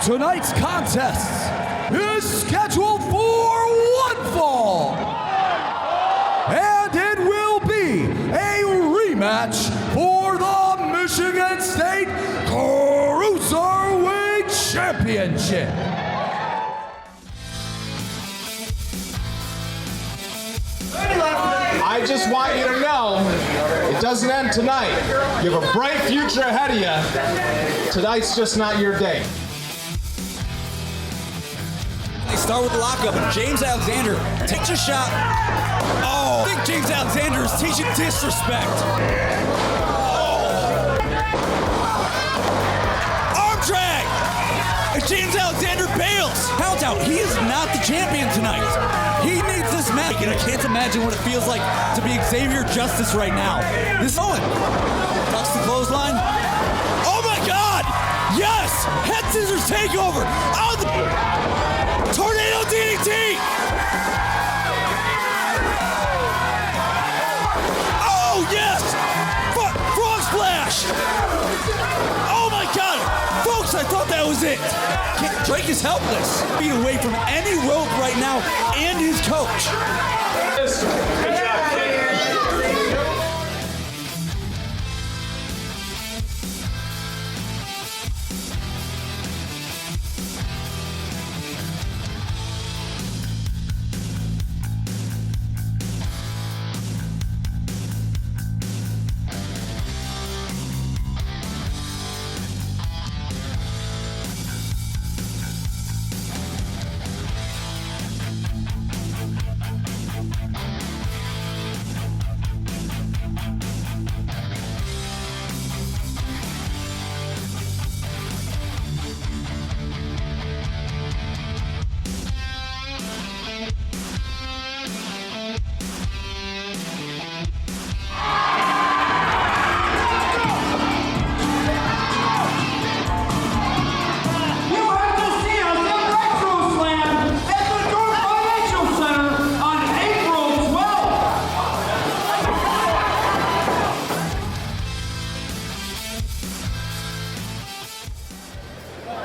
Tonight's contest is scheduled for one fall, and it will be a rematch for the Michigan State Cruiserweight Championship. I just want you to know, it doesn't end tonight. You have a bright future ahead of you. Tonight's just not your day. They start with the lockup, and James Alexander takes a shot. Oh, I think James Alexander is teaching disrespect. Oh. Arm drag! And James Alexander bails. Count out. He is not the champion tonight. He needs this match, and I can't imagine what it feels like to be Xavier Justice right now. This is Owen. Ducks the clothesline. Oh my God! Yes! Head scissors takeover. Oh, the tornado DDT! Oh yes! Frog splash! Oh my God! Folks, I thought that was it. Drake is helpless. Being away from any rope right now and his coach.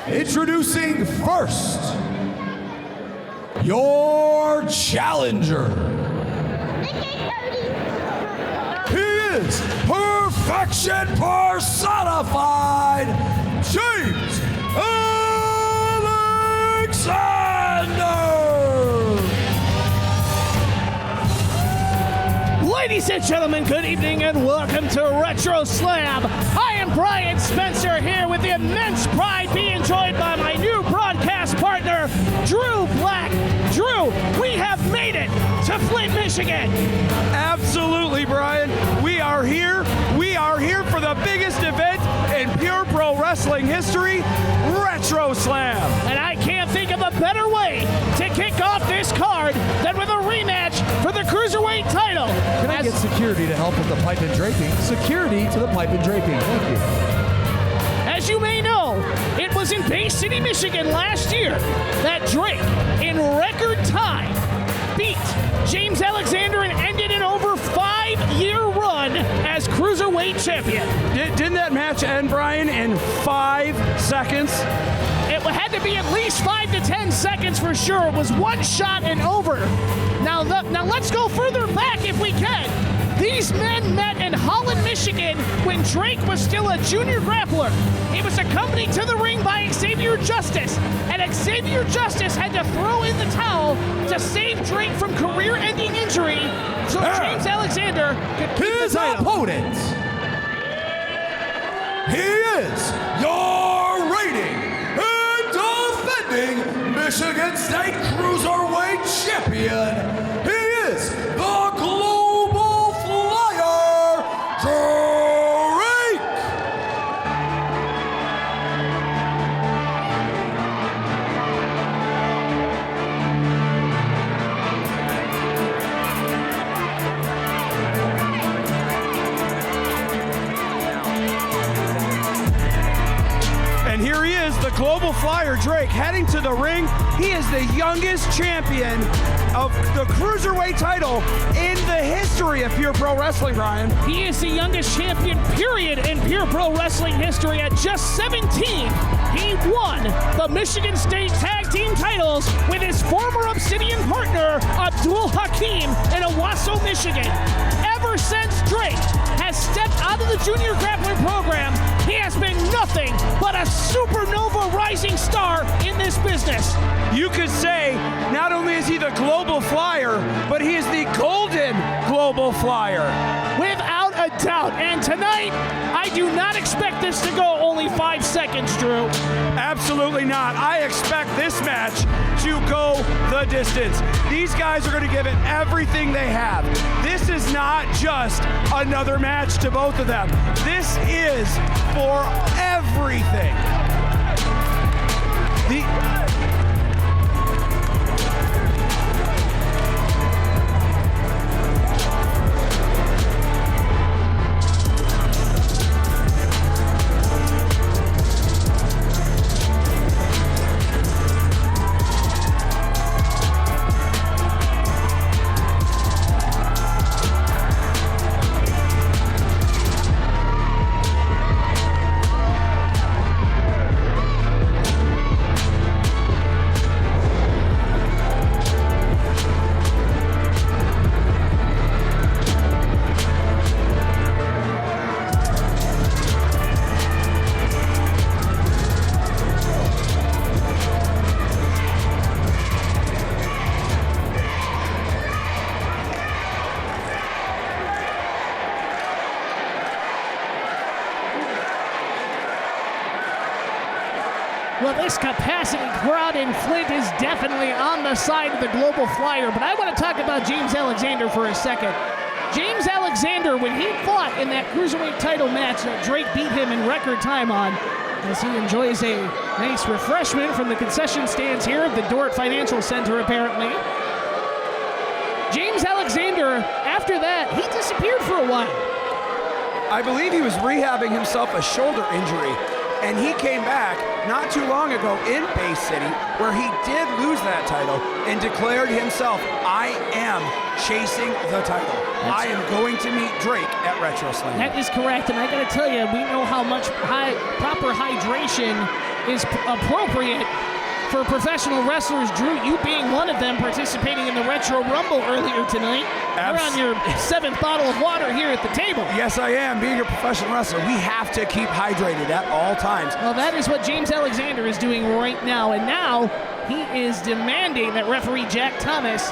Introducing first, your challenger. He is perfection personified, James Alexander. Ladies and gentlemen, good evening and welcome to RetroSlam. I am Brian Spencer here with the immense pride being joined by my new broadcast partner, Drew Black. Drew, we have made it to Flint, Michigan. Absolutely, Brian. We are here. We are here for the biggest event in pure pro wrestling history, RetroSlam. And I can't think of a better way to kick off this card than with a rematch for the Cruiserweight title. Can I get security to help with the pipe and draping? Security to the pipe and draping. Thank you. As you may know, it was in Bay City, Michigan last year that Drake, in record time, beat James Alexander and ended an over 5-year run as Cruiserweight champion. Didn't that match end, Brian, in 5 seconds? It had to be at least 5 to 10 seconds for sure. It was one shot and over. Now let's go further back if we can. These men met in Holland, Michigan when Drake was still a junior grappler. He was accompanied to the ring by Xavier Justice, and Xavier Justice had to throw in the towel to save Drake from career-ending injury so James Alexander could keep his the title. opponent. He is your reigning and defending Michigan State Cruiserweight champion. He is the Global Flyer, Drake. And here he is, the Global Flyer Drake heading to the ring. He is the youngest champion of the Cruiserweight title in the history of Pure Pro Wrestling, Brian. He is the youngest champion, period, in Pure Pro Wrestling history at just 17. He won the Michigan State Tag Team titles with his former Obsidian partner, Abdul Hakim, in Owasso, Michigan. Ever since Drake has stepped out of the junior grappling program, he has been nothing but a supernova rising star in this business. You could say not only is he the global flyer, but he is the golden global flyer. Without a doubt. And tonight, I do not expect this to go only 5 seconds, Drew. Absolutely not. I expect this match to go the distance. These guys are going to give it everything they have. This is not just another match to both of them. This is for everything. Well, this capacity crowd in Flint is definitely on the side of the global flyer, but I want to talk about James Alexander for a second. James Alexander, when he fought in that Cruiserweight title match that Drake beat him in record time on, as he enjoys a nice refreshment from the concession stands here at the Dort Financial Center, apparently. James Alexander, after that, he disappeared for a while. I believe he was rehabbing himself a shoulder injury, and he came back not too long ago in Bay City, where he did lose that title and declared himself, I am chasing the title. I am going to meet Drake at RetroSlam. That is correct, and I gotta tell you, we know how much proper hydration is appropriate for professional wrestlers. Drew, you being one of them, participating in the Retro Rumble earlier tonight. You're on your 7th bottle of water here at the table. Yes, I am. Being a professional wrestler, we have to keep hydrated at all times. Well, that is what James Alexander is doing right now, and now he is demanding that referee Jack Thomas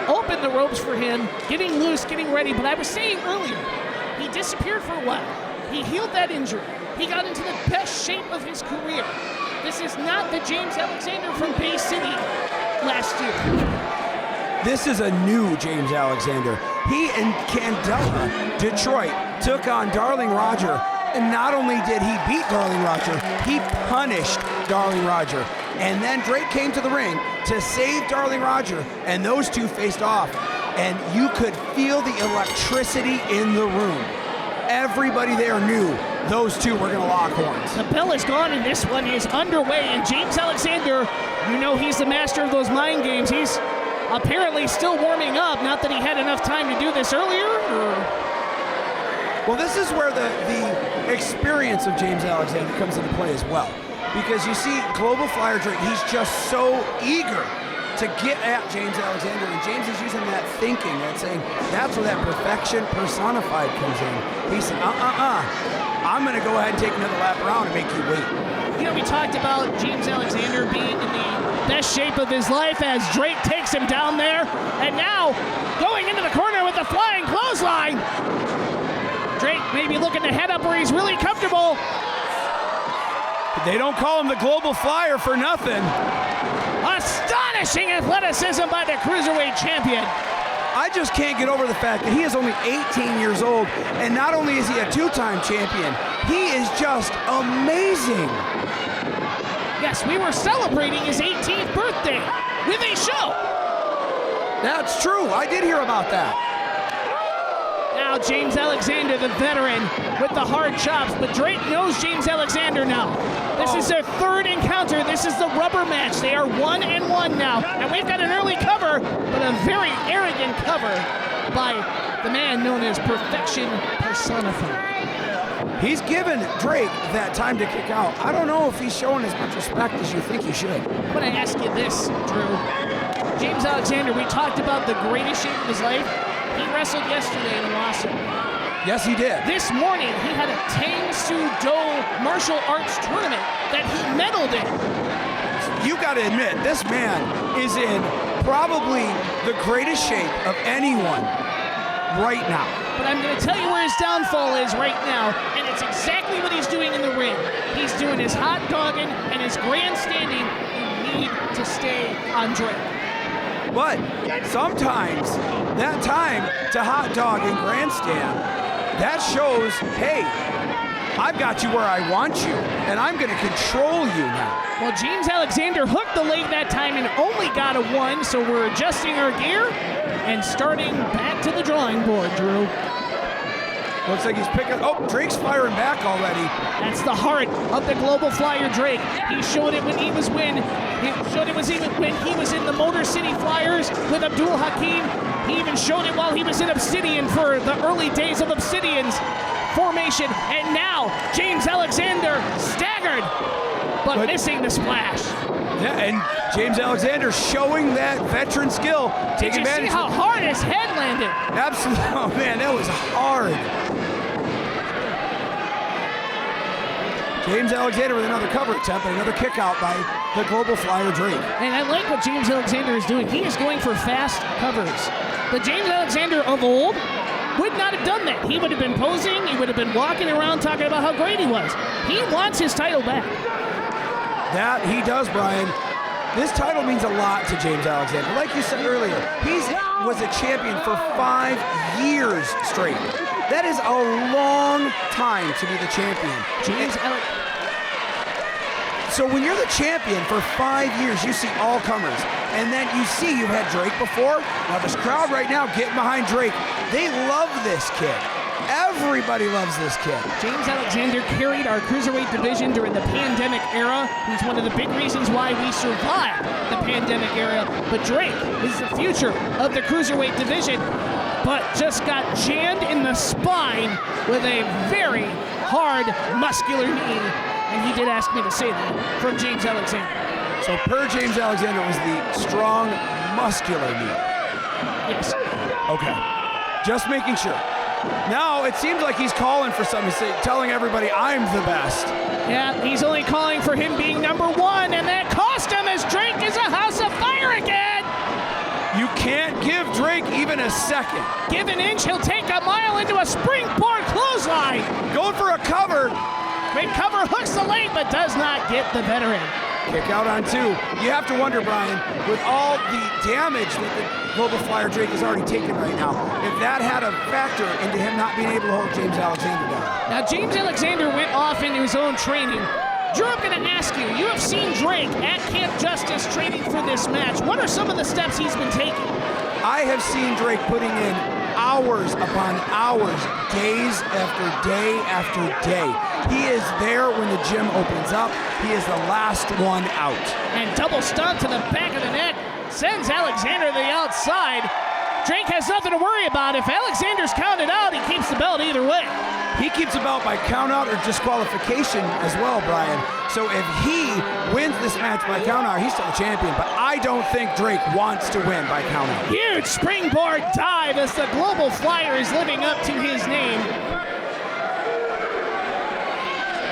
open the ropes for him, getting loose, getting ready. But I was saying earlier, he disappeared for a while. He healed that injury. He got into the best shape of his career. This is not the James Alexander from Bay City last year. This is a new James Alexander. He and Candela, Detroit, took on Darling Roger. And not only did he beat Darling Roger, he punished Darling Roger. And then Drake came to the ring to save Darling Roger, and those two faced off. And you could feel the electricity in the room. Everybody there knew those two were going to lock horns. The bell is gone, and this one is underway. And James Alexander, you know he's the master of those mind games. He's apparently still warming up. Not that he had enough time to do this earlier. Well, this is where the experience of James Alexander comes into play as well. Because you see, Global Flyer Drake, he's just so eager to get at James Alexander, and James is using that thinking, that saying, that's where that perfection personified comes in. He said, I'm gonna go ahead and take another lap around and make you wait. You know, we talked about James Alexander being in the best shape of his life as Drake takes him down there, and now going into the corner with the flying clothesline. Drake maybe looking to head up where he's really comfortable. They don't call him the Global Flyer for nothing. Astonishing athleticism by the Cruiserweight champion. I just can't get over the fact that he is only 18 years old, and not only is he a two-time champion, he is just amazing. Yes, we were celebrating his 18th birthday with a show. That's true. I did hear about that. Now, now James Alexander, the veteran, with the hard chops. But Drake knows James Alexander now. This is their third encounter. This is the rubber match. They are 1-1 now. And we've got an early cover, but a very arrogant cover by the man known as Perfection Personified. He's given Drake that time to kick out. I don't know if he's showing as much respect as you think he should. I'm going to ask you this, Drew. James Alexander, we talked about the greatest shape of his life. He wrestled yesterday in Owasso. Yes, he did. This morning, he had a Tang Soo Do martial arts tournament that he medaled in. You got to admit, this man is in probably the greatest shape of anyone right now. But I'm going to tell you where his downfall is right now, and it's exactly what he's doing in the ring. He's doing his hot dogging and his grandstanding. You need to stay on Drake. But sometimes that time to hot dog and grandstand, that shows, hey, I've got you where I want you, and I'm going to control you now. Well, James Alexander hooked the leg that time and only got a 1, so we're adjusting our gear and starting back to the drawing board, Drew. Looks like he's picking. Oh, Drake's firing back already. That's the heart of the Global Flyer Drake. He showed it when he was when he was in the Motor City Flyers with Abdul Hakim. He even showed it while he was in Obsidian for the early days of Obsidian's formation. And now James Alexander staggered, but missing the splash. Yeah, and James Alexander showing that veteran skill. Did you see how hard his head landed? Absolutely. Oh, man, that was hard. James Alexander with another cover attempt and another kick out by the Global Flyer Drake. And I like what James Alexander is doing. He is going for fast covers. The James Alexander of old would not have done that. He would have been posing. He would have been walking around talking about how great he was. He wants his title back. That he does, Brian. This title means a lot to James Alexander. Like you said earlier, he was a champion for 5 years straight. That is a long time to be the champion. So when you're the champion for 5 years, you see all comers. And then you see you had Drake before. Now this crowd right now getting behind Drake. They love this kid. Everybody loves this kid. James Alexander carried our Cruiserweight division during the pandemic era. He's one of the big reasons why we survived the pandemic era. But Drake is the future of the Cruiserweight division, but just got jammed in the spine with a very hard, muscular knee. And he did ask me to say that from James Alexander. So per James Alexander was the strong, muscular knee. Yes. Okay. Just making sure. Now it seems like he's calling for something, telling everybody I'm the best. Yeah, he's only calling for him being number 1, and that cost him as Drake is a house of fire again. You can't give Drake even a second. Give an inch, he'll take a mile into a springboard clothesline. Going for a cover. Great cover, hooks the leg, but does not get the veteran. Kick out on 2. You have to wonder, Brian, with all the damage that the Global Flyer Drake has already taken right now, if that had a factor into him not being able to hold James Alexander down. Now, James Alexander went off into his own training. Drew, I'm going to ask you, you have seen Drake at Camp Justice training for this match. What are some of the steps he's been taking? I have seen Drake putting in hours upon hours, days after day after day. He is there when the gym opens up. He is the last one out. And double stomp to the back of the neck sends Alexander to the outside. Drake has nothing to worry about. If Alexander's counted out, he keeps the belt either way. He keeps the belt by count out or disqualification as well, Brian. So if he wins this match by count out, he's still the champion. But I don't think Drake wants to win by count out. Huge springboard dive as the Global Flyer is living up to his name.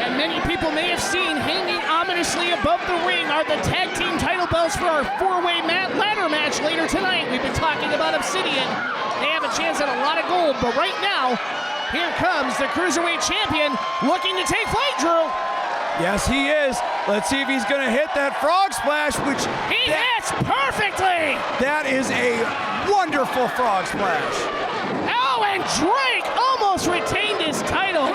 And many people may have seen hanging ominously above the ring are the tag team title belts for our 4-way ladder match later tonight. We've been talking about Obsidian. They have a chance at a lot of gold, but right now, here comes the Cruiserweight champion looking to take flight, Drew. Yes, he is. Let's see if he's going to hit that frog splash, which... He hits perfectly! That is a wonderful frog splash. Oh, and Drake almost retained his title.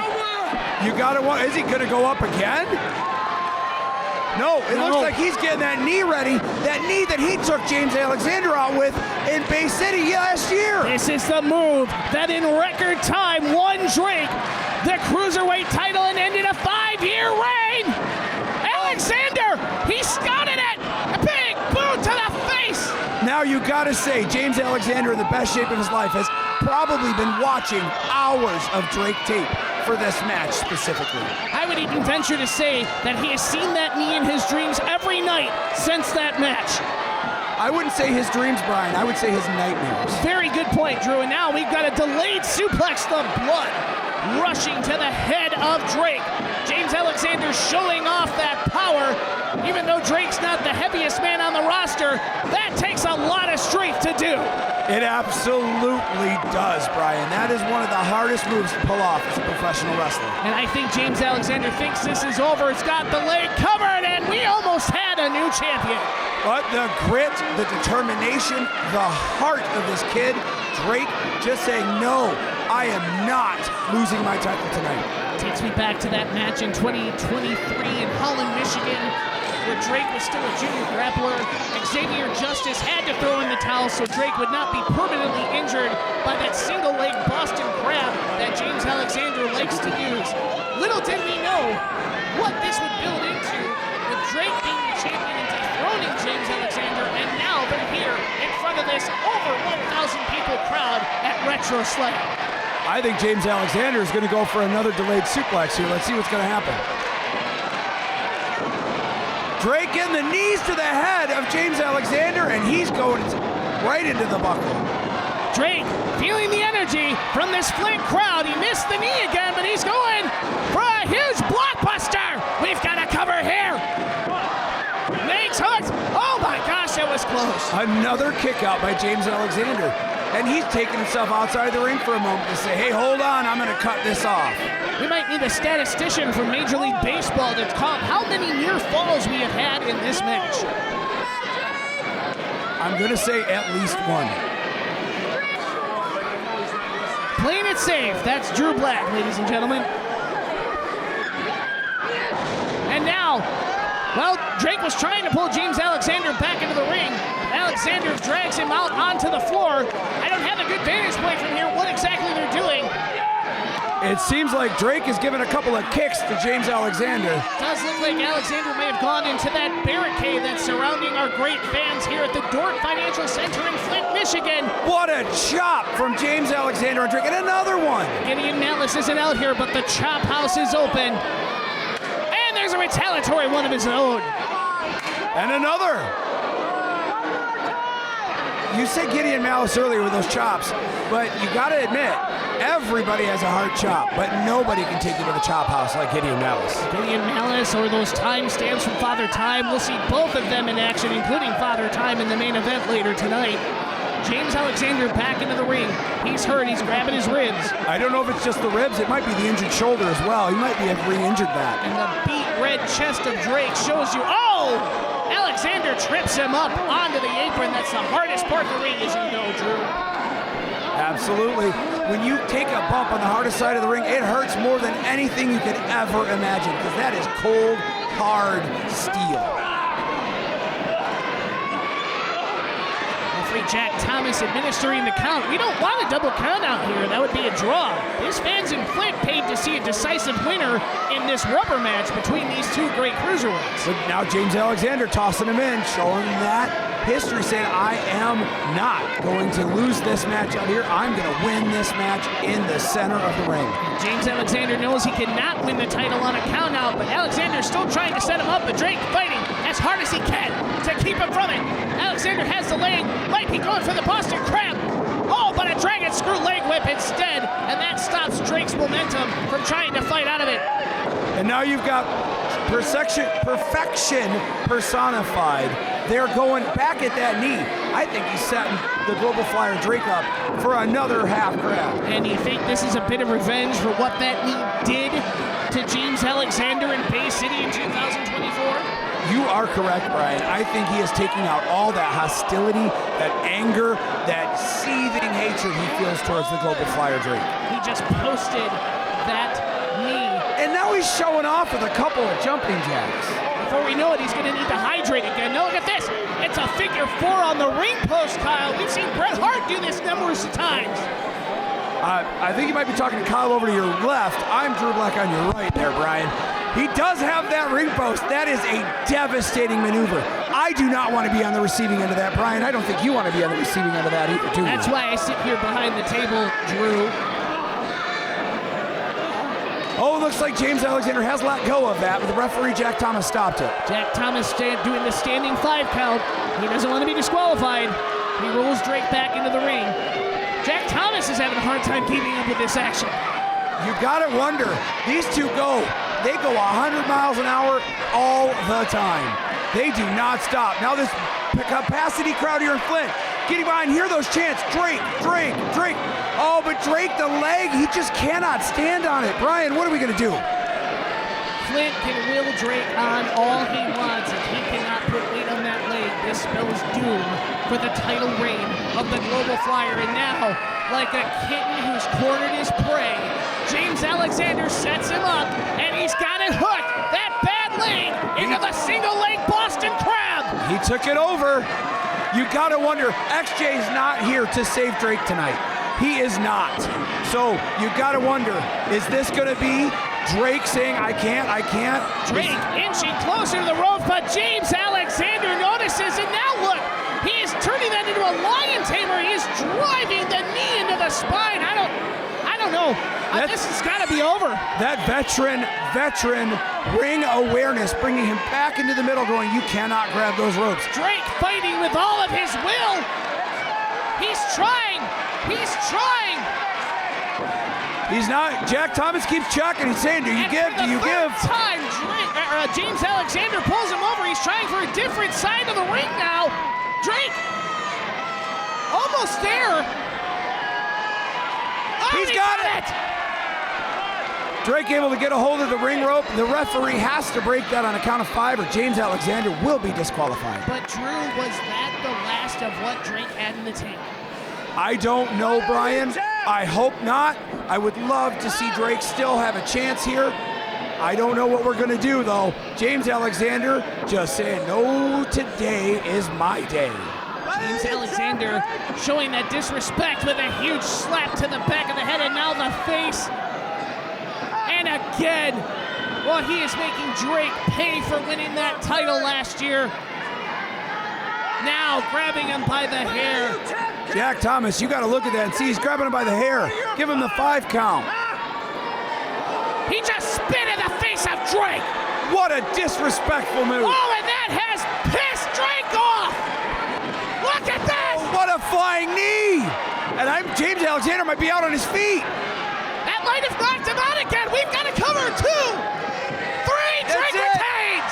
You got to... Is he going to go up again? No, it looks like he's getting that knee ready. That knee that he took James Alexander out with in Bay City last year. This is the move that in record time won Drake the Cruiserweight title and ended a 5-year reign. Alexander, he scouted it. A big boot to the face. Now you gotta say, James Alexander in the best shape of his life has probably been watching hours of Drake tape for this match specifically. I would even venture to say that he has seen that knee in his dreams every night since that match. I wouldn't say his dreams, Brian. I would say his nightmares. Very good point, Drew. And now we've got a delayed suplex, the blood rushing to the head of Drake. James Alexander showing off that power. Even though Drake's not the heaviest man on the roster, that takes a lot of strength to do. It absolutely does, Brian. That is one of the hardest moves to pull off as a professional wrestler. And I think James Alexander thinks this is over. It's got the leg covered, and we almost had a new champion. But the grit, the determination, the heart of this kid, Drake, just saying, no, I am not losing my title tonight. Takes me back to that match in 2023 in Holland, Michigan, where Drake was still a junior grappler. Xavier Justice had to throw in the towel so Drake would not be permanently injured by that single-leg Boston Crab that James Alexander likes to use. Little did we know what this would build into, with Drake being the champion and dethroning James Alexander, and now they're here in front of this over 1,000 people crowd at RetroSlam. I think James Alexander is going to go for another delayed suplex here. Let's see what's going to happen. Drake getting the knees to the head of James Alexander, and he's going right into the buckle. Drake feeling the energy from this Flint crowd. He missed the knee again, but he's going for a huge blockbuster. We've got to cover here. Makes hooks. Oh my gosh, that was close. Another kick out by James Alexander. And he's taking himself outside the ring for a moment to say, hey, hold on, I'm going to cut this off. We might need a statistician from Major League Baseball to count how many near falls we have had in this match. I'm going to say at least one. Playing it safe, that's Drew Black, ladies and gentlemen. And now, well, Drake was trying to pull James Alexander back into the ring. Alexander drags him out onto the floor. I don't have a good vantage point from here what exactly they're doing. It seems like Drake is giving a couple of kicks to James Alexander. It does look like Alexander may have gone into that barricade that's surrounding our great fans here at the Dork Financial Center in Flint, Michigan. What a chop from James Alexander and Drake, and another one. Gideon Malice isn't out here, but the chop house is open. And there's a retaliatory one of his own. And another. You said Gideon Malice earlier with those chops, but you gotta admit, everybody has a hard chop, but nobody can take you to the chop house like Gideon Malice. Gideon Malice or those time stamps from Father Time. We'll see both of them in action, including Father Time in the main event later tonight. James Alexander back into the ring. He's hurt, he's grabbing his ribs. I don't know if it's just the ribs, it might be the injured shoulder as well. He might be have re-injured that. And the beat red chest of Drake shows you, oh! Alexander trips him up onto the apron. That's the hardest part of the ring, as you know, Drew. Absolutely. When you take a bump on the hardest side of the ring, it hurts more than anything you could ever imagine, because that is cold, hard steel. Referee Jack Thomas administering the count. We don't want a double count out here. That would be a draw. His fans in Flint paid to see a decisive winner in this rubber match between these two great cruiserweights. But now James Alexander tossing him in, showing that history, saying, I am not going to lose this match out here. I'm going to win this match in the center of the ring. James Alexander knows he cannot win the title on a count out, but Alexander's still trying to set him up, but Drake fighting as hard as he can to keep him from it. Alexander has the leg, might be going for the Boston Crab. Oh, but a dragon screw leg whip instead, and that stops Drake's momentum from trying to fight out of it. And now you've got perfection personified. They're going back at that knee. I think he's setting the Global Flyer Drake up for another half grab. And you think this is a bit of revenge for what that knee did to James Alexander in Bay City in 2024? You are correct, Brian. I think he is taking out all that hostility, that anger, that seething hatred he feels towards the Global Flyer Drake. He just posted that knee. And now he's showing off with a couple of jumping jacks. I before we know it, he's going to need to hydrate again. Now look at this. It's a figure 4 on the ring post, Kyle. We've seen Bret Hart do this numerous times. I think you might be talking to Kyle over to your left. I'm Drew Black on your right there, Brian. He does have that ring post. That is a devastating maneuver. I do not want to be on the receiving end of that, Brian. I don't think you want to be on the receiving end of that either, do you? That's why I sit here behind the table, Drew. Oh, it looks like James Alexander has let go of that, but the referee, Jack Thomas, stopped it. Jack Thomas doing the standing 5 count. He doesn't want to be disqualified. He rolls Drake back into the ring. Jack Thomas is having a hard time keeping up with this action. You gotta wonder, these two they go 100 miles an hour all the time. They do not stop. Now this capacity crowd here in Flint, getting behind, hear those chants, Drake, Drake, Drake. Oh, but Drake, the leg, he just cannot stand on it. Brian, what are we gonna do? Flint can will Drake on all he wants. If he cannot put weight on that leg, this spells doom for the title reign of the Global Flyer. And now, like a kitten who's cornered his prey, James Alexander sets him up, and he's got it hooked. That bad leg into the single leg Boston Crab. He took it over. You gotta wonder, XJ's not here to save Drake tonight. He is not. So you gotta wonder, is this gonna be Drake saying, I can't? Drake inching closer to the rope, but James Alexander notices, and now look, he is turning that into a lion tamer. He is driving the knee into the spine. I don't know. This has got to be over. That veteran ring awareness, bringing him back into the middle, going, you cannot grab those ropes. Drake fighting with all of his will. He's trying. He's not. Jack Thomas keeps checking. He's saying, do you give? Do you give? Time, James Alexander pulls him over. He's trying for a different side of the ring now. Drake, almost there. Oh, He's got it. Drake able to get a hold of the ring rope. The referee has to break that on a count of 5, or James Alexander will be disqualified. But Drew, was that the last of what Drake had in the tank? I don't know, Brian. I hope not. I would love to see Drake still have a chance here. I don't know what we're gonna do though. James Alexander just saying, no, today is my day. James Alexander showing that disrespect with a huge slap to the back of the head, and now the face. And again, well, he is making Drake pay for winning that title last year. Now grabbing him by the hair. Jack Thomas, you got to look at that and see he's grabbing him by the hair. Give him the 5 count. He just spit in the face of Drake. What a disrespectful move. Oh, and that has pissed Drake off. Look at this. Oh, what a flying knee. And James Alexander might be out on his feet. That might have knocked him out again. We've got to cover 2, 3. Drake retains.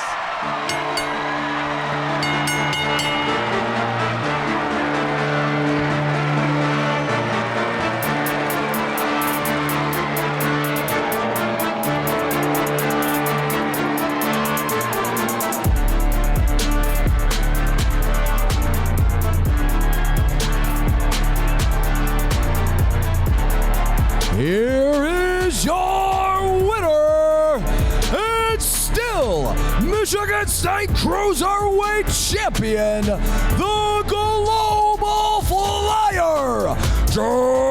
Here is your winner, and still Michigan State Cruiserweight Champion, the Global Flyer, Drake.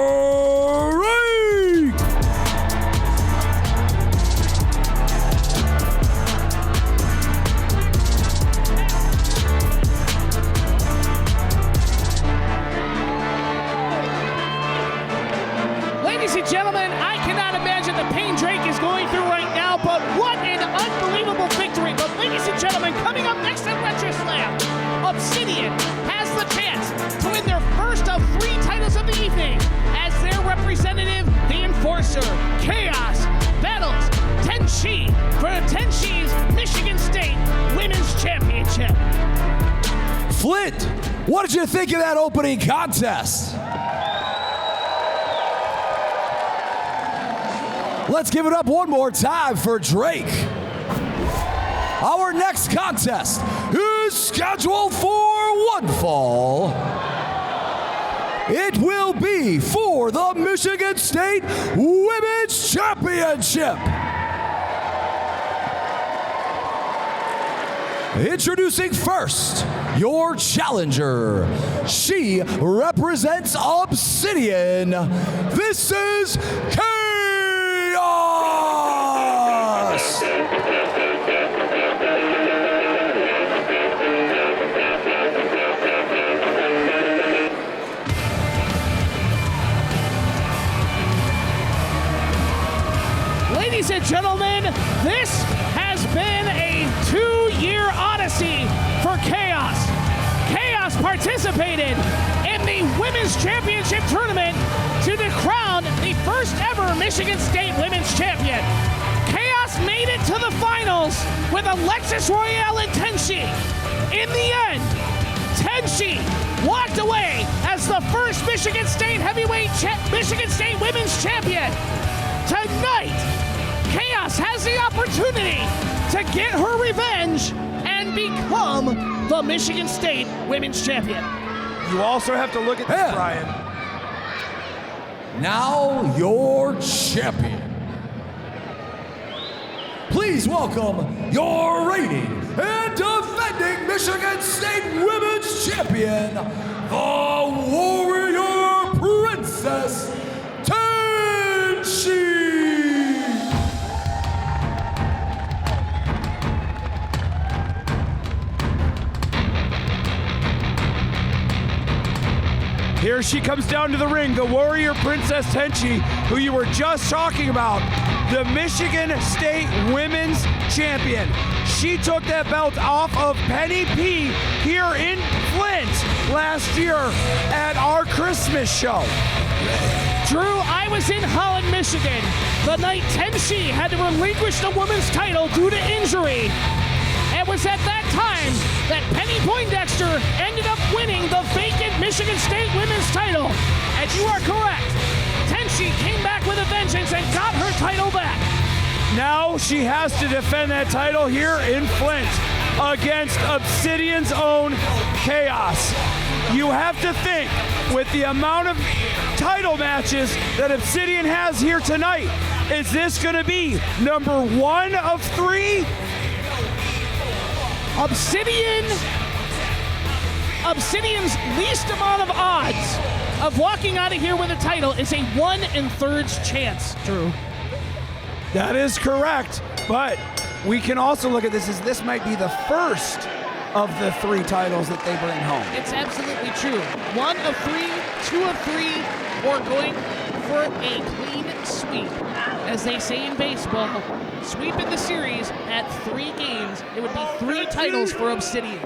Ladies and gentlemen, I cannot imagine the pain Drake is going through right now, but what an unbelievable victory. But ladies and gentlemen, coming up next at RetroSlam, Obsidian has the chance to win their first of 3 titles of the evening as their representative, the Enforcer, Chaos, battles Tenchi for Tenchi's Michigan State Women's Championship. Flint, what did you think of that opening contest? Let's give it up one more time for Drake. Our next contest is scheduled for one fall. It will be for the Michigan State Women's Championship. Introducing first, your challenger. She represents Obsidian. This is Chaos! Ladies and gentlemen, this has been a 2-year odyssey for Chaos. Chaos participated in the Women's Championship Tournament to crown the first ever Michigan State Women's Champion. Chaos made it to the finals with Alexis Royale and Tenchi. In the end, Tenchi walked away as the first Michigan State Michigan State Women's Champion. Tonight, Chaos has the opportunity to get her revenge and become the Michigan State Women's Champion. You also have to look at this, Brian. Now your champion. Please welcome your reigning and defending Michigan State Women's Champion, the Warrior Princess, Tenchi. Here she comes down to the ring, the Warrior Princess Tenchi, who you were just talking about, the Michigan State Women's Champion. She took that belt off of Penny P here in Flint last year at our Christmas show. Drew, I was in Holland, Michigan, the night Tenchi had to relinquish the women's title due to injury. It was at that time that Penny Poindexter ended up winning the vacant Michigan State Women's title. And you are correct. Tenchi came back with a vengeance and got her title back. Now she has to defend that title here in Flint against Obsidian's own Chaos. You have to think, with the amount of title matches that Obsidian has here tonight, is this going to be number 1 of 3? Obsidian's least amount of odds of walking out of here with a title is a 1/3 chance, Drew. That is correct, but we can also look at this as this might be the first of the 3 titles that they bring home. It's absolutely true. 1 of 3, 2 of 3, or going for a clean sweep. As they say in baseball, sweeping the series at 3 games, it would be 3 titles for Obsidian.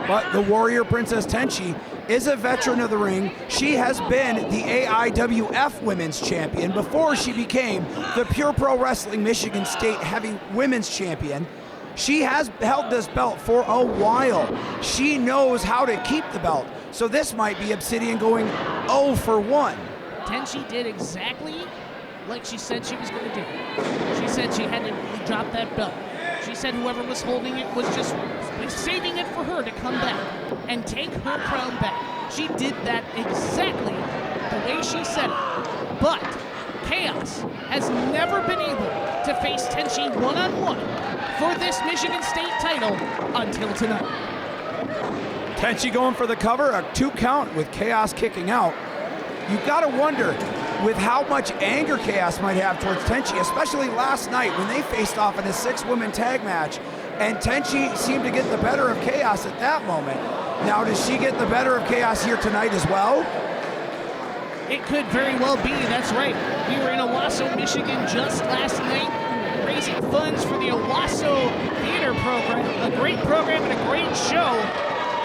But the Warrior Princess Tenchi is a veteran of the ring. She has been the AIWF Women's Champion before she became the Pure Pro Wrestling Michigan State Heavy Women's Champion. She has held this belt for a while. She knows how to keep the belt. So this might be Obsidian going 0 for 1. Tenchi did exactly like she said she was going to do. She said she had to drop that belt. She said whoever was holding it was just saving it for her to come back and take her crown back. She did that exactly the way she said it. But Chaos has never been able to face Tenchi one-on-one for this Michigan State title until tonight. Tenchi going for the cover, a 2 count with Chaos kicking out. You gotta wonder, with how much anger Chaos might have towards Tenchi, especially last night when they faced off in a 6-woman tag match, and Tenchi seemed to get the better of Chaos at that moment. Now, does she get the better of Chaos here tonight as well? It could very well be, that's right. We were in Owasso, Michigan just last night, raising funds for the Owasso Theater Program. A great program and a great show,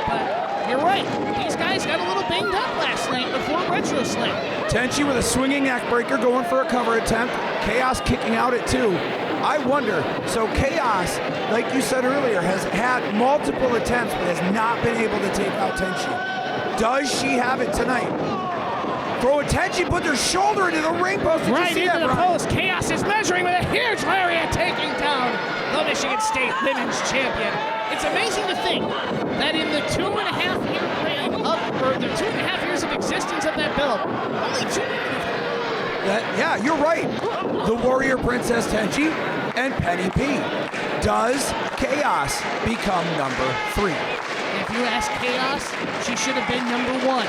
but you're right. These guys got a little banged up last night before RetroSlam. Tenchi with a swinging neck breaker going for a cover attempt. Chaos kicking out at 2. I wonder, so Chaos, like you said earlier, has had multiple attempts but has not been able to take out Tenchi. Does she have it tonight? Throw a Tenchi, put their shoulder into the ring post. Did right you see into that, the Brian? post. Chaos is measuring with a huge lariat, taking down the Michigan State Women's Champion. It's amazing to think that in the 2.5-year reign of, or the 2.5 years of existence of that belt, only 2 women have held it. Yeah, you're right. The Warrior Princess Tenchi and Penny P. Does Chaos become number 3? If you ask Chaos, she should have been number 1.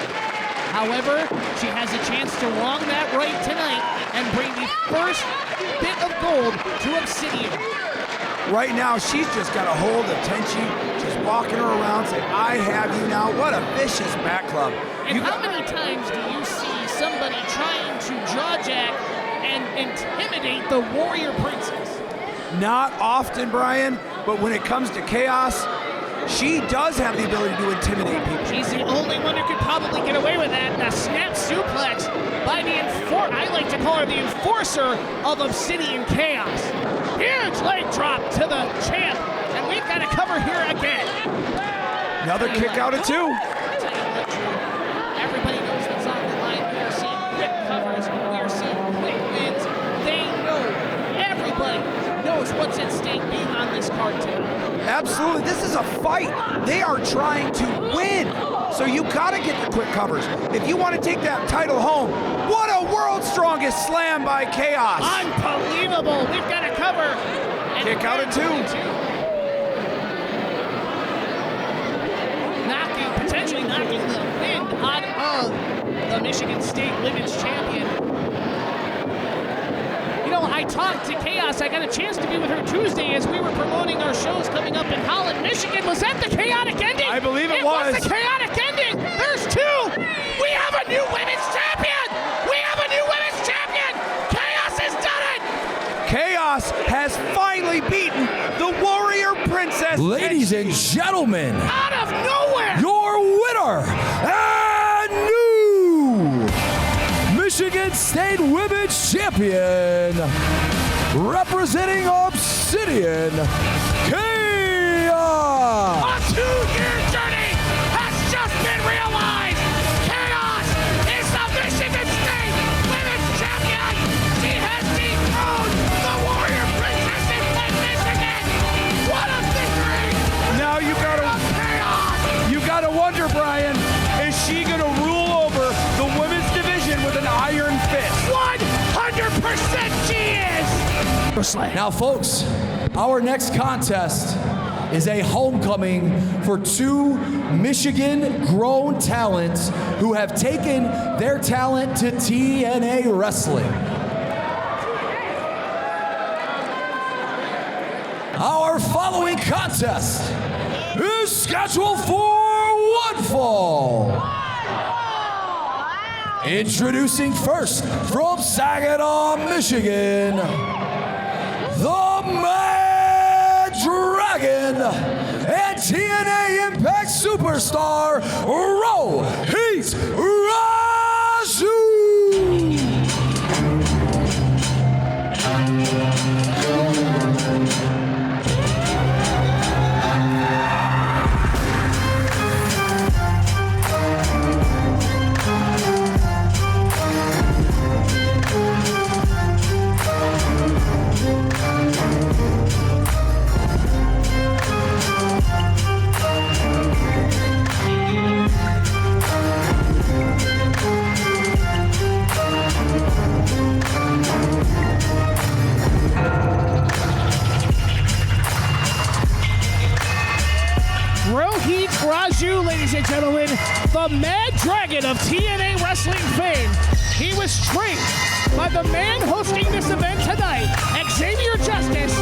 However, she has a chance to wrong that right tonight and bring the first bit of gold to Obsidian. Right now, she's just got a hold of Tenchi, just walking her around, saying, I have you now. What a vicious back club. And how many times do you see somebody trying to jaw-jack and intimidate the Warrior Princess? Not often, Brian, but when it comes to Chaos, she does have the ability to intimidate people. She's the only one who could probably get away with that. And a snap suplex by the I like to call her the enforcer of Obsidian Chaos. Huge leg drop to the champ, and we've got to cover here again. Another kick out of 2. I'll tell you what, Drew. Everybody knows what's on the line. We are seeing quick covers. We are seeing quick wins. They know. Everybody knows what's at stake being on this card tonight. Absolutely. This is a fight. They are trying to win. So you got to get the quick covers. If you want to take that title home, what a world's strongest slam by Chaos. Unbelievable. We've got to cover. And kick out of 2. Potentially knocking the wind out of the Michigan State Women's Champion. You know, I talked to Chaos. I got a chance to be with her Tuesday as we were promoting our shows coming up in Holland, Michigan. Was that the chaotic ending? I believe it was. It was the chaotic ending. There's 2. We have a new women's champion. We have a new women's champion. Chaos has done it. Chaos has finally beaten the Warrior Princess. Ladies and gentlemen, Out of nowhere. your winner and new Michigan State Women's Champion, representing Obsidian, Chaos. A 2-year journey has just been realized. Chaos is the Michigan State Women's Champion. She has dethroned the Warrior Princess in Flint, Michigan. What a victory! Now you gotta wonder, Brian, is she gonna rule over the women's division with an iron fist? 100% she is! Now, folks, our next contest is a homecoming for 2 Michigan-grown talents who have taken their talent to TNA Wrestling. Our following contest is scheduled for one fall. Introducing first from Saginaw, Michigan, the Mad Dragon and TNA Impact Superstar, Rohit Raju. Rohit Raju, ladies and gentlemen, the Mad Dragon of TNA Wrestling fame. He was trained by the man hosting this event tonight, Xavier Justice,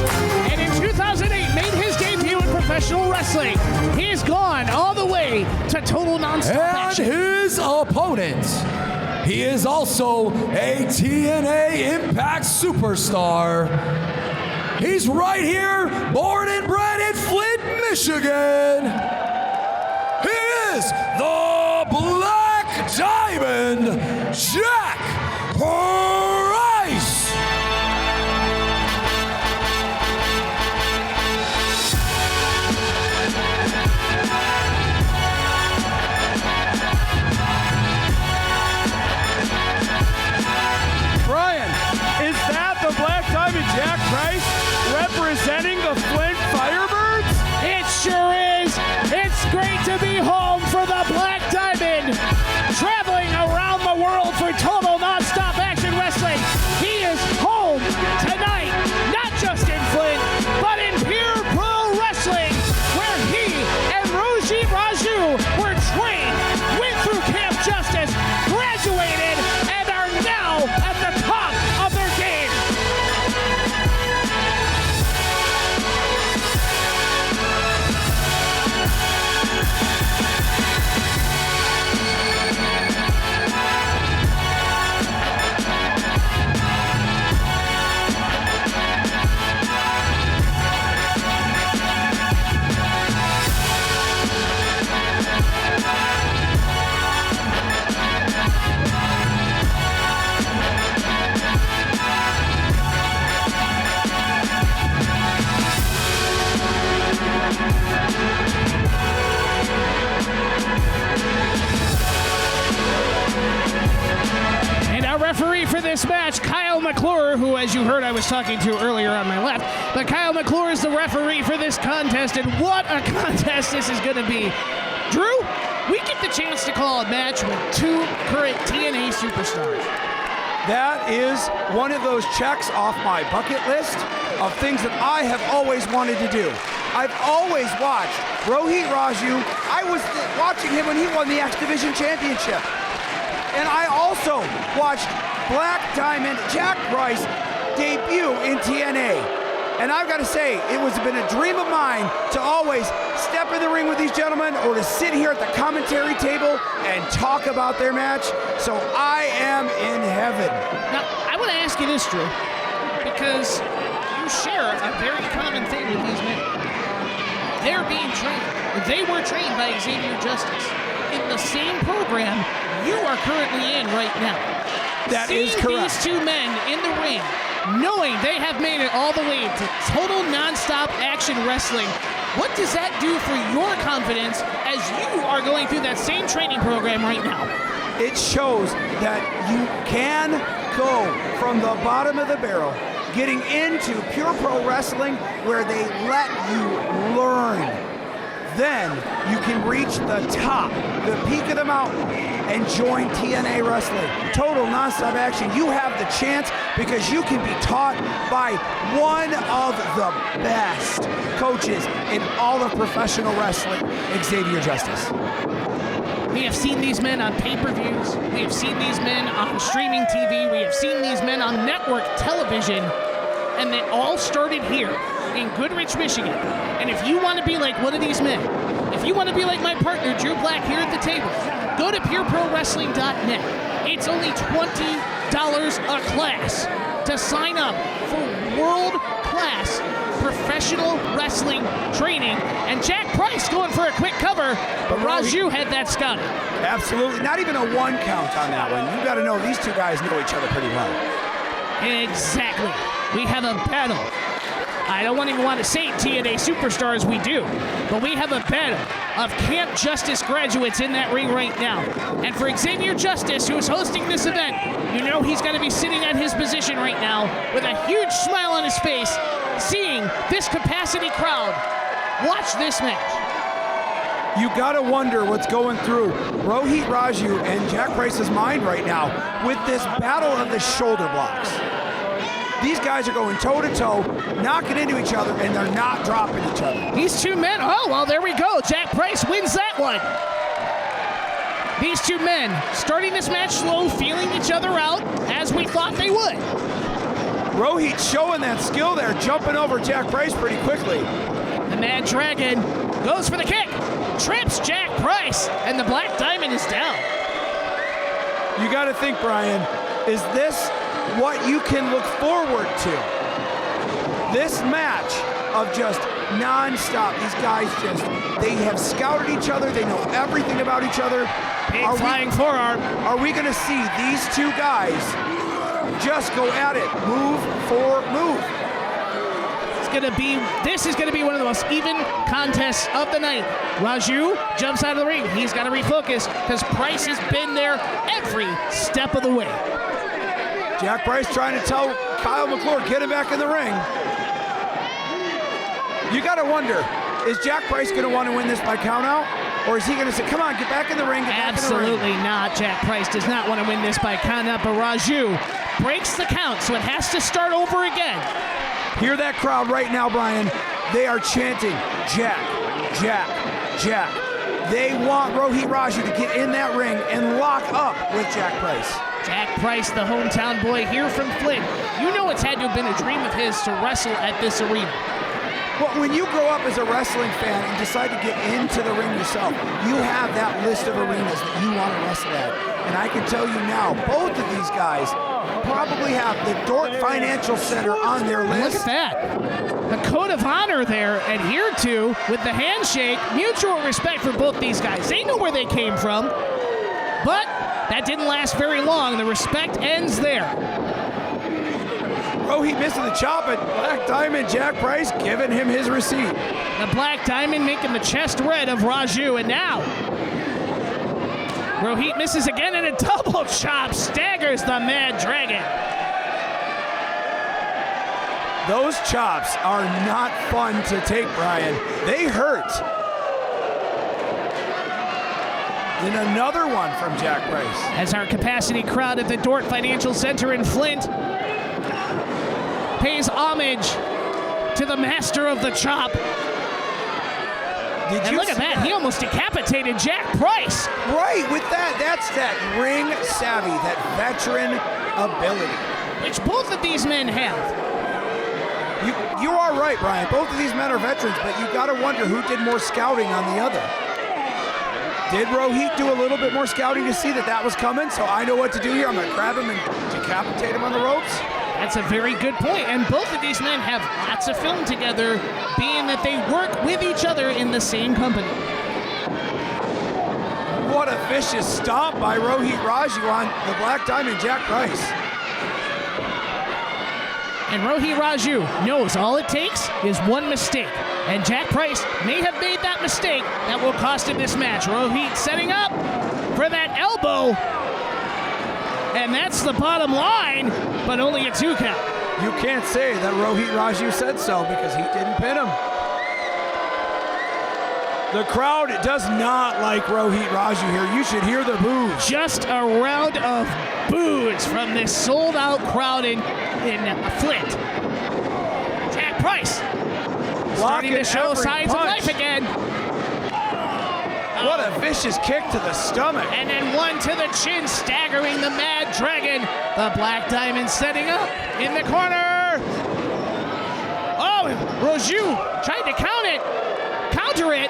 and in 2008 made his debut in professional wrestling. He has gone all the way to total non-stop action. And his opponent, he is also a TNA Impact Superstar. He's right here, born and bred in Flint, Michigan. He is the Black Diamond, Jack Price. Brian, is that the Black Diamond Jack Price representing the Flint Firebirds? It sure is. It's great to be home for the Black Diamond, traveling around the world for total referee for this match, Kyle McClure, who, as you heard, I was talking to earlier on my left. But Kyle McClure is the referee for this contest, and what a contest this is going to be. Drew, we get the chance to call a match with two current TNA superstars. That is one of those checks off my bucket list of things that I have always wanted to do. I've always watched Rohit Raju. I was watching him when he won the X Division Championship. And I also watched Black Diamond Jack Price debut in TNA. And I've got to say, it was been a dream of mine to always step in the ring with these gentlemen or to sit here at the commentary table and talk about their match. So I am in heaven. Now, I want to ask you this, Drew, because you share a very common thing with these men. They're being trained. They were trained by Xavier Justice in the same program you are currently in right now. That is correct. These two men in the ring, knowing they have made it all the way to total non-stop action wrestling, what does that do for your confidence as you are going through that same training program right now? It shows that you can go from the bottom of the barrel, getting into pure pro wrestling where they let you learn. Then you can reach the top, the peak of the mountain, and join TNA Wrestling. Total non-stop action. You have the chance because you can be taught by one of the best coaches in all of professional wrestling, Xavier Justice. We have seen these men on pay-per-views. We have seen these men on streaming TV. We have seen these men on network television. And they all started here in Goodrich, Michigan. And if you want to be like one of these men, if you want to be like my partner, Drew Black, here at the table, go to pureprowrestling.net. It's only $20 a class to sign up for world-class professional wrestling training. And Jack Price going for a quick cover, but Raju had that scouted. Absolutely. Not even a one count on that one. You got to know these two guys know each other pretty well. Exactly. We have a battle. I don't even want to say TNA superstars, we do, but we have a battle of Camp Justice graduates in that ring right now. And for Xavier Justice, who is hosting this event, you know he's going to be sitting at his position right now with a huge smile on his face, seeing this capacity crowd watch this match. You gotta wonder what's going through Rohit Raju and Jack Price's mind right now with this battle of the shoulder blocks. These guys are going toe-to-toe, knocking into each other, and they're not dropping each other. These two men, oh, well, there we go. Jack Price wins that one. These two men starting this match slow, feeling each other out, as we thought they would. Rohit showing that skill there, jumping over Jack Price pretty quickly. The Mad Dragon goes for the kick, trips Jack Price, and the Black Diamond is down. You gotta think, Brian, is this what you can look forward to? This match of just non-stop, these guys they have scouted each other, they know everything about each other. Big flying forearm. Are we gonna see these two guys just go at it, move for move? This is gonna be one of the most even contests of the night. Raju jumps out of the ring. He's got to refocus because Price has been there every step of the way. Jack Price trying to tell Kyle McClure, get him back in the ring. You got to wonder, is Jack Price going to want to win this by count out? Or is he going to say, come on, get back in the ring, get back in the ring? Absolutely not. Jack Price does not want to win this by count out, but Raju breaks the count, so it has to start over again. Hear that crowd right now, Brian. They are chanting, Jack, Jack, Jack. They want Rohit Raju to get in that ring and lock up with Jack Price. Jack Price, the hometown boy here from Flint. You know it's had to have been a dream of his to wrestle at this arena. Well, when you grow up as a wrestling fan and decide to get into the ring yourself, you have that list of arenas that you want to wrestle at. And I can tell you now, both of these guys probably have the Dork Financial Center on their list. Look at that. The code of honor there adhered to with the handshake. Mutual respect for both these guys. They know where they came from, but that didn't last very long. The respect ends there. Rohit missing the chop, but Black Diamond, Jack Price giving him his receipt. The Black Diamond making the chest red of Raju, and now Rohit misses again, and a double chop staggers the Mad Dragon. Those chops are not fun to take, Brian. They hurt. And another one from Jack Price. As our capacity crowd at the Dort Financial Center in Flint pays homage to the master of the chop. And look at that, he almost decapitated Jack Price. Right, with that's that ring savvy, that veteran ability. Which both of these men have. You are right, Brian. Both of these men are veterans, but you got to wonder who did more scouting on the other. Did Rohit do a little bit more scouting to see that was coming? So I know what to do here. I'm going to grab him and decapitate him on the ropes. That's a very good point. And both of these men have lots of film together, being that they work with each other in the same company. What a vicious stomp by Rohit Raju on the Black Diamond Jack Price. And Rohit Raju knows all it takes is one mistake. And Jack Price may have made that mistake that will cost him this match. Rohit setting up for that elbow. And that's the bottom line, but only a 2 count. You can't say that Rohit Raju said so because he didn't pin him. The crowd does not like Rohit Raju here. You should hear the boos. Just a round of boos from this sold-out crowd in Flint. Jack Price starting to show signs of life again. What a vicious kick to the stomach. And then one to the chin, staggering the Mad Dragon. The Black Diamond setting up in the corner. Oh, Raju tried to counter it,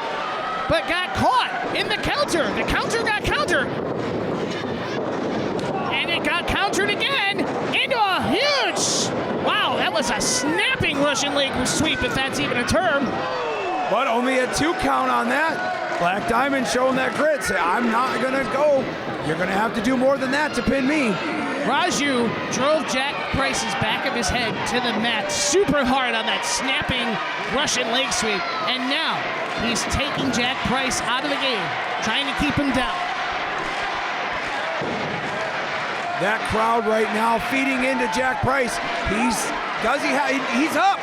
but got caught in the counter. The counter got countered. And it got countered again into a huge, wow, that was a snapping Russian leg sweep, if that's even a term. But only a 2 count on that. Black Diamond showing that grit. Say, I'm not going to go. You're going to have to do more than that to pin me. Raju drove Jack Price's back of his head to the mat super hard on that snapping Russian leg sweep. And now he's taking Jack Price out of the game, trying to keep him down. That crowd right now feeding into Jack Price. He's up.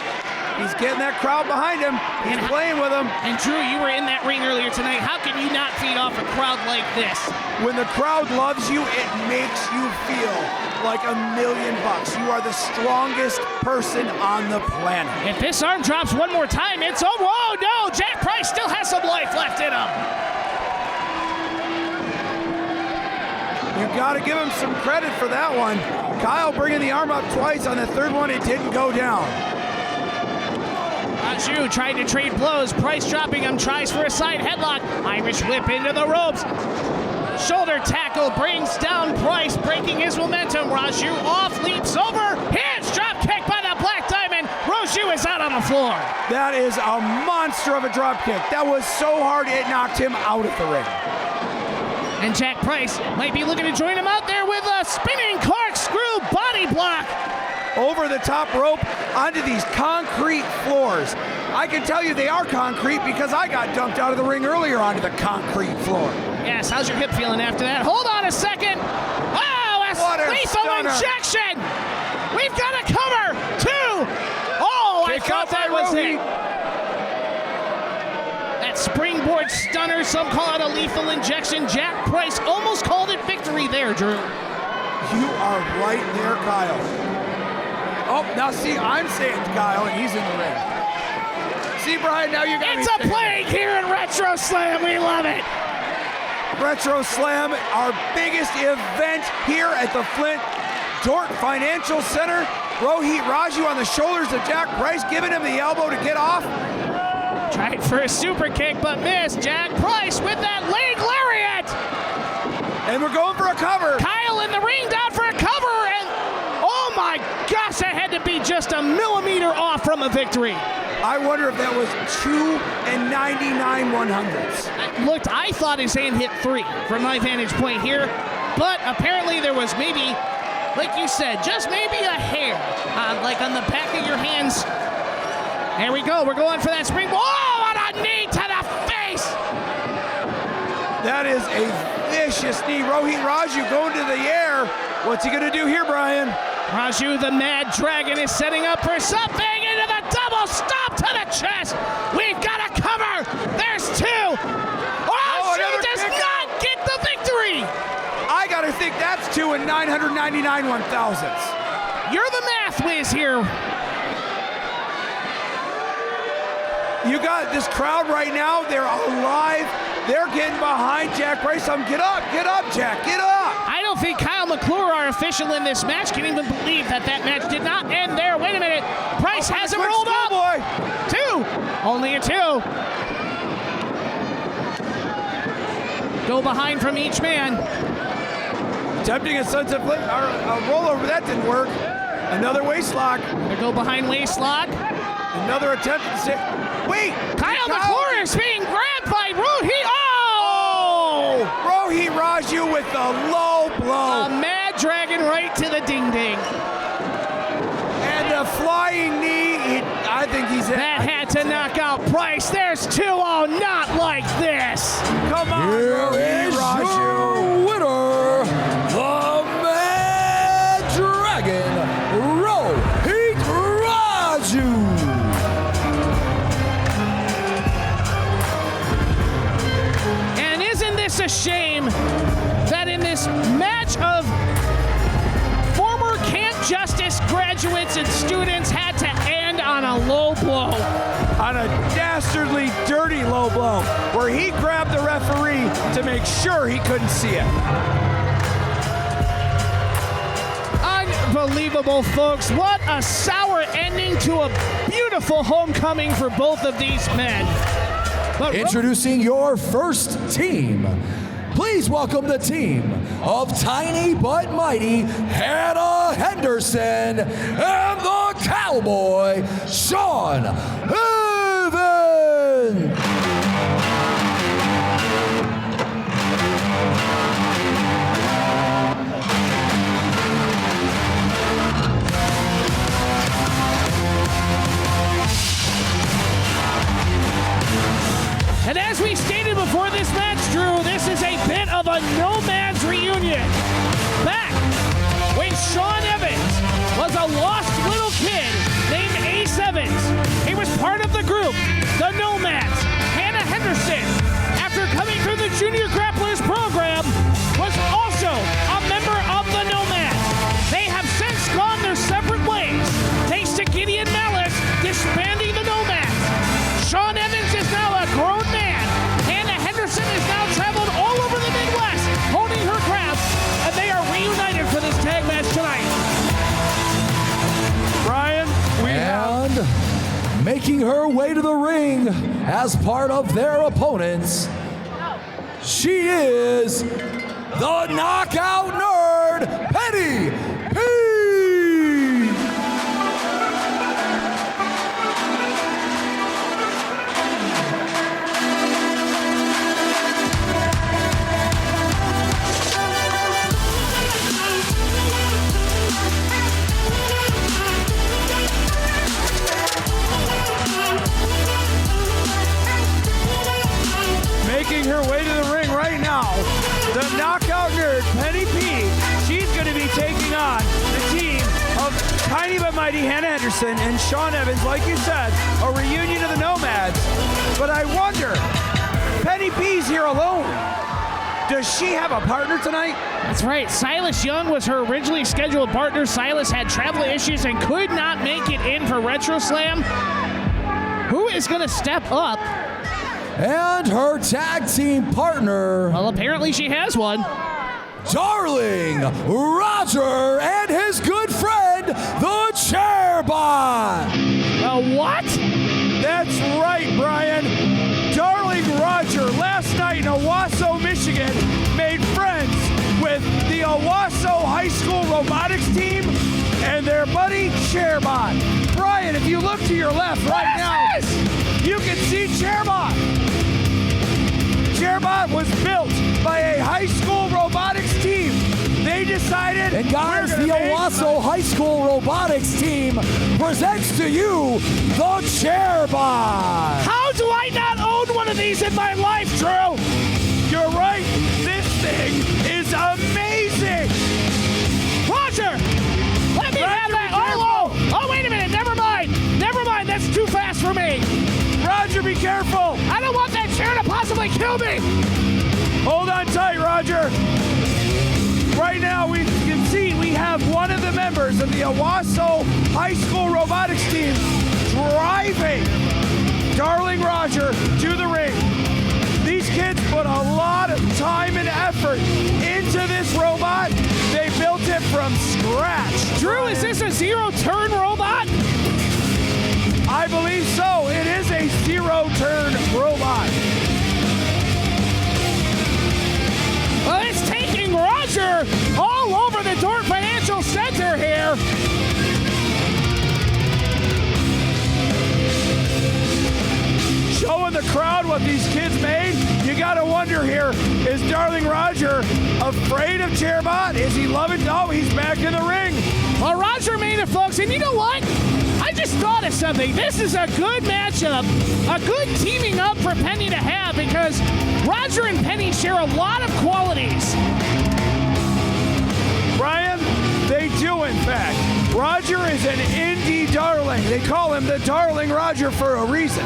He's getting that crowd behind him. He's playing with them. And Drew, you were in that ring earlier tonight. How can you not feed off a crowd like this? When the crowd loves you, it makes you feel like $1 million. You are the strongest person on the planet. If this arm drops one more time, it's over. Oh no, Jack Price still has some life left in him. You got to give him some credit for that one. Kyle bringing the arm up twice. On the third one, it didn't go down. Raju tried to trade blows. Price dropping him, tries for a side headlock. Irish whip into the ropes. Shoulder tackle brings down Price, breaking his momentum. Raju off, leaps over. Hands drop kick by the Black Diamond. Raju is out on the floor. That is a monster of a drop kick. That was so hard it knocked him out of the ring. And Jack Price might be looking to join him out there with a spinning corkscrew body block. Over the top rope onto these concrete floors. I can tell you they are concrete because I got dumped out of the ring earlier onto the concrete floor. Yes, how's your hip feeling after that? Hold on a second. Oh, a lethal injection. We've got a cover. 2. Oh, I thought that was it. That springboard stunner, some call it a lethal injection. Jack Price almost called it victory there, Drew. You are right there, Kyle. Oh, now see, I'm saying Kyle, and he's in the ring. See, Brian, now you got It's a plague here in RetroSlam. We love it. RetroSlam, our biggest event here at the Flint Dort Financial Center. Rohit Raju on the shoulders of Jack Price, giving him the elbow to get off. Tried for a super kick, but missed. Jack Price with that leg lariat. And we're going for a cover. Kyle in the ring, down for a cover, and oh my gosh, that had to be just a millimeter off from a victory. I wonder if that was 2 99/100ths. I thought his hand hit 3 from my vantage point here, but apparently there was maybe, like you said, just maybe a hair, like on the back of your hands. There we go, we're going for that spring. Oh, what a knee to the face! That is a vicious knee. Rohit Raju going to the air. What's he going to do here, Brian? Raju, the Mad Dragon, is setting up for something into the double stomp to the chest. We've got a cover. There's two. Oh, she does not get the victory. I got to think that's 2 and 999 1,000ths. You're the math whiz here. You got this crowd right now. They're alive. They're getting behind Jack Price. Get up, Jack, get up. I don't think Kyle McClure, our official in this match, can even believe that match did not end there. Wait a minute. Price has him rolled up. Boy. 2. Only a 2. Go behind from each man. Attempting a sunset flip, a rollover. That didn't work. Another waist lock. They go behind waist lock. Another attempt to say, wait. Kyle McClure is being grabbed by Rohit. Oh! Rohit Raju with the low blow. A Mad Dragon right to the ding-ding. And a flying knee. I think he's in. That had to knock out Price. There's 2. Oh, not like this. Come on, Here Rohit is Raju. your winner, the Mad Dragon, Rohit Raju. And isn't this a shame that in this match of former Camp Justice graduates and students had to end on a low blow? On a dastardly, dirty low blow, where he grabbed the referee to make sure he couldn't see it. Unbelievable, folks. What a sour ending to a beautiful homecoming for both of these men. But Introducing your first team. Please welcome the team of Tiny But Mighty Hannah Henderson and the Cowboy Sean Evan. And as we stated before this match, Drew, this is a bit of a Nomads reunion. Back when Sean Evans was a lost little kid named Ace Evans. He was part of the group, the Nomads. Hannah Henderson, after coming through the Junior Grapplers program, was also a member of the Nomads. They have since gone their separate ways, thanks to Gideon Malice disbanding the Nomads. Sean Evans is now a grown man. Hannah Henderson has now traveled all over the Midwest, honing her craft, and they are reunited for this tag match tonight. Brian, And making her way to the ring as part of their opponents, she is the knockout nerd, Penny P. making her way to the ring right now, the knockout nerd, Penny P. She's going to be taking on the team of Tiny But Mighty Hannah Henderson and Sean Evans. Like you said, a reunion of the Nomads. But I wonder, Penny P's here alone. Does she have a partner tonight? That's right. Silas Young was her originally scheduled partner. Silas had travel issues and could not make it in for RetroSlam. Who is going to step up? And her tag team partner, Well, apparently she has one. Darling Roger and his good friend, the Chairbot. What? That's right, Brian. Darling Roger, last night in Owasso, Michigan, made friends with the Owasso High School robotics team and their buddy Chairbot. Brian, if you look to your left right now, you can see Chairbot. Chairbot was built by a high school robotics team. They decided, And guys, the Owasso High School robotics team presents to you the Chairbot. How do I not own one of these in my life, Drew? You're right. This thing ring is amazing. Roger, let me have that. Oh, wait a minute. Never mind. That's too fast for me. Roger, be careful. I don't want that chair to possibly kill me. Hold on tight, Roger. Right now, you can see we have one of the members of the Owasso High School robotics team driving Darling Roger to the ring. These kids put a lot of time and effort into this robot. They built it from scratch. Drew, is this a zero-turn robot? I believe so. It is a zero-turn robot. Well, it's taking Roger all over the Dordt Financial Center here. Showing the crowd what these kids made. You gotta wonder here, is Darling Roger afraid of Chairbot? Is he loving it? No, he's back in the ring. Well, Roger made it, folks, and you know what? I just thought of something. This is a good matchup, a good teaming up for Penny to have because Roger and Penny share a lot of qualities. Brian, they do in fact. Roger is an indie darling. They call him the Darling Roger for a reason.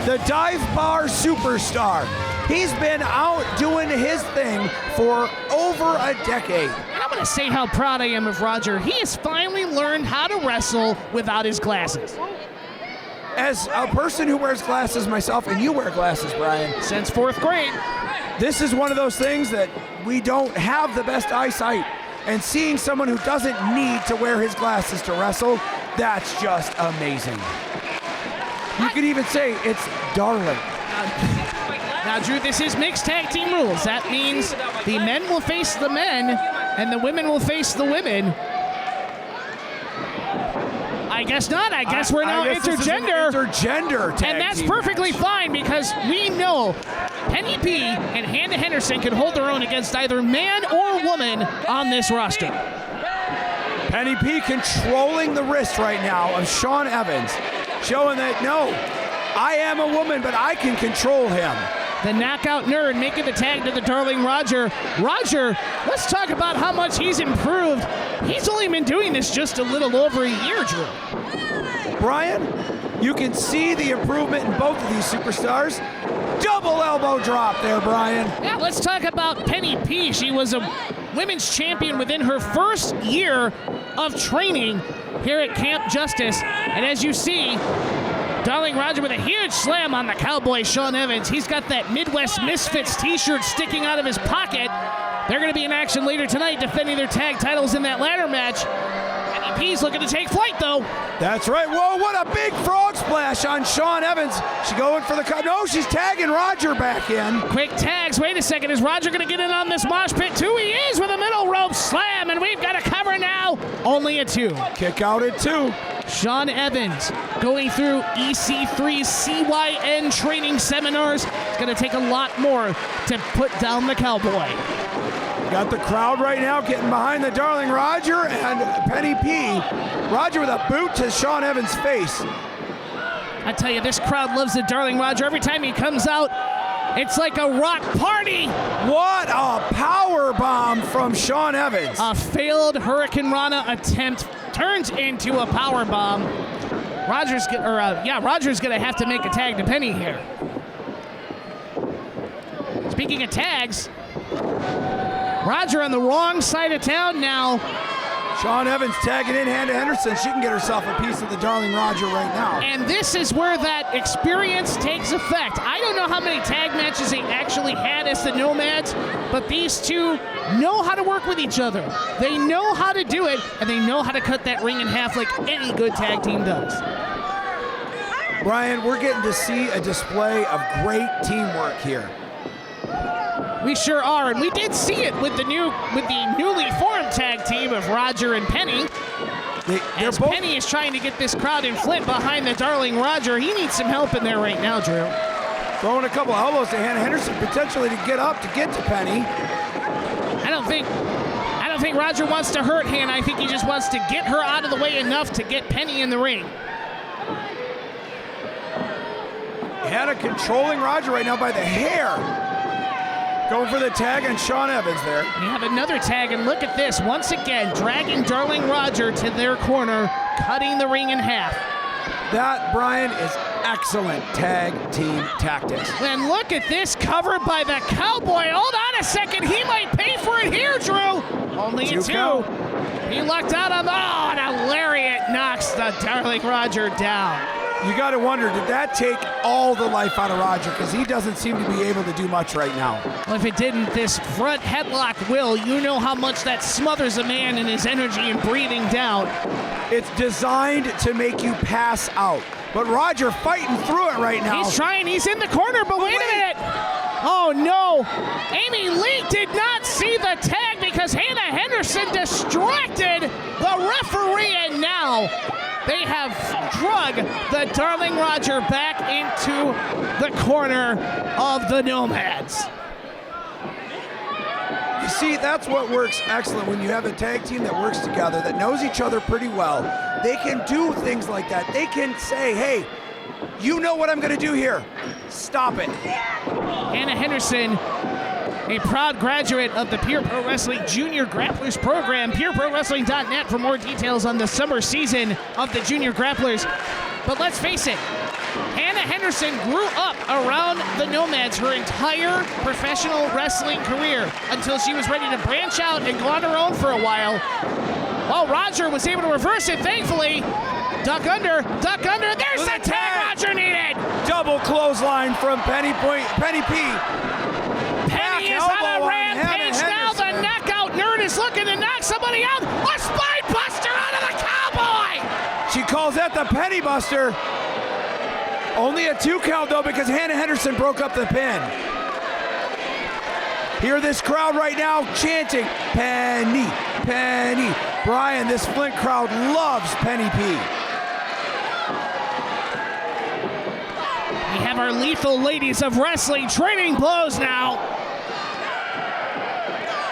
The dive bar superstar. He's been out doing his thing for over a decade. And I'm going to say how proud I am of Roger. He has finally learned how to wrestle without his glasses. As a person who wears glasses myself, and you wear glasses, Brian. Since 4th grade. This is one of those things that we don't have the best eyesight. And seeing someone who doesn't need to wear his glasses to wrestle, that's just amazing. You could even say it's darling. Now, Drew, this is mixed tag team rules. That means the men will face the men, and the women will face the women. I guess not. I guess we're now intergender. Intergender tag and that's team perfectly match. fine because we know Penny P and Hannah Henderson can hold their own against either man or woman on this roster. Penny P controlling the wrist right now of Sean Evans, showing that, no, I am a woman, but I can control him. The knockout nerd making the tag to the Darling Roger. Roger, let's talk about how much he's improved. He's only been doing this just a little over a year, Drew. Brian, you can see the improvement in both of these superstars. Double elbow drop there, Brian. Yeah, let's talk about Penny P. She was a women's champion within her first year of training here at Camp Justice. And as you see, Darling Roger with a huge slam on the cowboy Sean Evans. He's got that Midwest Misfits t-shirt sticking out of his pocket. They're going to be in action later tonight defending their tag titles in that ladder match. Penny P's looking to take flight, though. That's right. Whoa, what a big frog splash on Sean Evans. She's going for the cut. No, she's tagging Roger back in. Quick tags. Wait a second. Is Roger going to get in on this mosh pit, too? He is with a middle rope slam, and we've got a cover now. Only a 2. Kick out at 2. Sean Evans going through EC3 CYN training seminars. It's going to take a lot more to put down the cowboy. Got the crowd right now getting behind the Darling Roger and Penny P. Roger with a boot to Sean Evans' face. I tell you, this crowd loves the Darling Roger. Every time he comes out, it's like a rock party. What a power bomb from Sean Evans. A failed Hurricane Rana attempt turns into a power bomb. Roger's gonna have to make a tag to Penny here. Speaking of tags, Roger on the wrong side of town now. Sean Evans tagging in Hannah Henderson. She can get herself a piece of the Darling Roger right now. And this is where that experience takes effect. I don't know how many tag matches they actually had as the Nomads, but these two know how to work with each other. They know how to do it, and they know how to cut that ring in half like any good tag team does. Brian, we're getting to see a display of great teamwork here. We sure are, and we did see it with the newly formed tag team of Roger and Penny. As Penny is trying to get this crowd in Flint behind the Darling Roger. He needs some help in there right now, Drew. Throwing a couple elbows to Hannah Henderson, potentially to get up to get to Penny. I don't think Roger wants to hurt Hannah. I think he just wants to get her out of the way enough to get Penny in the ring. Hannah controlling Roger right now by the hair. Going for the tag on Sean Evans there. We have another tag, and look at this. Once again, dragging Darling Roger to their corner, cutting the ring in half. That, Brian, is excellent tag team tactics. And look at this, covered by the Cowboy. Hold on a second, he might pay for it here, Drew. Only a 2. Count. He lucked out on and a lariat knocks the Darling Roger down. You got to wonder, did that take all the life out of Roger? Because he doesn't seem to be able to do much right now. Well, if it didn't, this front headlock will. You know how much that smothers a man in his energy and breathing down. It's designed to make you pass out. But Roger fighting through it right now. He's trying, he's in the corner, but wait a minute. Oh no, Amy Lee did not see the tag because Hannah Henderson distracted the referee, and now they have drug the Darling Roger back into the corner of the Nomads. You see, that's what works excellent when you have a tag team that works together, that knows each other pretty well. They can do things like that. They can say, hey, you know what I'm going to do here. Stop it. Hannah Henderson, a proud graduate of the Pure Pro Wrestling Junior Grapplers program. PureProWrestling.net for more details on the summer season of the Junior Grapplers. But let's face it, Hannah Henderson grew up around the Nomads her entire professional wrestling career until she was ready to branch out and go on her own for a while. Well, Roger was able to reverse it, thankfully. Duck under, there's the tag Roger needed! Double clothesline from Penny P. Penny is on a rampage now. The knockout nerd is looking to knock somebody out. A spine buster out of the Cowboy! She calls that the Penny Buster. Only a 2 count though, because Hannah Henderson broke up the pin. Hear this crowd right now chanting, Penny, Penny. Brian, this Flint crowd loves Penny P. We have our lethal ladies of wrestling trading blows now.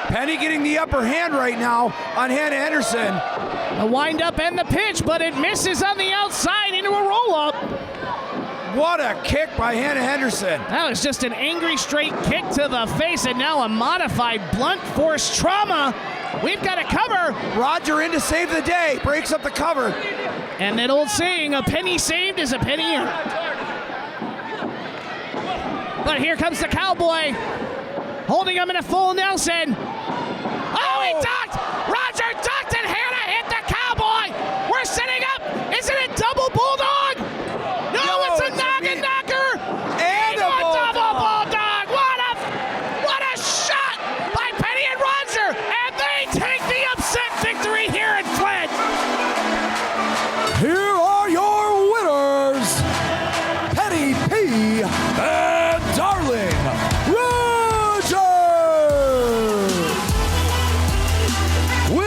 Penny getting the upper hand right now on Hannah Henderson. The wind up and the pitch, but it misses on the outside into a roll up. What a kick by Hannah Henderson. That was just an angry straight kick to the face, and now a modified blunt force trauma. We've got a cover. Roger in to save the day, breaks up the cover. And that old saying, a penny saved is a penny earned. But here comes the Cowboy, holding him in a full Nelson. Oh, he ducked! Roger ducked, and Hannah hit the Cowboy! We're setting up! Is it a double bulldog? No, it's a noggin knocker! And a double bulldog! What a shot by Penny and Roger! And they take the upset victory here in Flint! Here are your winners, Penny P and Darling Roger.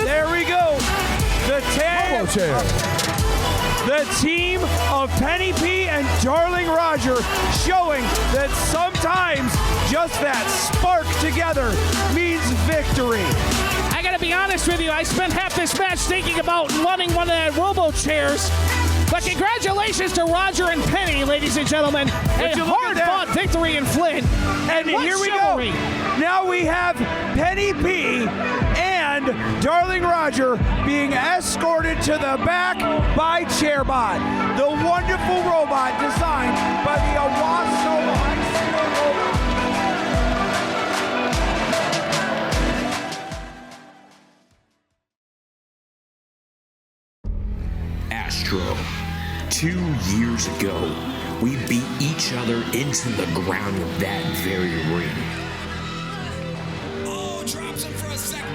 There we go. The tag. The team of Penny P and Darling Roger showing that sometimes just that spark together means victory. I gotta be honest with you, I spent half this match thinking about wanting one of the robo chairs. But congratulations to Roger and Penny, ladies and gentlemen. A hard-fought victory in Flint. And what here we chivalry. go. Now we have Penny P and Darling Roger being escorted to the back by Chairbot, the wonderful robot designed by the Owasso High School robot. Astro. 2 years ago, we beat each other into the ground of that very ring. Oh, drops him for a second.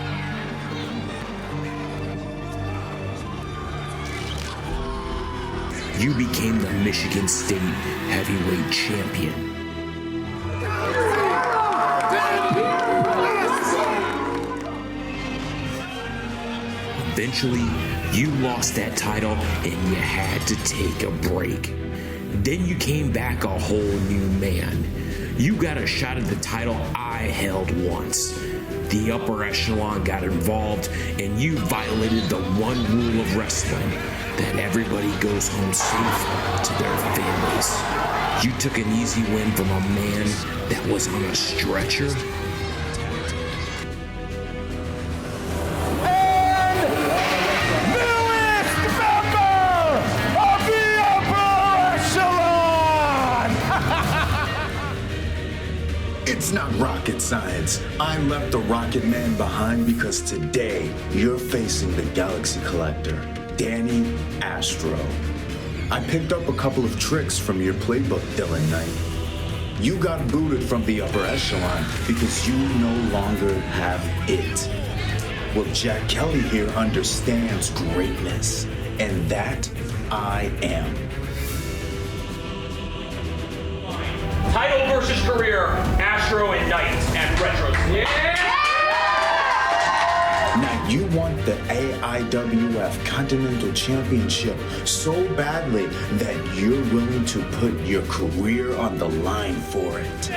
You became the Michigan State Heavyweight Champion. Eventually, you lost that title and you had to take a break. Then you came back a whole new man. You got a shot at the title I held once. The upper echelon got involved and you violated the one rule of wrestling, that everybody goes home safe to their families. You took an easy win from a man that was on a stretcher. rocket science. I left the Rocket Man behind because today you're facing the Galaxy Collector, Danny Astro. I picked up a couple of tricks from your playbook, Dylan Knight. You got booted from the upper echelon because you no longer have it. Well, Jack Kelly here understands greatness, and that I am. Title versus career, Astro and Knight at RetroSlam. Now you want the AIWF Continental Championship so badly that you're willing to put your career on the line for it.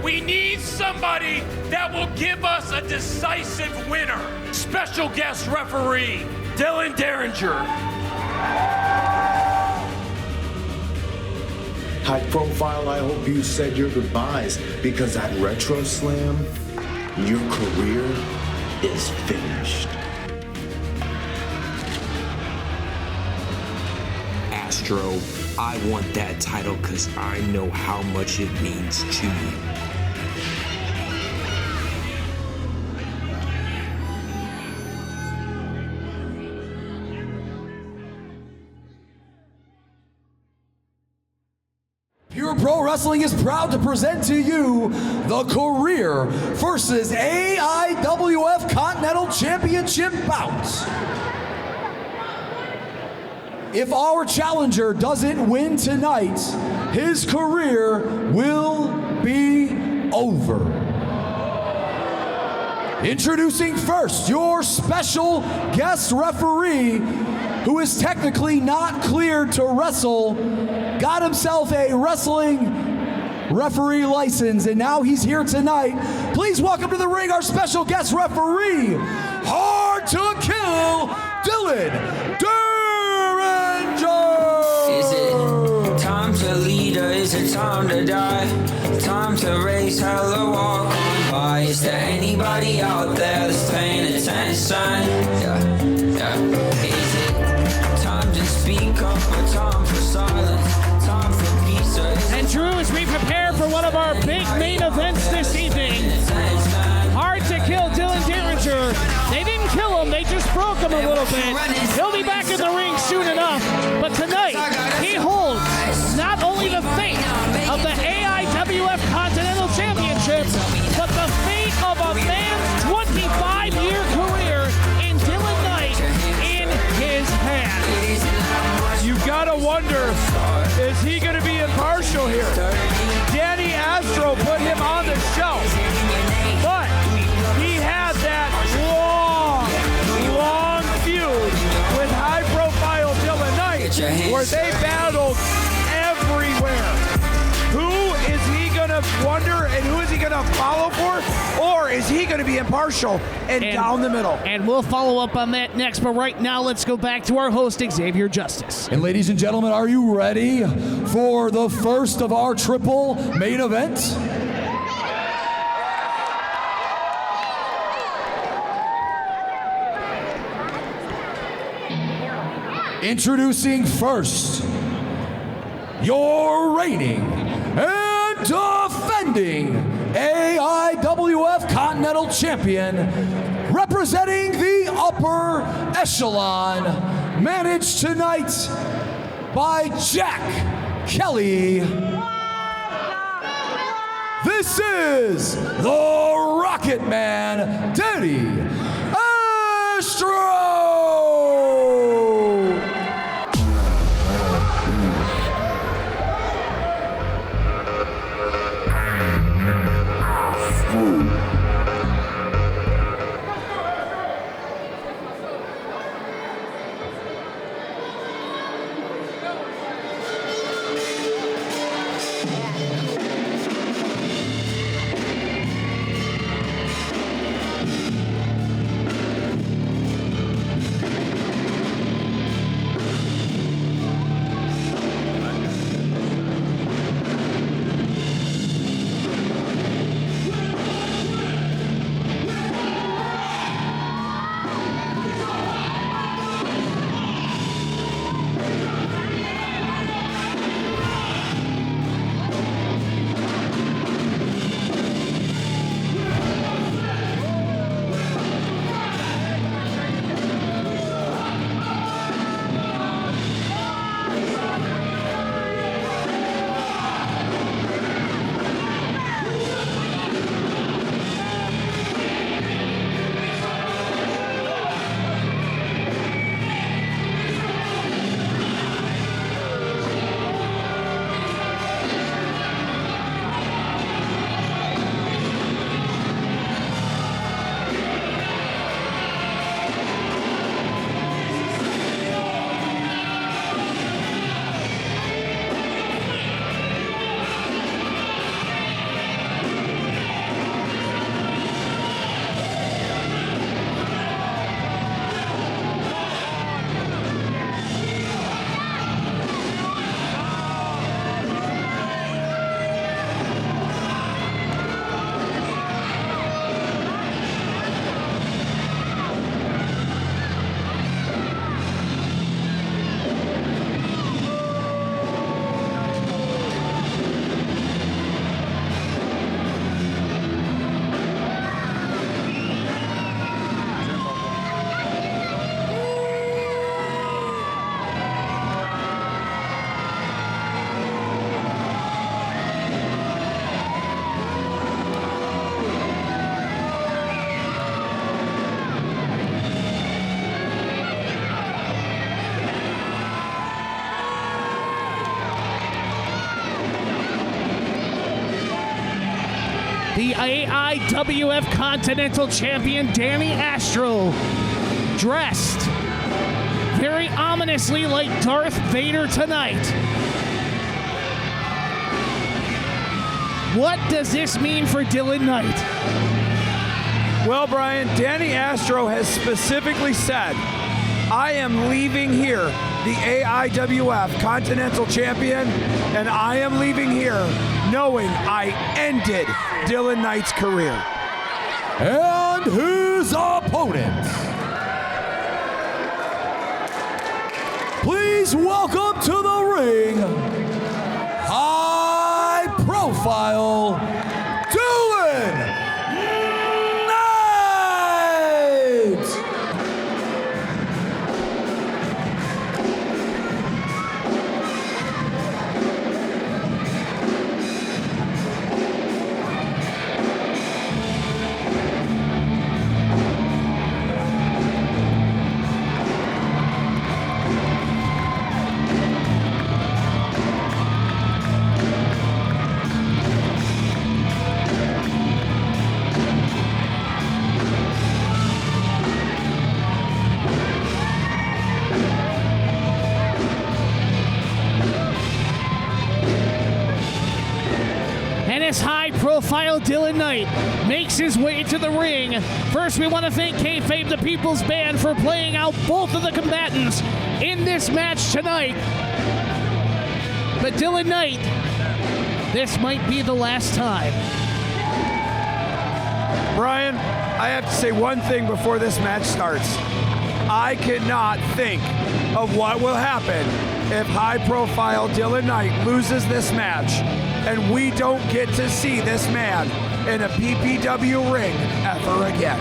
We need somebody that will give us a decisive winner. Special guest referee, Dylan Derringer. High profile, I hope you said your goodbyes, because at RetroSlam, your career is finished. Astro, I want that title because I know how much it means to you. Pure Pro Wrestling is proud to present to you the Career versus AIWF Continental Championship bout. If our challenger doesn't win tonight, his career will be over. Introducing first, your special guest referee, who is technically not cleared to wrestle, got himself a wrestling referee license, and now he's here tonight. Please welcome to the ring our special guest referee, hard to kill, Dylan Derringer. Is it time to lead or is it time to die? Time to race hell or walk on by. Is there anybody out there that's paying attention? Yeah. Is it time to speak up or time for silence? Time for peace or is And Drew, as we prepare for one of our big main events this evening, hard to kill Dylan Derringer. They didn't kill him, they just broke him a little bit. He'll be back in the ring soon enough. But tonight, he holds not only the fate of the AIWF Continental Championship, but the fate of a man's 25-year career in Dylan Knight in his hand. You gotta wonder, is he gonna be impartial here? Danny Astro put him on the shelf, but he had that long feud with high-profile Dylan Knight, where they battled everywhere. Who is he gonna wonder, and who is he gonna follow for? Or is he gonna be impartial and down the middle? And we'll follow up on that next, but right now let's go back to our host, Xavier Justice. And ladies and gentlemen, are you ready for the first of our triple main event? Introducing first, your reigning and defending AIWF Continental Champion, representing the upper echelon, managed tonight by Jack Kelly. This is the Rocket Man, Danny Astro. the AIWF Continental Champion Danny Astro, dressed very ominously like Darth Vader tonight. What does this mean for Dylan Knight? Well, Brian, Danny Astro has specifically said, I am leaving here the AIWF Continental Champion, and I am leaving here knowing I ended Dylan Knight's career. And his opponent. Please welcome to the ring, high profile, Dylan Knight! As high-profile Dylan Knight makes his way to the ring, first we want to thank Kayfabe the People's Band for playing out both of the combatants in this match tonight. But Dylan Knight, this might be the last time. Brian, I have to say one thing before this match starts. I cannot think of what will happen if high-profile Dylan Knight loses this match and we don't get to see this man in a PPW ring ever again.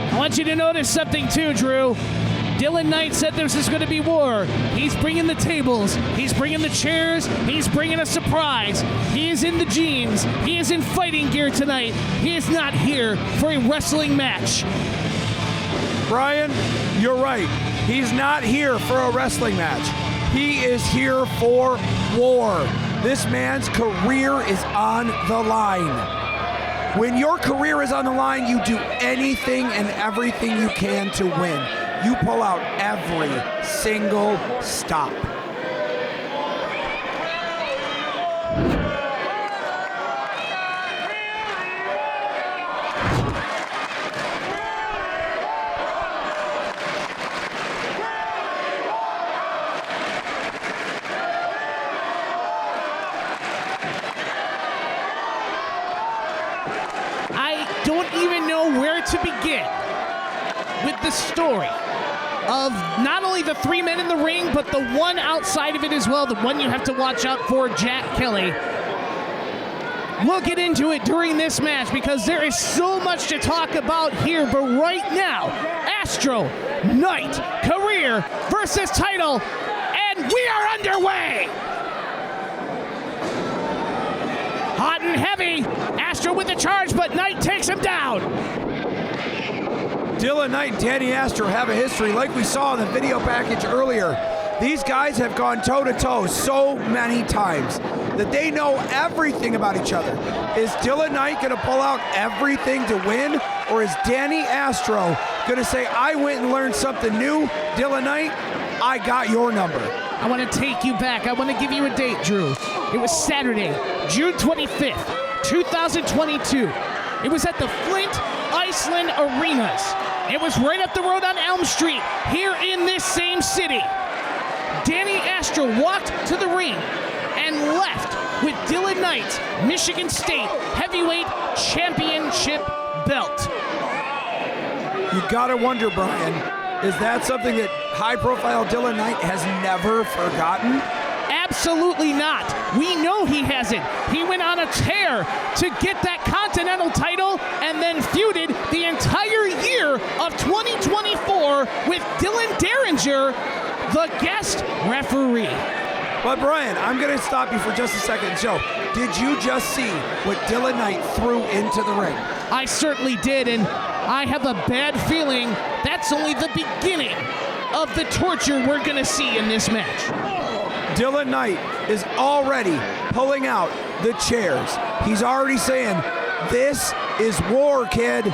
I want you to notice something too, Drew. Dylan Knight said this is going to be war. He's bringing the tables. He's bringing the chairs. He's bringing a surprise. He is in the jeans. He is in fighting gear tonight. He is not here for a wrestling match. Brian, you're right. He's not here for a wrestling match. He is here for war. This man's career is on the line. When your career is on the line, you do anything and everything you can to win. You pull out every single stop. Don't even know where to begin with the story of not only the three men in the ring, but the one outside of it as well, the one you have to watch out for, Jack Kelly. We'll get into it during this match because there is so much to talk about here, but right now, Astro Knight career versus title, and we are underway! Hot and heavy, Astro with the charge, but Knight takes him down. Dylan Knight and Danny Astro have a history like we saw in the video package earlier. These guys have gone toe-to-toe so many times that they know everything about each other. Is Dylan Knight going to pull out everything to win, or is Danny Astro going to say, I went and learned something new, Dylan Knight, I got your number? I want to take you back. I want to give you a date, Drew. It was Saturday, June 25th, 2022. It was at the Flint, Iceland Arenas. It was right up the road on Elm Street, here in this same city. Danny Astro walked to the ring and left with Dylan Knight's Michigan State Heavyweight Championship belt. You gotta wonder, Brian, is that something that high-profile Dylan Knight has never forgotten? Absolutely not. We know he hasn't. He went on a tear to get that Continental title and then feuded the entire year of 2024 with Dylan Derringer, the guest referee. But Brian, I'm going to stop you for just a second. Joe, did you just see what Dylan Knight threw into the ring? I certainly did, and I have a bad feeling that's only the beginning of the torture we're going to see in this match. Dylan Knight is already pulling out the chairs. He's already saying, this is war, kid.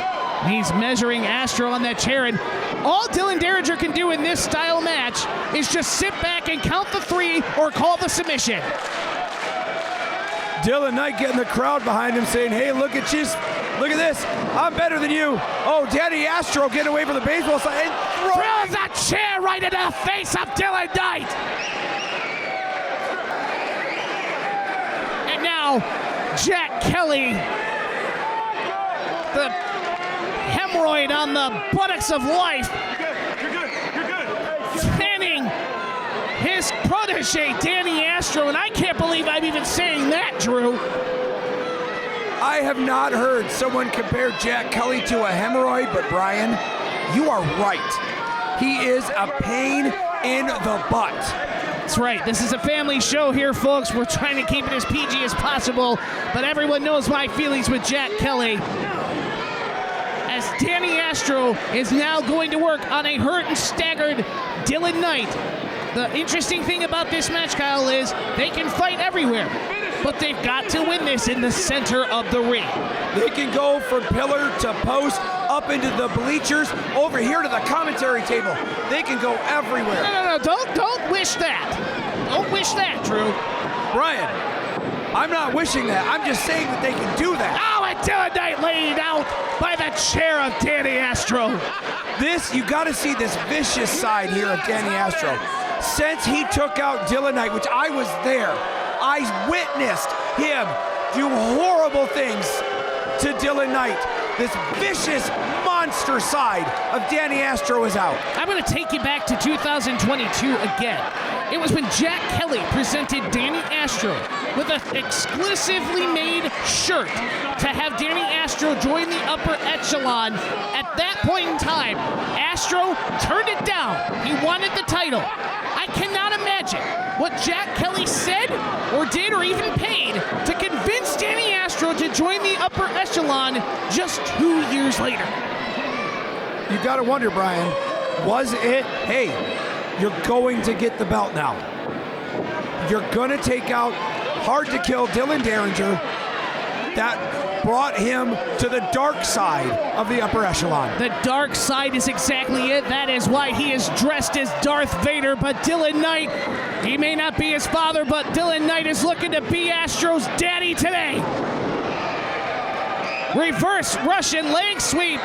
He's measuring Astro on that chair, and all Dylan Derringer can do in this style match is just sit back and count the 3 or call the submission. Dylan Knight getting the crowd behind him saying, hey, look at you. Look at this. I'm better than you. Oh, Danny Astro getting away from the baseball side and throws that chair right into the face of Dylan Knight. And now, Jack Kelly, the hemorrhoid on the buttocks of life, fanning his protege, Danny Astro, and I can't believe I'm even saying that, Drew. I have not heard someone compare Jack Kelly to a hemorrhoid, but Brian, you are right. He is a pain in the butt. That's right. This is a family show here, folks. We're trying to keep it as PG as possible, but everyone knows my feelings with Jack Kelly. As Danny Astro is now going to work on a hurt and staggered Dylan Knight. The interesting thing about this match, Kyle, is they can fight everywhere, but they've got to win this in the center of the ring. They can go from pillar to post, up into the bleachers, over here to the commentary table. They can go everywhere. No, don't wish that. Don't wish that, Drew. Brian, I'm not wishing that. I'm just saying that they can do that. Oh, and Dylan Knight laid out by the chair of Danny Astro. You got to see this vicious side here of Danny Astro. Since he took out Dylan Knight, which I was there, I witnessed him do horrible things to Dylan Knight. This vicious monster side of Danny Astro is out. I'm going to take you back to 2022 again. It was when Jack Kelly presented Danny Astro with an exclusively made shirt to have Danny Astro join the upper echelon. At that point in time, Astro turned it down. He wanted the title. I cannot imagine what Jack Kelly said or did or even paid to convince Danny Astro to join the upper echelon just 2 years later. You got to wonder, Brian, was it, hey, you're going to get the belt now. You're going to take out hard to kill Dylan Derringer. That brought him to the dark side of the upper echelon. The dark side is exactly it. That is why he is dressed as Darth Vader. But Dylan Knight, he may not be his father, but Dylan Knight is looking to be Astro's daddy today. Reverse Russian leg sweep.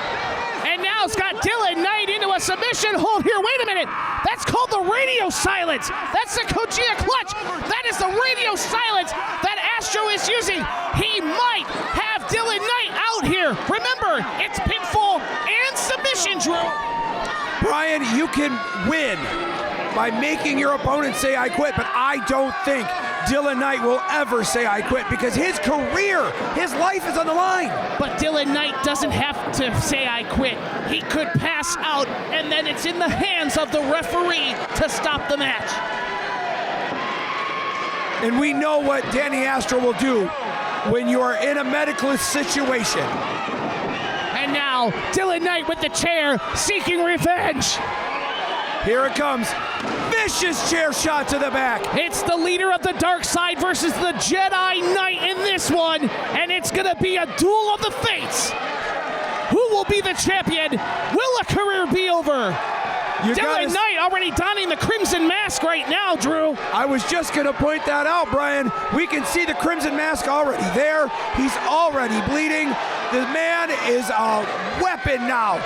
And now it's got Dylan Knight into a submission hold here. Wait a minute. That's called the radio silence. That's the Kojia clutch. That is the radio silence that Astro is using. He might have Dylan Knight out here. Remember, it's pinfall and submission, Drew. Brian, you can win by making your opponent say I quit, but I don't think Dylan Knight will ever say I quit because his career, his life is on the line. But Dylan Knight doesn't have to say I quit. He could pass out, and then it's in the hands of the referee to stop the match. And we know what Danny Astro will do when you are in a medical situation. And now, Dylan Knight with the chair, seeking revenge. Here it comes. Vicious chair shot to the back. It's the leader of the dark side versus the Jedi Knight in this one, and it's gonna be a duel of the fates. Who will be the champion? Will a career be over? Dylan Knight already donning the crimson mask right now, Drew. I was just gonna point that out, Brian. We can see the crimson mask already there. He's already bleeding. The man is a weapon now.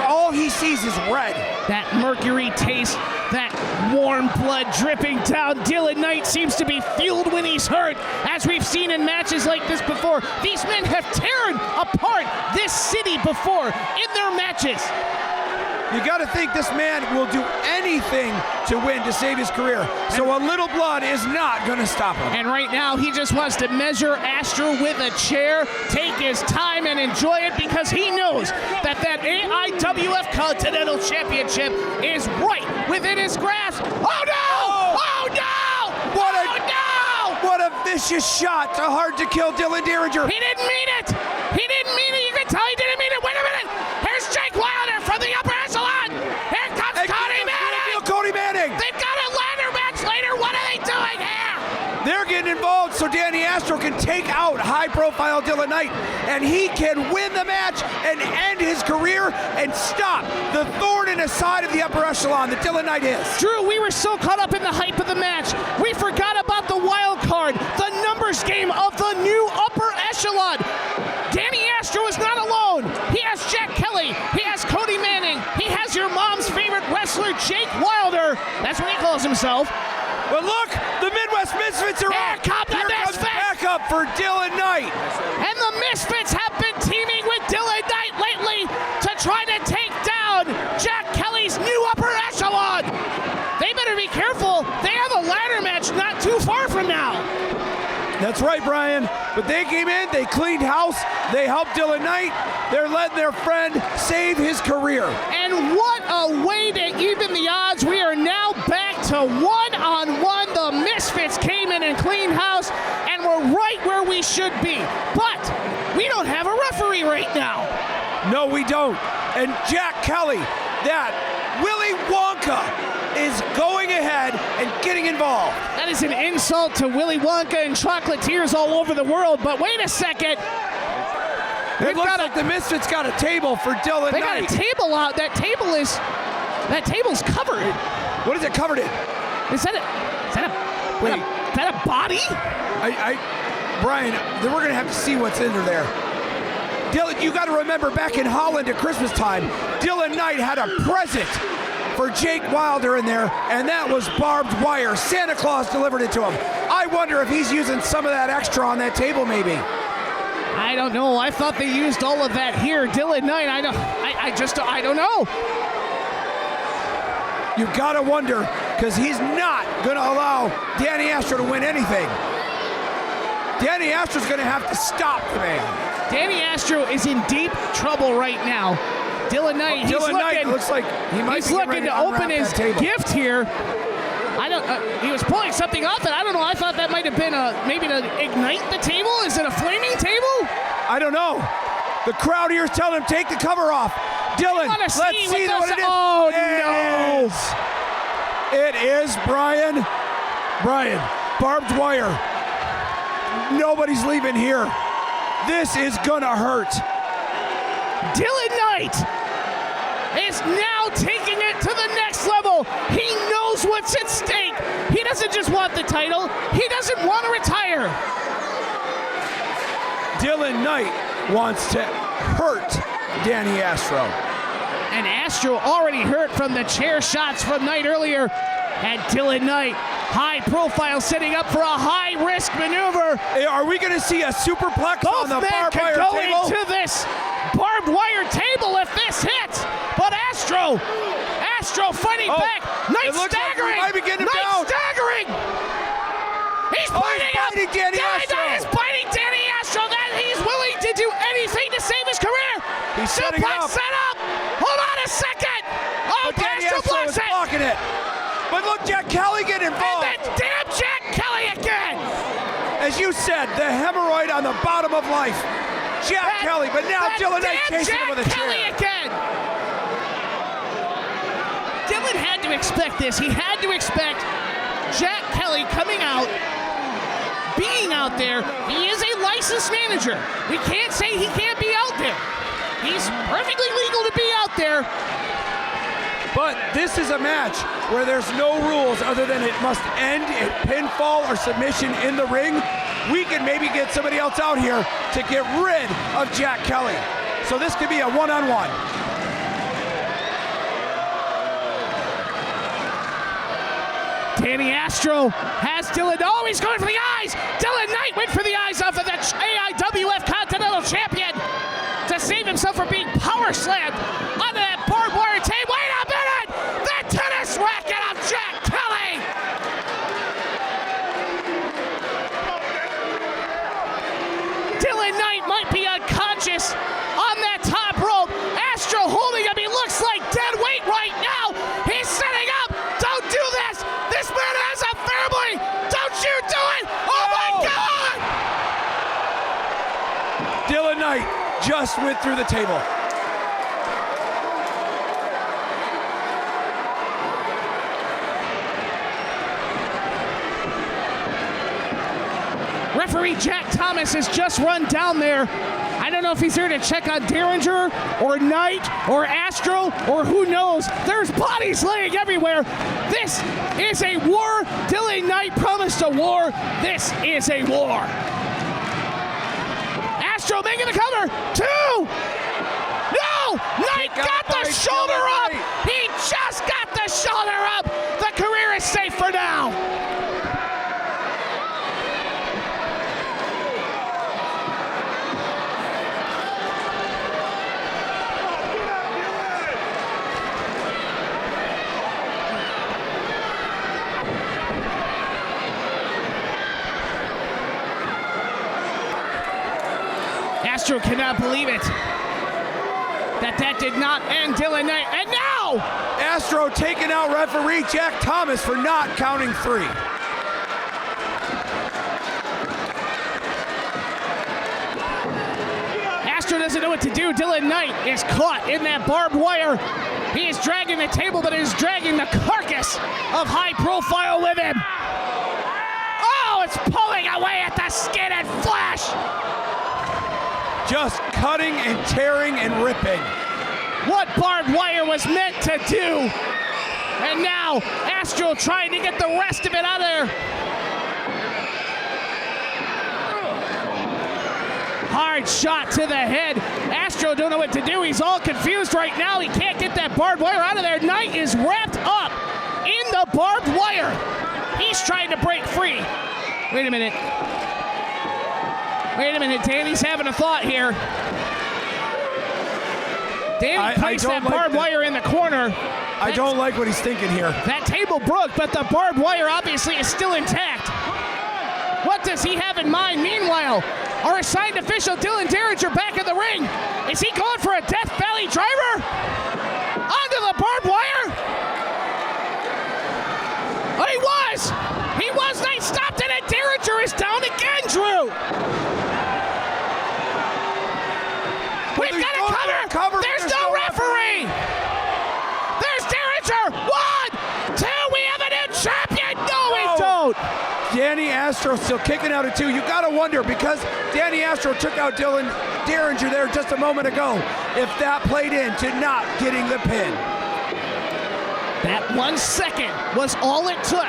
All he sees is red. That mercury taste, that warm blood dripping down. Dylan Knight seems to be fueled when he's hurt. As we've seen in matches like this before, these men have torn apart this city before in their matches. You got to think this man will do anything to win, to save his career. So a little blood is not going to stop him. And right now, he just wants to measure Astro with a chair, take his time and enjoy it, because he knows that AIWF Continental Championship is right within his grasp. Oh no! Oh no! What a vicious shot to hard to kill Dylan Derringer. He didn't mean it. He didn't mean it. You can tell he didn't mean it. Wait a minute. Here's Jake Wilder from the upper echelon. Here comes Cody Manning. Cody Manning. They've got a ladder match later. What are they doing here? They're getting involved so Danny Astro can take out high-profile Dylan Knight, and he can win the match and end his career and stop the thorn in the side of the upper echelon that Dylan Knight is. Drew, we were so caught up in the hype of the match, we forgot about the wild card, the numbers game of the new upper echelon. Danny Astro is not alone. He has Jack Kelly. He has Cody Manning. He has your mom's favorite wrestler, Jake Wilder. That's what he calls himself. But look, the Midwest Misfits are Here comes the Misfits. Backup for Dylan Knight. And the Misfits have been teaming with Dylan Knight lately to try to take down Jack Kelly's new upper echelon. They better be careful. They have a ladder match not too far from now. That's right, Brian. But they came in, they cleaned house, they helped Dylan Knight. They're letting their friend save his career. And what a way to even the odds. We are now back to one-on-one. The Misfits came in and cleaned house, and we're right where we should be. But we don't have a referee right now. No, we don't. And Jack Kelly, that Willy Wonka, is going ahead and getting involved. That is an insult to Willy Wonka and chocolatiers all over the world. But wait a second. It looks like the Misfits got a table for Dylan Knight. They got a table out. That table's covered. What is it covered in? Is that a body? Brian, then we're gonna have to see what's in there. Dylan, you got to remember back in Holland at Christmas time, Dylan Knight had a present for Jake Wilder in there, and that was barbed wire. Santa Claus delivered it to him. I wonder if he's using some of that extra on that table, maybe. I don't know. I thought they used all of that here. Dylan Knight, I don't know. You gotta wonder, because he's not gonna allow Danny Astro to win anything. Danny Astro's gonna have to stop the man. Danny Astro is in deep trouble right now. Dylan Knight, looks like he's looking to open his gift here. He was pulling something off it. I don't know. I thought that might have been maybe to ignite the table. Is it a flaming table? I don't know. The crowd here is telling him take the cover off. Dylan, let's see what it is. Oh no! It is Brian. Barbed wire. Nobody's leaving here. This is gonna hurt. Dylan Knight is now taking it to the next level. He knows what's at stake. He doesn't just want the title. He doesn't want to retire. Dylan Knight wants to hurt Danny Astro. And Astro already hurt from the chair shots from Knight earlier. And Dylan Knight, high profile, setting up for a high-risk maneuver. Hey, are we going to see a superplex on the barbed wire table? Both men could go into this barbed wire table if this hits. But Astro fighting back. Knight staggering. Like Knight staggering. He's biting him. Danny Astro. Knight is biting Danny Astro. That he's willing to do anything to save his career. He's setting up. Set up. Hold on a second. Oh, but Danny Astro is blocking it. But look, Jack Kelly get involved. And then damn Jack Kelly again. As you said, the hemorrhoid on the bottom of life. Jack Kelly, but now Dylan Knight chasing him with a chair. Kelly again. Dylan had to expect this. He had to expect Jack Kelly coming out, being out there. He is a licensed manager. We can't say he can't be out there. He's perfectly legal to be out there. But this is a match where there's no rules other than it must end in pinfall or submission in the ring. We can maybe get somebody else out here to get rid of Jack Kelly. So this could be a one-on-one. Danny Astro has Dylan. Oh, he's going for the eyes. Dylan Knight went for the eyes off of the AIWF Continental Champion to save himself from being power slammed onto that barbed wire table. unconscious on that top rope. Astro holding him. He looks like dead weight right now. He's setting up. Don't do this. This man has a family. Don't you do it. Oh my God. Dylan Knight just went through the table. Referee Jack Thomas has just run down there. I don't know if he's here to check on Derringer or Knight or Astro or who knows. There's bodies laying everywhere. This is a war. Dylan Knight promised a war. This is a war. Astro making the cover. 2. No! Knight got the shoulder up. He just got the shoulder up. The career is safe for now. Astro cannot believe it. That did not end Dylan Knight. And now! Astro taking out referee Jack Thomas for not counting 3. Astro doesn't know what to do. Dylan Knight is caught in that barbed wire. He is dragging the table, but is dragging the carcass of High Profile with him. Oh, it's pulling away at the skin and flesh. Just cutting and tearing and ripping. What barbed wire was meant to do. And now Astro trying to get the rest of it out of there. Hard shot to the head. Astro don't know what to do. He's all confused right now. He can't get that barbed wire out of there. Knight is wrapped up in the barbed wire. He's trying to break free. Wait a minute. Wait a minute, Danny's having a thought here. Danny placed that barbed wire in the corner. I don't like what he's thinking here. That table broke, but the barbed wire obviously is still intact. What does he have in mind? Meanwhile, our assigned official Dylan Derringer back in the ring. Is he going for a Death Valley driver? Onto the barbed wire? Oh, he was! He was! Knight stopped it, and Derringer is down again, Drew! We've got a cover! There's no referee! There's Derringer! 1, 2, we have a new champion! No, we don't! Danny Astro still kicking out at 2. You gotta wonder, because Danny Astro took out Dylan Derringer there just a moment ago, if that played into not getting the pin. That 1 second was all it took.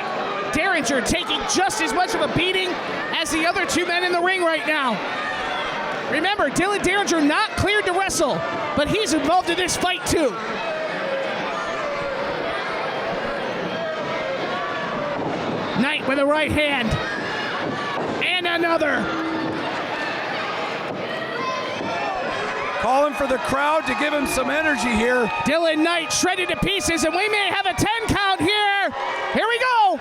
Derringer taking just as much of a beating as the other 2 men in the ring right now. Remember, Dylan Derringer not cleared to wrestle, but he's involved in this fight too. Knight with a right hand. And another. Calling for the crowd to give him some energy here. Dylan Knight shredded to pieces, and we may have a 10 count here. Here we go.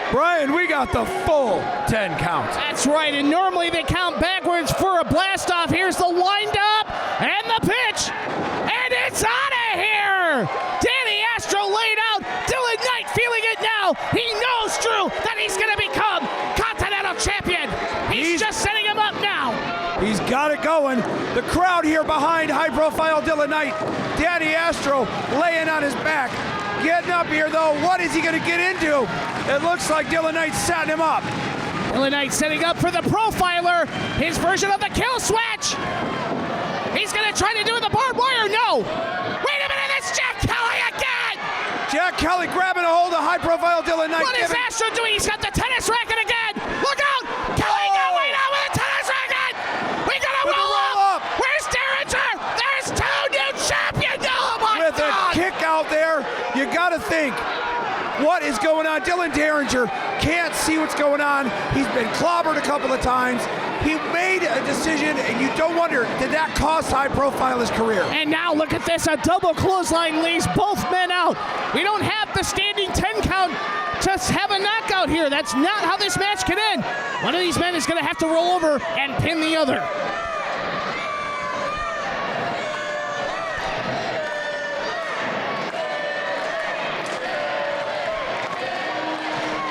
Brian, we got the full 10 count. That's right, and normally they count backwards for a blast off. Here's the wind up and the pitch, and it's out of here. Danny Astro laid out. Dylan Knight feeling it now. He knows, Drew, that he's going to become Continental Champion. He's just setting him up now. He's got it going. The crowd here behind high-profile Dylan Knight. Danny Astro laying on his back. Getting up here, though. What is he going to get into? It looks like Dylan Knight setting him up. Dylan Knight setting up for the Profiler. His version of the kill switch. He's going to try to do the barbed wire. No. Wait a minute. It's Jack Kelly again. Jack Kelly grabbing a hold of high-profile Dylan Knight. What is Astro doing? He's got the tennis racket again. Look out. Kelly going out with a tennis racket. We got to roll up. Where's Derringer? There's 2 new champions. Oh, my God. With a kick out there, you got to think, what is going on? Dylan Derringer can't see what's going on. He's been clobbered a couple of times. He made a decision, and you don't wonder, did that cost High Profile his career? And now look at this, a double clothesline leaves both men out. We don't have the standing 10 count to have a knockout here. That's not how this match can end. One of these men is going to have to roll over and pin the other.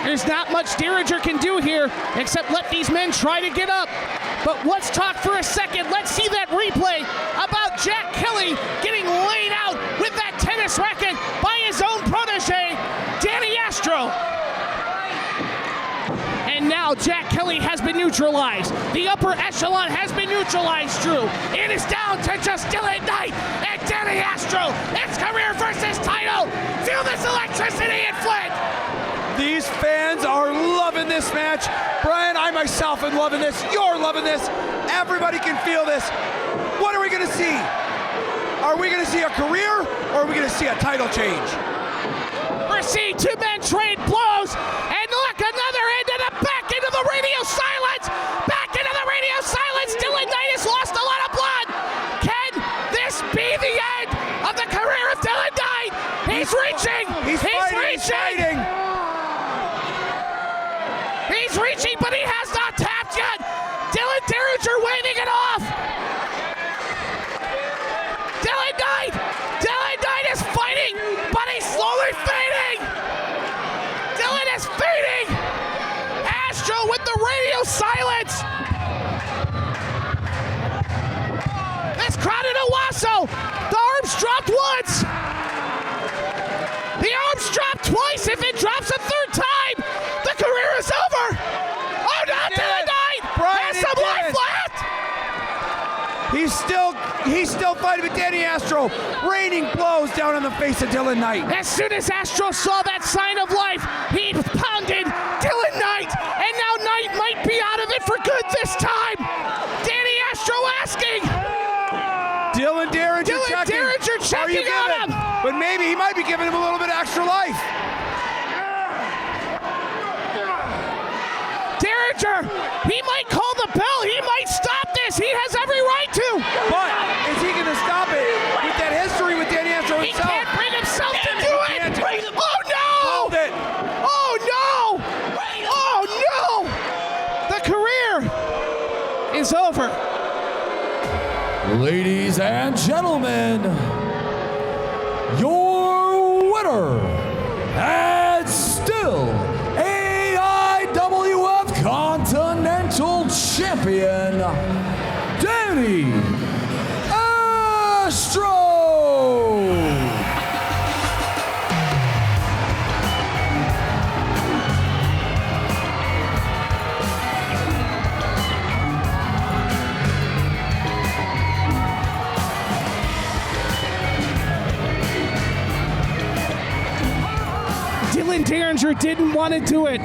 There's not much Derringer can do here except let these men try to get up. But let's talk for a second. Let's see that replay about Jack Kelly getting laid out with that tennis racket by his own protege, Danny Astro. And now Jack Kelly has been neutralized. The upper echelon has been neutralized, Drew. It is down to just Dylan Knight and Danny Astro. It's career versus title. Feel this electricity in Flint. These fans are loving this match. Brian, I myself am loving this. You're loving this. Everybody can feel this. What are we going to see? Are we going to see a career, or are we going to see a title change? We're seeing two men trade blows, and look, another into the back into the radio silence. Back into the radio silence. Dylan Knight has lost a lot of blood. Can this be the end of the career of Dylan Knight? He's reaching. He's reaching. He's reaching, but he has not tapped yet. Dylan Derringer waving it off. Dylan Knight is fighting, but he's slowly fading. Dylan is fading. Astro with the radio silence. This crowd in Owasso, the arms dropped once. The arms dropped twice. If it drops a third time, the career is over. Oh, not Dylan Knight. Has some life left. He's still fighting with Danny Astro, raining blows down on the face of Dylan Knight. As soon as Astro saw that sign of life, he pounded Dylan Knight, and now Knight might be out of it for good this time. Danny Astro asking. Dylan Derringer checking on him. But maybe he might be giving him a little bit of extra life. Derringer, he might call the bell. He might stop this. He has every right to. But is he going to stop it with that history with Danny Astro himself? He can't bring himself to do it. Oh, no. Hold it. Oh, no. Oh, no. The career is over. Ladies and gentlemen, your winner and still AIWF Continental Champion, Danny Astro. Dylan Derringer didn't want to do it.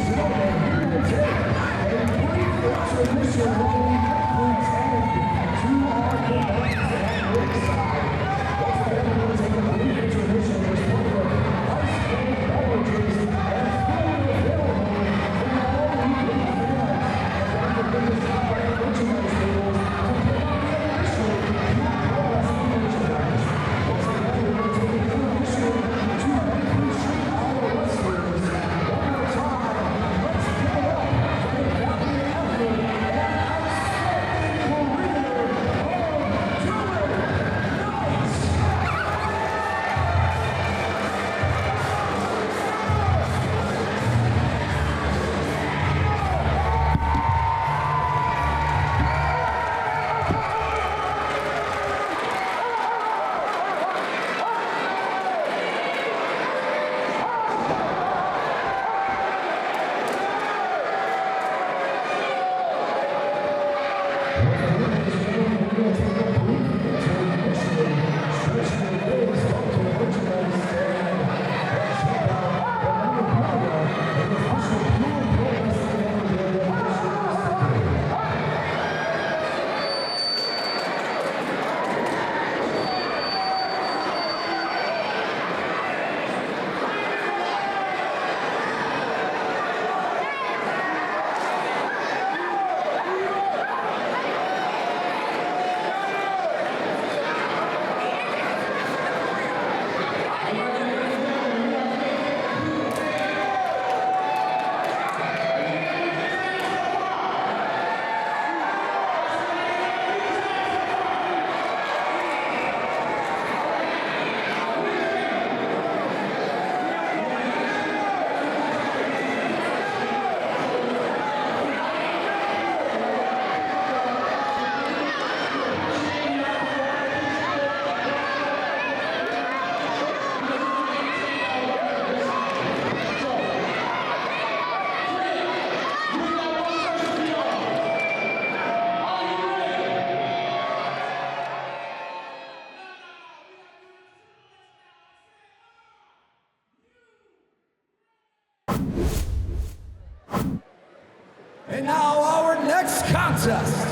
Now our next contest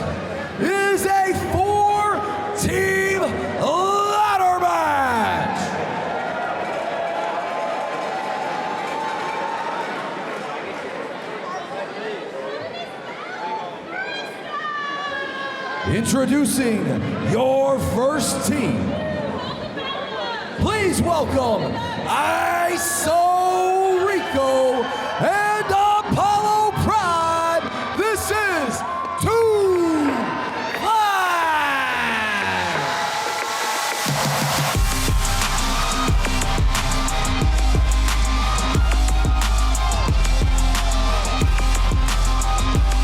is a 4-team ladder match. Introducing your first team. Please welcome Iso Rico and Apollo Prime. This is 2 Live.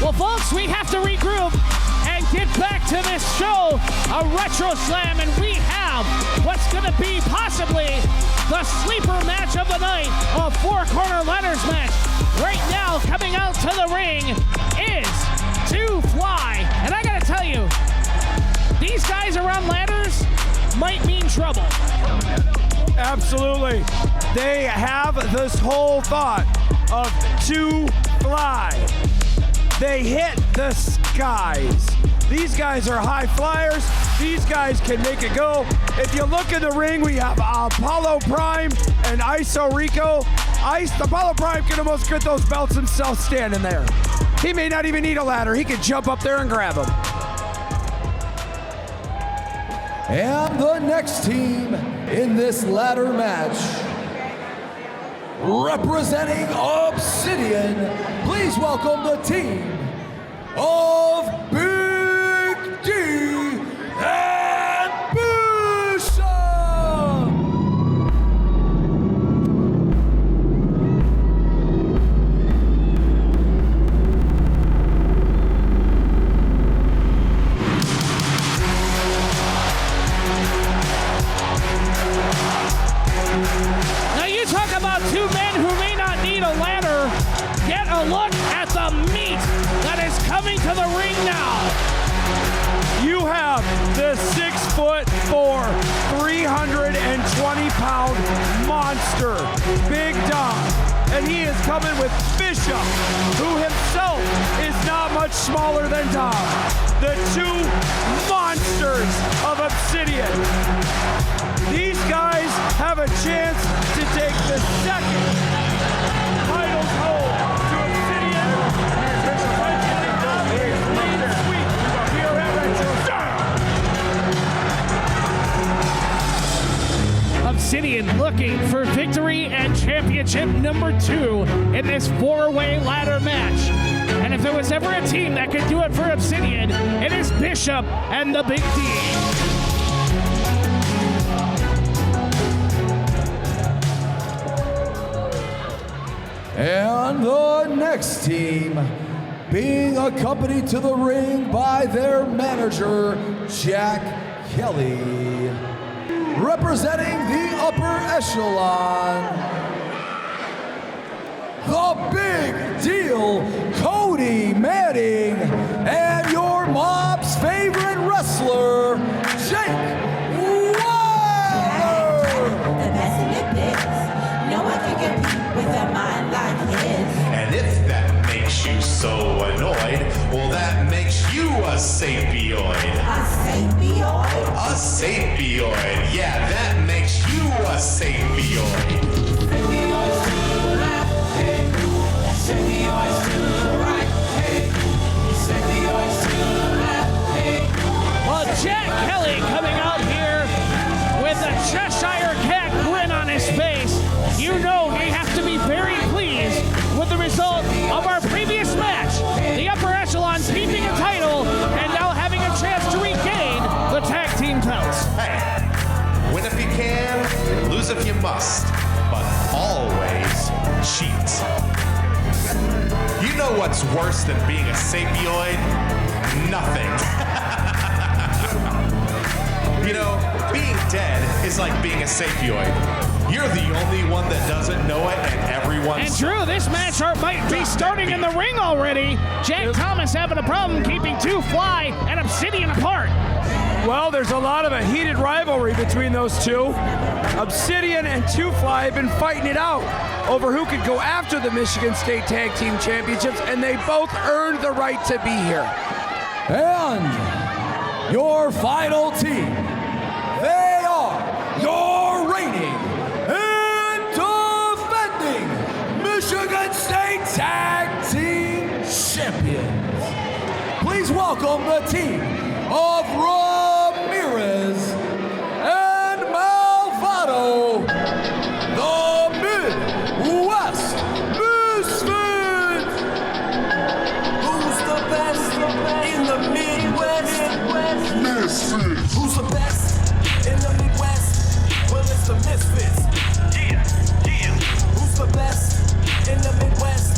Well, folks, we have to regroup and get back to this show, a RetroSlam, and we have what's going to be possibly the sleeper match of the night, a 4-corner ladders match. Right now, coming out to the ring is 2 Fly, and I got to tell you, these guys around ladders might mean trouble. Absolutely. They have this whole thought of 2 Fly. They hit the skies. These guys are high flyers. These guys can make it go. If you look in the ring, we have Apollo Prime and Iso Rico. Apollo Prime can almost get those belts himself standing there. He may not even need a ladder. He can jump up there and grab them. And the next team in this ladder match, representing Obsidian, please welcome the team of Big D and Bishop. Now you talk about 2 men who may not need a ladder. Get a look at the meat that is coming to the ring now. You have the 6'4", 320-pound monster, Big Dom. And he is coming with Bishop, who himself is not much smaller than Dom. The 2 monsters of Obsidian. These guys have a chance to take the second titles home to Obsidian. Obsidian looking for victory and championship number 2 in this 4-way ladder match. And if there was ever a team that could do it for Obsidian, it is Bishop and the Big D. And the next team, being accompanied to the ring by their manager, Jack Kelly. Representing the upper echelon, the Big Deal, Cody Manning, and your mom's favorite wrestler, Jake Wilder. The best in the biz. No one can compete with a mind like his. And if that makes you so annoyed, well, that makes you a sapioid. A sapioid? A sapioid. Yeah, that makes you a sapioid. Sapioids to the left, hey. Sapioids to the right, hey. Sapioids to the left, hey. Well, Jack Kelly coming out here with a Cheshire Cat grin on his face. You know we have to be very pleased with the result of our previous match. The upper echelon keeping a title and now having a chance to regain the tag team belts. Hey, win if you can, lose if you must, but always cheat. You know what's worse than being a sapioid? Nothing. You know, being dead is like being a sapioid. You're the only one that doesn't know it, and everyone's... And Drew, this match might be starting in the ring already. Jack Thomas having a problem keeping 2 Fly and Obsidian apart. Well, there's a lot of a heated rivalry between those two. Obsidian and Two Fly have been fighting it out over who could go after the Michigan State Tag Team Championships, and they both earned the right to be here. And your final team, they are your reigning and defending Michigan State Tag Team Champions. Please welcome the team of Ramirez and Malvado, the Midwest Misfits. Who's the best in the Midwest? Misfits. Who's the best in the Midwest? Well, it's the Misfits. Yeah. Who's the best in the Midwest?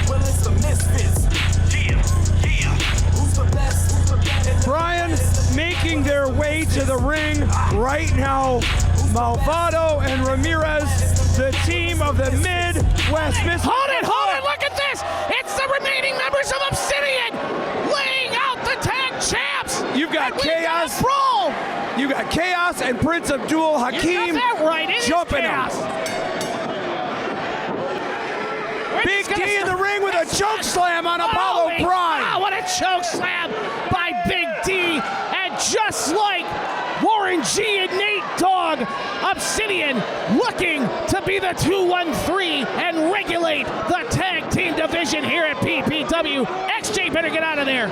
Well, it's the Misfits. Yeah. Who's the best? Brian making their way to the ring right now. Malvado and Ramirez, the team of the Midwest Misfits. Hold it, look at this! It's the remaining members of Obsidian laying out the tag champs! You've got Chaos. Brawl! You got Chaos and Prince Abdul Hakim You got that right, it is jumping Chaos. out. Big D in the ring with a choke slam on Apollo Holy Prime. cow, what a choke slam by Big D. And just like Warren G and Nate Dogg, Obsidian looking to be the 2-1-3 and regulate the tag team division here at PPW. XJ better get out of there.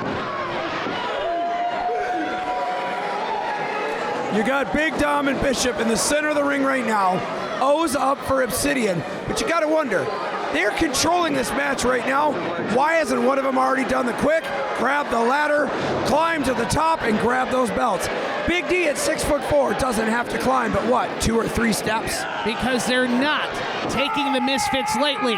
You got Big Dom and Bishop in the center of the ring right now. O's up for Obsidian, but you got to wonder, they're controlling this match right now. Why hasn't one of them already done the quick, grab the ladder, climb to the top, and grab those belts? Big D at 6'4" doesn't have to climb, but what, 2 or 3 steps? Because they're not taking the Misfits lightly.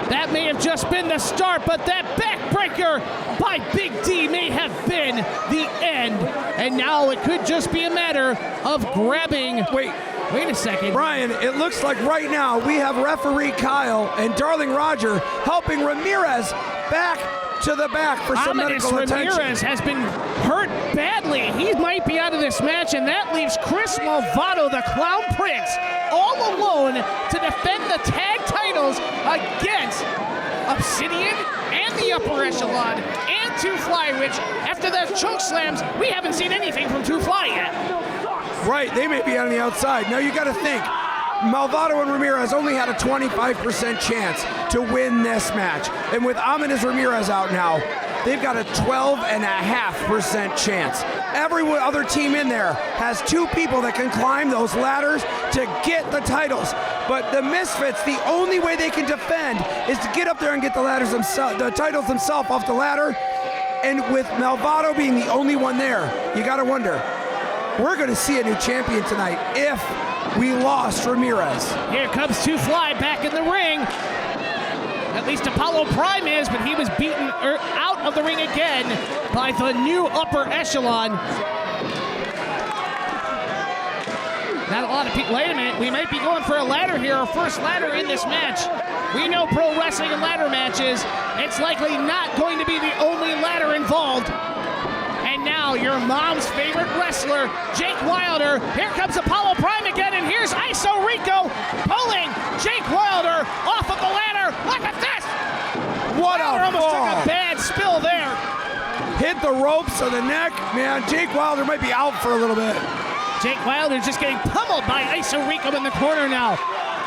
That may have just been the start, but that backbreaker by Big D may have been the end. And now it could just be a matter of grabbing. Wait a second. Brian, it looks like right now we have referee Kyle and Darling Roger helping Ramirez back to the back for some medical attention. Ramirez has been hurt badly. He might be out of this match, and that leaves Chris Malvado, the Clown Prince, all alone to defend the tag titles against Obsidian and the Upper Echelon and Two Fly, which after those choke slams, we haven't seen anything from Two Fly yet. Right, they may be on the outside. Now you got to think, Malvado and Ramirez only had a 25% chance to win this match. And with Ominous Ramirez out now, they've got a 12.5% chance. Every other team in there has 2 people that can climb those ladders to get the titles. But the Misfits, the only way they can defend is to get up there and get the titles themselves off the ladder. And with Malvado being the only one there, you got to wonder, we're going to see a new champion tonight if we lost Ramirez. Here comes Two Fly back in the ring. At least Apollo Prime is, but he was beaten out of the ring again by the new Upper Echelon. Not a lot of people. Wait a minute, we might be going for a ladder here, our first ladder in this match. We know pro wrestling and ladder matches. It's likely not going to be the only ladder involved. And now your mom's favorite wrestler, Jake Wilder. Here comes Apollo Prime again, and here's Iso Rico pulling Jake Wilder off of the ladder. Look at this! What Wilder a almost fall. took a bad spill there. Hit the ropes of the neck. Man, Jake Wilder might be out for a little bit. Jake Wilder just getting pummeled by Iso Rico in the corner now.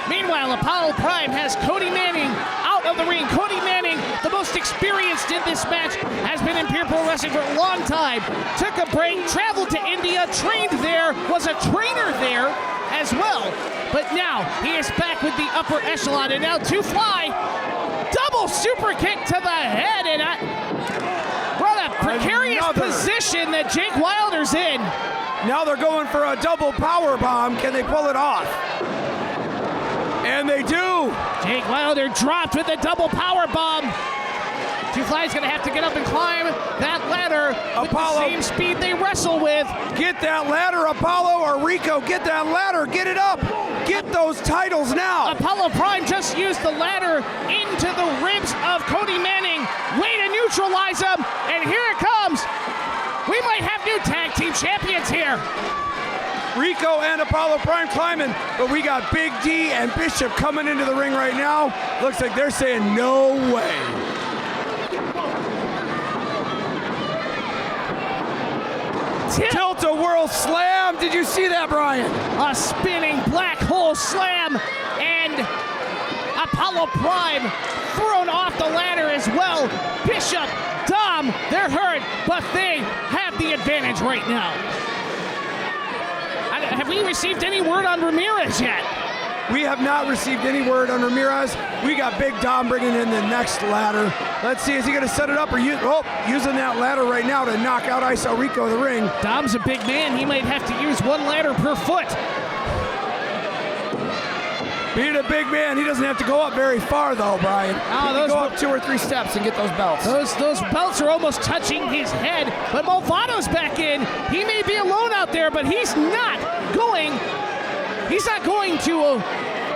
Meanwhile, Apollo Prime has Cody Manning out of the ring. Cody Manning, the most experienced in this match, has been in Pure Pro Wrestling for a long time. Took a break, traveled to India, trained there, was a trainer there as well. But now he is back with the Upper Echelon, and now Two Fly, double super kick to the head, and what a precarious position that Jake Wilder's in. Now they're going for a double power bomb. Can they pull it off? And they do. Jake Wilder dropped with a double power bomb. Two Fly's gonna have to get up and climb that ladder with the same speed they wrestle with. Get that ladder, Apollo, or Rico, get that ladder, get it up. Get those titles now. Apollo Prime just used the ladder into the ribs of Cody Manning. Way to neutralize him, and here it comes. We might have new tag team champions here. Rico and Apollo Prime climbing, but we got Big D and Bishop coming into the ring right now. Looks like they're saying no way. Tilt-a-whirl slam. Did you see that, Brian? A spinning black hole slam, and Apollo Prime thrown off the ladder as well. Bishop, Dom, they're hurt, but they have the advantage right now. Have we received any word on Ramirez yet? We have not received any word on Ramirez. We got Big Dom bringing in the next ladder. Let's see, is he gonna set it up or using that ladder right now to knock out ISO Rico of the ring. Dom's a big man. He might have to use one ladder per foot. Being a big man, he doesn't have to go up very far though, Brian. Oh, he can go up 2 or 3 steps and get those belts. Those belts are almost touching his head, but Movato's back in. He may be alone out there, but he's not going to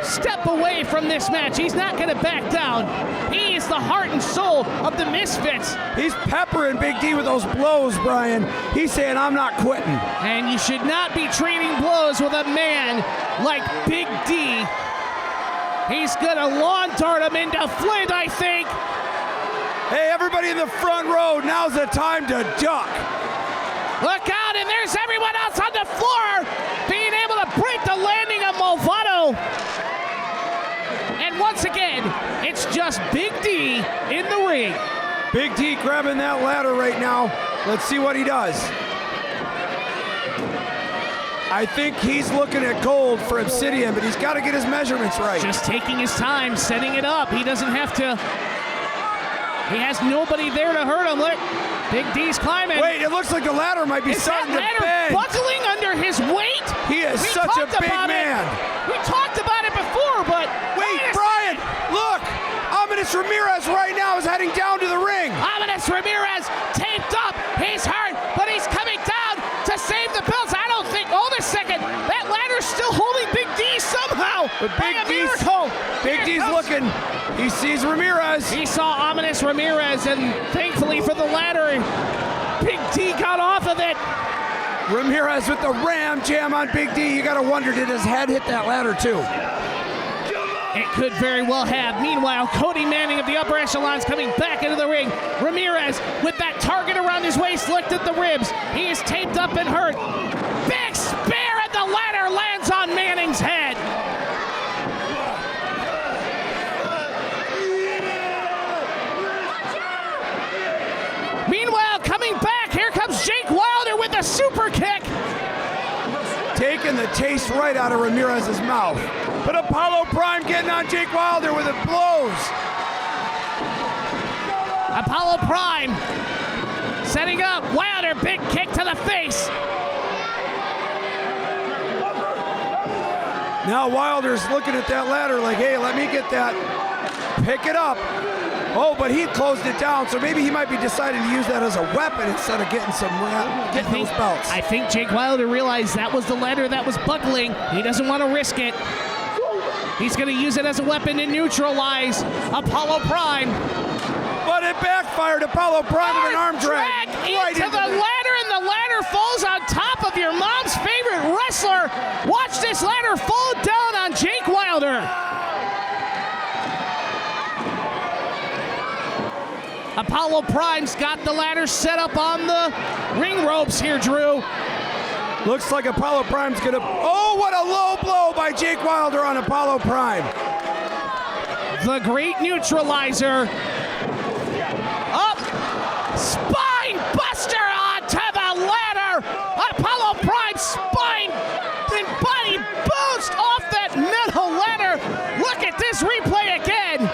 step away from this match. He's not going to back down. He is the heart and soul of the Misfits. He's peppering Big D with those blows, Brian. He's saying, I'm not quitting. And you should not be trading blows with a man like Big D. He's going to lawn dart him into Flint, I think. Hey, everybody in the front row, now's the time to duck. Look out, and there's everyone else on the floor being able to break the landing of Movato. And once again, it's just Big D in the ring. Big D grabbing that ladder right now. Let's see what he does. I think he's looking at gold for Obsidian, but he's got to get his measurements right. Just taking his time, setting it up. He doesn't have to. He has nobody there to hurt him. Look, Big D's climbing. Wait, it looks like the ladder might be starting to bend. Buckling under his weight. He is such a big man. We talked about it before, but wait, Brian, look! Ominous Ramirez right now is heading down to the ring. Ominous Ramirez taped up. He's hurt, but he's coming down to save the belts. I don't think. Hold a second. That ladder's still holding Big D somehow. But Big D's looking. He sees Ramirez. He saw Ominous Ramirez, and thankfully for the ladder, Big D got off of it. Ramirez with the ram jam on Big D. You gotta wonder, did his head hit that ladder too? It could very well have. Meanwhile, Cody Manning of the upper echelons coming back into the ring. Ramirez with that target around his waist, looked at the ribs. He is taped up and hurt. Big spear, and the ladder lands on Manning's head. Meanwhile, coming back, here comes Jake Wilder with a super kick. Taking the taste right out of Ramirez's mouth. But Apollo Prime getting on Jake Wilder with the blows. Apollo Prime setting up. Wilder, big kick to the face. Now Wilder's looking at that ladder like, hey, let me get that. Pick it up. Oh, but he closed it down, so maybe he might be deciding to use that as a weapon instead of getting those belts. I think Jake Wilder realized that was the ladder that was buckling. He doesn't want to risk it. He's going to use it as a weapon to neutralize Apollo Prime. But it backfired. Apollo Prime with an arm drag. Right into the ladder, and the ladder falls on top of your mom's favorite wrestler. Watch this ladder fall down on Jake Wilder. Apollo Prime's got the ladder set up on the ring ropes here, Drew. Looks like Apollo Prime's gonna... Oh, what a low blow by Jake Wilder on Apollo Prime. The great neutralizer. Up. Spine buster onto the ladder. Apollo Prime spine and body boost off that metal ladder. Look at this replay again.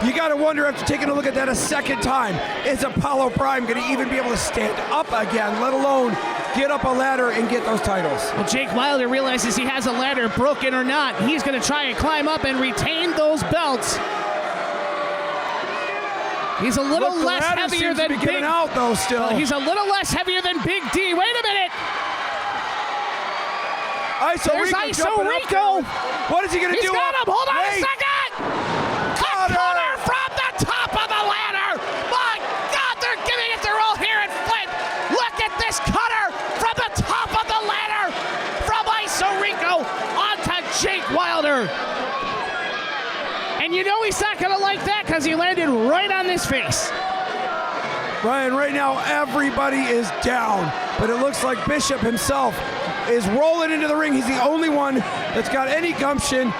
You got to wonder, after taking a look at that a second time, is Apollo Prime going to even be able to stand up again, let alone get up a ladder and get those titles? Well, Jake Wilder realizes he has a ladder, broken or not. He's going to try and climb up and retain those belts. He's a little less heavier than Big... out though still. He's a little less heavier than Big D. Wait a minute. There's ISO Rico. What is he going to do? He's got him. Hold on a second. Cutter from the top of the ladder. My God, they're giving it their because he landed right on his face. Brian, right now everybody is down, but it looks like Bishop himself is rolling into the ring. He's the only one that's got any gumption.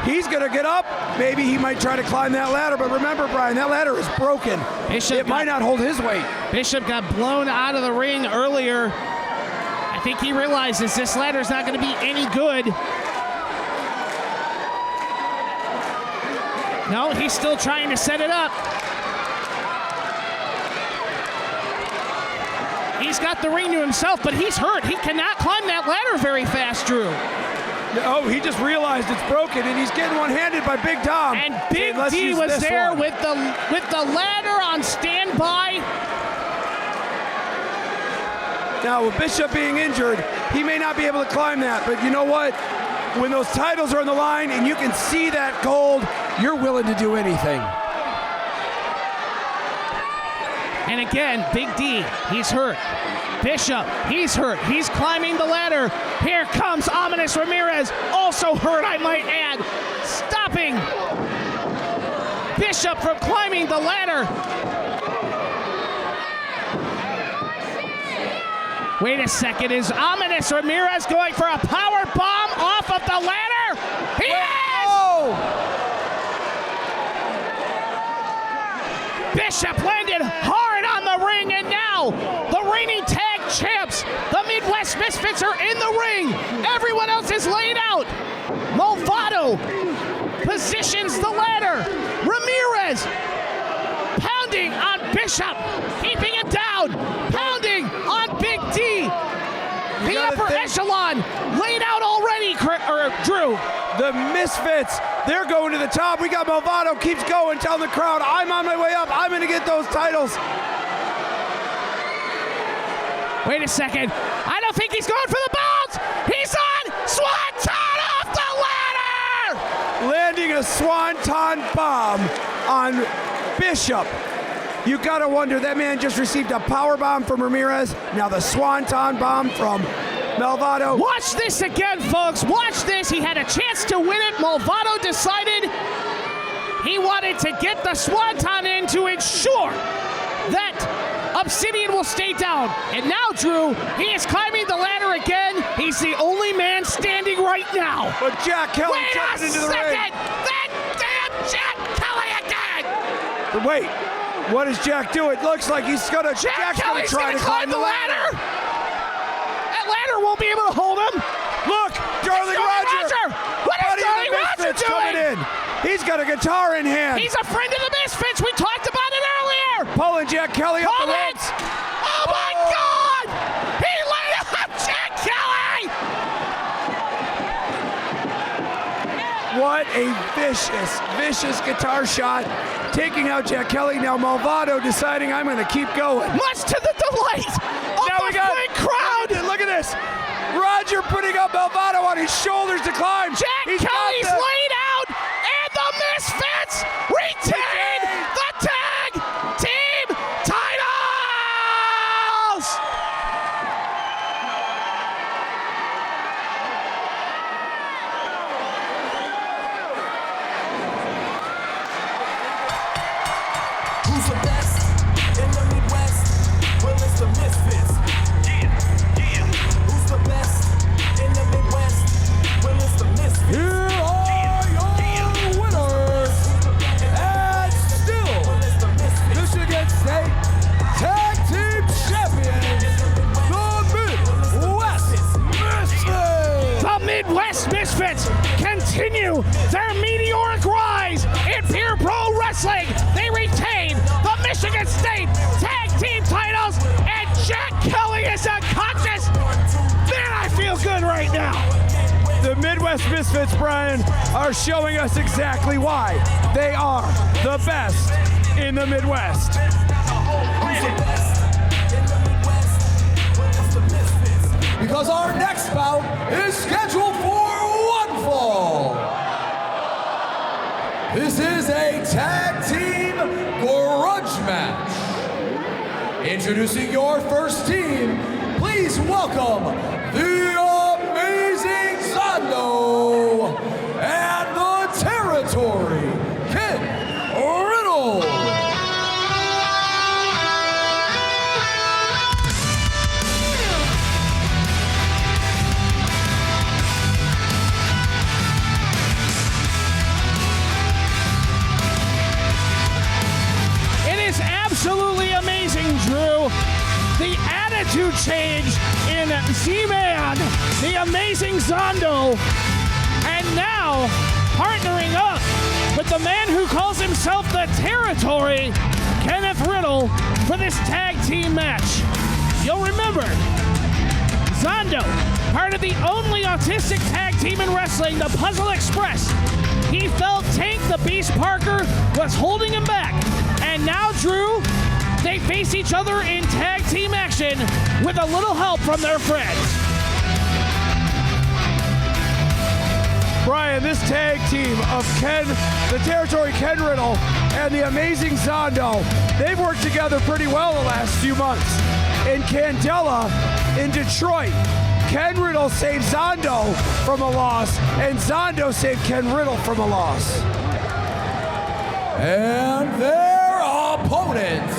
He's gonna get up. Maybe he might try to climb that ladder, but remember, Brian, that ladder is broken. It might not hold his weight. Bishop got blown out of the ring earlier. I think he realizes this ladder's not gonna be any good. No, he's still trying to set it up. He's got the ring to himself, but he's hurt. He cannot climb that ladder very fast, Drew. Oh, he just realized it's broken, and he's getting one-handed by Big Dom. And Big D was there with the ladder on standby. Now, with Bishop being injured, he may not be able to climb that, but you know what? When those titles are on the line and you can see that gold, you're willing to do anything. And again, Big D, he's hurt. Bishop, he's hurt. He's climbing the ladder. Here comes Ominous Ramirez, also hurt, I might add. Stopping Bishop from climbing the ladder. Wait a second, is Ominous Ramirez going for a power bomb off of the ladder? He is! Bishop landed hard on the ring, and now the reigning tag champs, the Midwest Misfits, are in the ring. Everyone else is laid out. Movado positions the ladder. Ramirez pounding on Bishop, keeping it down, pounding on Big D. The upper echelon laid out already, Drew. The Misfits, they're going to the top. We got Movado, keeps going, telling the crowd, I'm on my way up. I'm going to get those titles. Wait a second. I don't think he's going for the bounce. He's on Swanton off the ladder. Landing a Swanton bomb on Bishop. You got to wonder, that man just received a power bomb from Ramirez. Now the Swanton bomb from Movado. Watch this again, folks. Watch this. He had a chance to win it. Movado decided he wanted to get the Swanton in to ensure that Obsidian will stay down. And now, Drew, he is climbing the ladder again. He's the only man standing right now. But Jack Kelly jumping into the ring. That damn Jack Kelly again. But wait, what does Jack do? It looks like he's gonna. Jack's gonna try to climb the ladder. That ladder won't be able to hold him. Look, Darling Roger. What is Darling Roger doing? Coming in. He's got a guitar in hand. He's a friend of the Misfits. We talked about it earlier. Pulling Jack Kelly up the ropes. Oh my God! He laid up Jack Kelly. What a vicious guitar shot. Taking out Jack Kelly. Now Movado deciding, I'm going to keep going. Much to the delight of the big crowd. Look at this. Roger putting up Movado on his shoulders to climb. Jack Kelly's laid out, and the Misfits retain the tag team titles. Who's the best in the Midwest? Well, it's the Misfits. Who's the best in the Midwest? Well, it's the Misfits. Here are your winners, and still Michigan State Tag Team Champions, the Midwest Misfits. The Midwest Misfits continue their meteoric rise in pure pro wrestling. They retain the Michigan State Tag Team titles, and Jack Kelly is unconscious. Man, I feel good right now. The Midwest Misfits, Brian, are showing us exactly why they are the best in the Midwest. Because our next bout is scheduled for one fall. This is a tag team grudge match. Introducing your first team, please welcome the Amazing Zondo and the Territory Kid Riddle. to change in Z-Man, the amazing Zondo, and now partnering up with the man who calls himself the Territory, Kenneth Riddle, for this tag team match. You'll remember, Zondo, part of the only autistic tag team in wrestling, the Puzzle Express. He felt Tank the Beast Parker was holding him back. And now, Drew, they face each other in tag team action with a little help from their friends. Brian, this tag team of the Territory Ken Riddle and the amazing Zondo, they've worked together pretty well the last few months. In Candela, in Detroit, Ken Riddle saved Zondo from a loss, and Zondo saved Ken Riddle from a loss. And their opponents,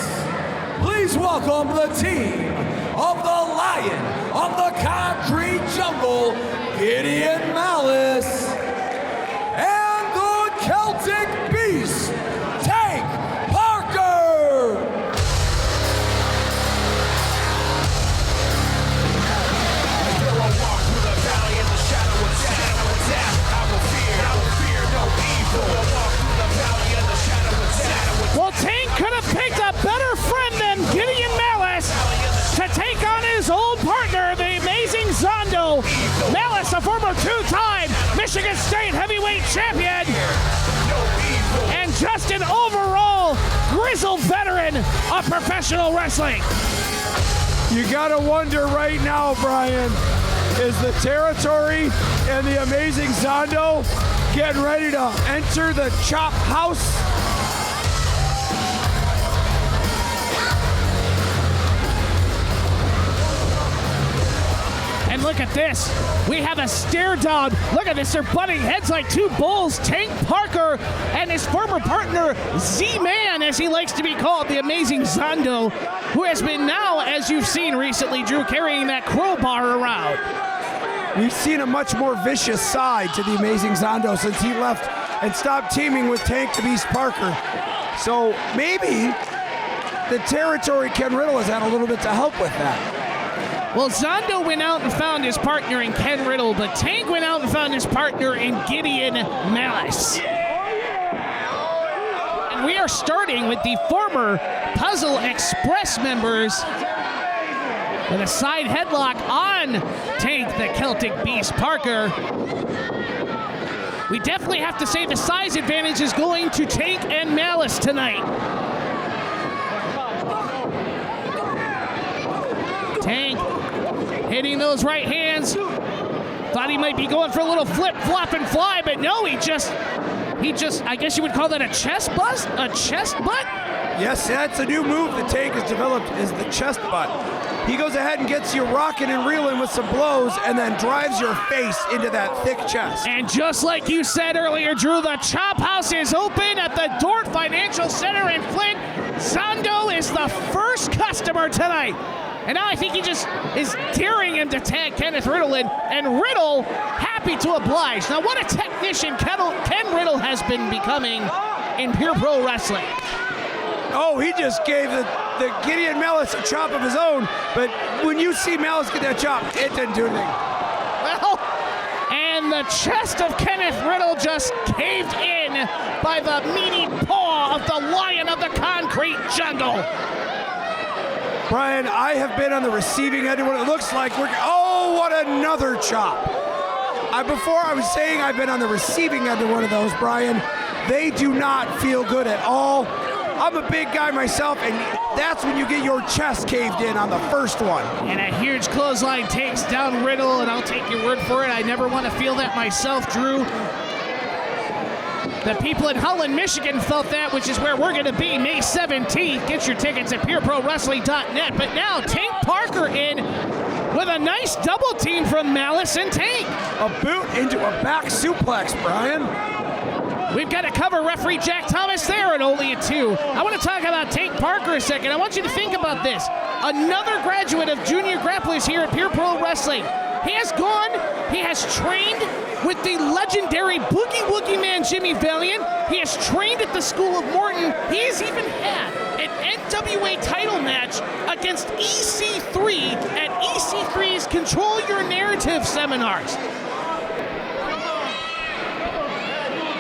please welcome the team of the Lion of the Concrete Jungle, Gideon Malice, and the Celtic Beast, Tank Parker. Well, Tank could have picked a better friend than Gideon Malice to take on his old partner, the amazing Zondo. Malice, a former two-time Michigan State heavyweight champion, and just an overall grizzled veteran of professional wrestling. You gotta wonder right now, Brian, is the Territory and the amazing Zondo getting ready to enter the Chop House? And look at this. We have a stare down. Look at this. They're butting heads like two bulls. Tank Parker and his former partner, Z-Man, as he likes to be called, the amazing Zondo, who has been now, as you've seen recently, Drew, carrying that crowbar around. We've seen a much more vicious side to the amazing Zondo since he left and stopped teaming with Tank the Beast Parker. So maybe the Territory Ken Riddle has had a little bit to help with that. Well, Zondo went out and found his partner in Ken Riddle, but Tank went out and found his partner in Gideon Malice. And we are starting with the former Puzzle Express members with a side headlock on Tank the Celtic Beast Parker. We definitely have to say the size advantage is going to Tank and Malice tonight. Tank hitting those right hands. Thought he might be going for a little flip, flop, and fly, but no, he just, I guess you would call that a chest bust? A chest butt? Yes, that's a new move that Tank has developed, is the chest butt. He goes ahead and gets you rocking and reeling with some blows and then drives your face into that thick chest. And just like you said earlier, Drew, the Chop House is open at the Dort Financial Center in Flint. Zondo is the first customer tonight. And now I think he just is daring him to tag Kenneth Riddle in, and Riddle happy to oblige. Now, what a technician Ken Riddle has been becoming in pure pro wrestling. Oh, he just gave the Gideon Malice a chop of his own, but when you see Malice get that chop, it didn't do anything. Well, and the chest of Kenneth Riddle just caved in by the meaty paw of the Lion of the Concrete Jungle. Brian, I have been on the receiving end of what it looks like. Oh, what another chop. Before I was saying I've been on the receiving end of one of those, Brian. They do not feel good at all. I'm a big guy myself, and that's when you get your chest caved in on the first one. And a huge clothesline takes down Riddle, and I'll take your word for it. I never want to feel that myself, Drew. The people in Holland, Michigan felt that, which is where we're going to be May 17th. Get your tickets at pureprowrestling.net. But now Tank Parker in with a nice double team from Malice and Tank. A boot into a back suplex, Brian. We've got to cover referee Jack Thomas there at only a 2. I want to talk about Tank Parker a second. I want you to think about this. another graduate of junior grapplers here at Pure Pro Wrestling. He has trained with the legendary Boogie Woogie Man Jimmy Valiant. He has trained at the School of Morton. He has even had an NWA title match against EC3 at EC3's Control Your Narrative seminars.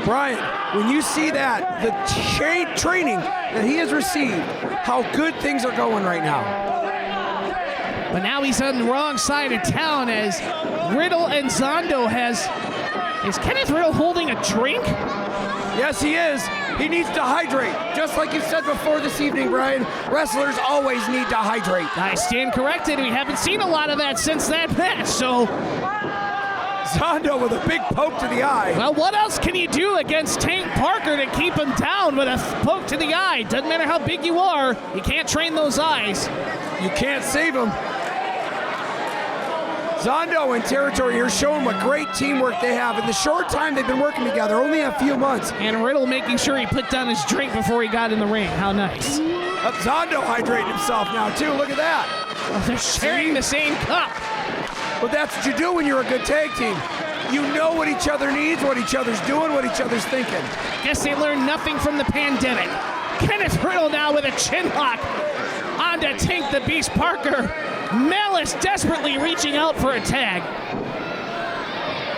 Brian, when you see that, the training that he has received, how good things are going right now. But now he's on the wrong side of town as Riddle and Zondo Is Kenneth Riddle holding a drink? Yes, he is. He needs to hydrate. Just like you said before this evening, Brian, wrestlers always need to hydrate. I stand corrected. We haven't seen a lot of that since that match, so... Zondo with a big poke to the eye. Well, what else can you do against Tank Parker to keep him down with a poke to the eye? Doesn't matter how big you are, you can't train those eyes. You can't save him. Zondo and Territory here showing what great teamwork they have. In the short time they've been working together, only a few months. And Riddle making sure he put down his drink before he got in the ring. How nice. Zondo hydrating himself now, too. Look at that. Oh, they're sharing the same cup. Well, that's what you do when you're a good tag team. You know what each other needs, what each other's doing, what each other's thinking. Guess they learned nothing from the pandemic. Kenneth Riddle now with a chin lock onto Tank the Beast Parker. Malice desperately reaching out for a tag.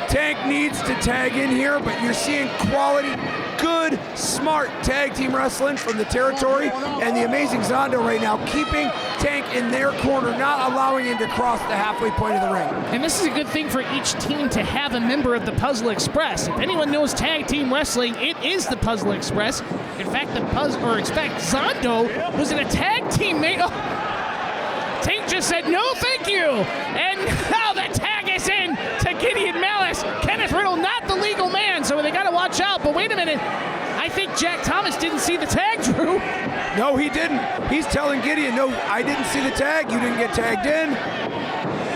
Tank needs to tag in here, but you're seeing quality, good, smart tag team wrestling from the Territory and the amazing Zondo right now, keeping Tank in their corner, not allowing him to cross the halfway point of the ring. And this is a good thing for each team to have a member of the Puzzle Express. If anyone knows tag team wrestling, it is the Puzzle Express. In fact, Zondo was in a tag team mate. Tank just said, no, thank you. And now the tag is in to Gideon Malice. Kenneth Riddle, not the legal man, so they got to watch out. But wait a minute. I think Jack Thomas didn't see the tag, Drew. No, he didn't. He's telling Gideon, no, I didn't see the tag. You didn't get tagged in.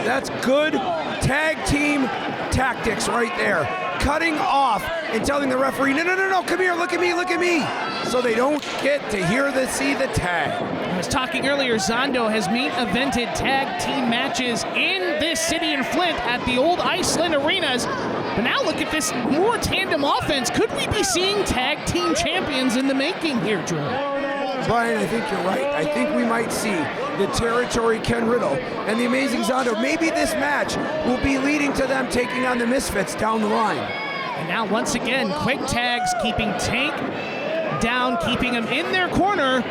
That's good tag team tactics right there. Cutting off and telling the referee, no, come here, look at me. So they don't get to see the tag. I was talking earlier, Zondo has main evented tag team matches in this city in Flint at the old Iceland arenas. But now look at this more tandem offense. Could we be seeing tag team champions in the making here, Drew? Brian, I think you're right. I think we might see the Territory Ken Riddle and the amazing Zondo. Maybe this match will be leading to them taking on the Misfits down the line. And now once again, quick tags keeping Tank down, keeping him in their corner.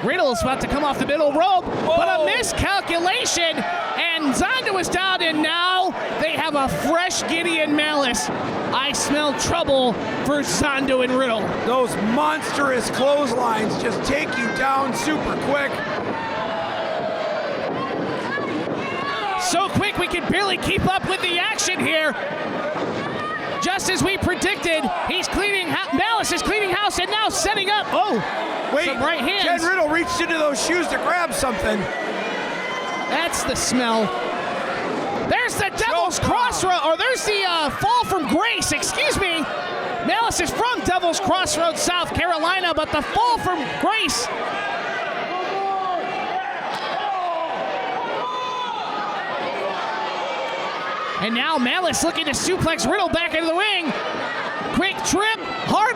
Riddle is about to come off the middle rope, but a miscalculation, and Zondo is down, and now they have a fresh Gideon Malice. I smell trouble for Zondo and Riddle. Those monstrous clotheslines just take you down super quick. So quick we can barely keep up with the action here. Just as we predicted, Malice is cleaning house and now setting up. Wait, some right hands. Ken Riddle reached into those shoes to grab something. That's the smell. There's the Devil's Crossroad, or there's the fall from grace, excuse me. Malice is from Devil's Crossroads, South Carolina, but the fall from grace. And now Malice looking to suplex Riddle back into the ring. Quick trip, hard.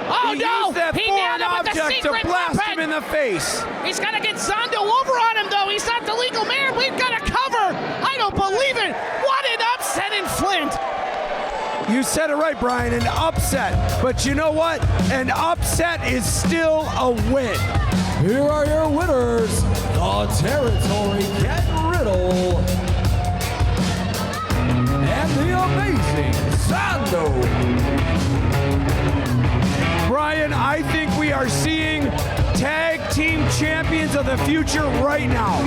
Oh no, he nailed him with the secret to blast weapon. him in the face. He's got to get Zondo over on him though. He's not the legal man. We've got to cover. I don't believe it. What an upset in Flint. You said it right, Brian, an upset. But you know what? An upset is still a win. Here are your winners, the Territory Ken Riddle and the amazing Zondo. Brian, I think we are seeing tag team champions of the future right now.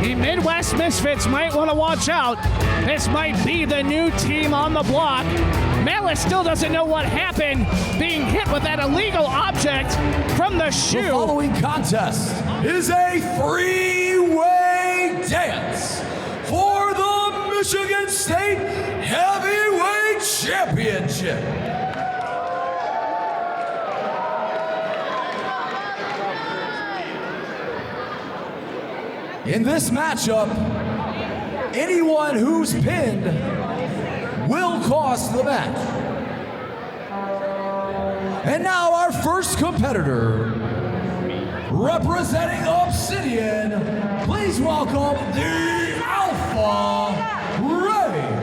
The Midwest Misfits might want to watch out. This might be the new team on the block. Malice still doesn't know what happened, being hit with that illegal object from the shoe. The following contest is a three-way dance for the Michigan State Heavyweight Championship. In this matchup, anyone who's pinned will cost the match. And now our first competitor, representing Obsidian, please welcome the Alpha Ray.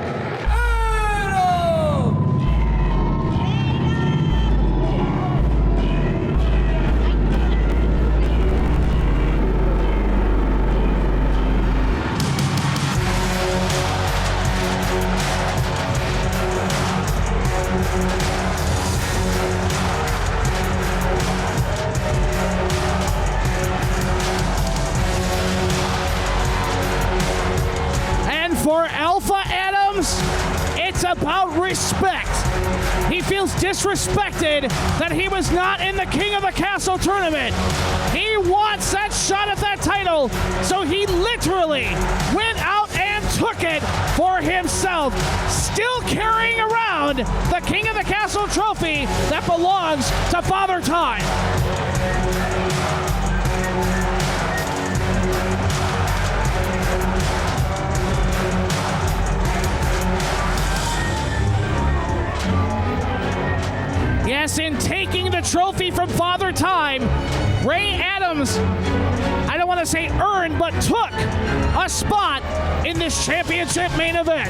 For Alpha Adams, it's about respect. He feels disrespected that he was not in the King of the Castle tournament. He wants that shot at that title, so he literally went out and took it for himself, still carrying around the King of the Castle trophy that belongs to Father Time. Yes, in taking the trophy from Father Time, Ray Adams, I don't want to say earned, but took a spot in this championship main event.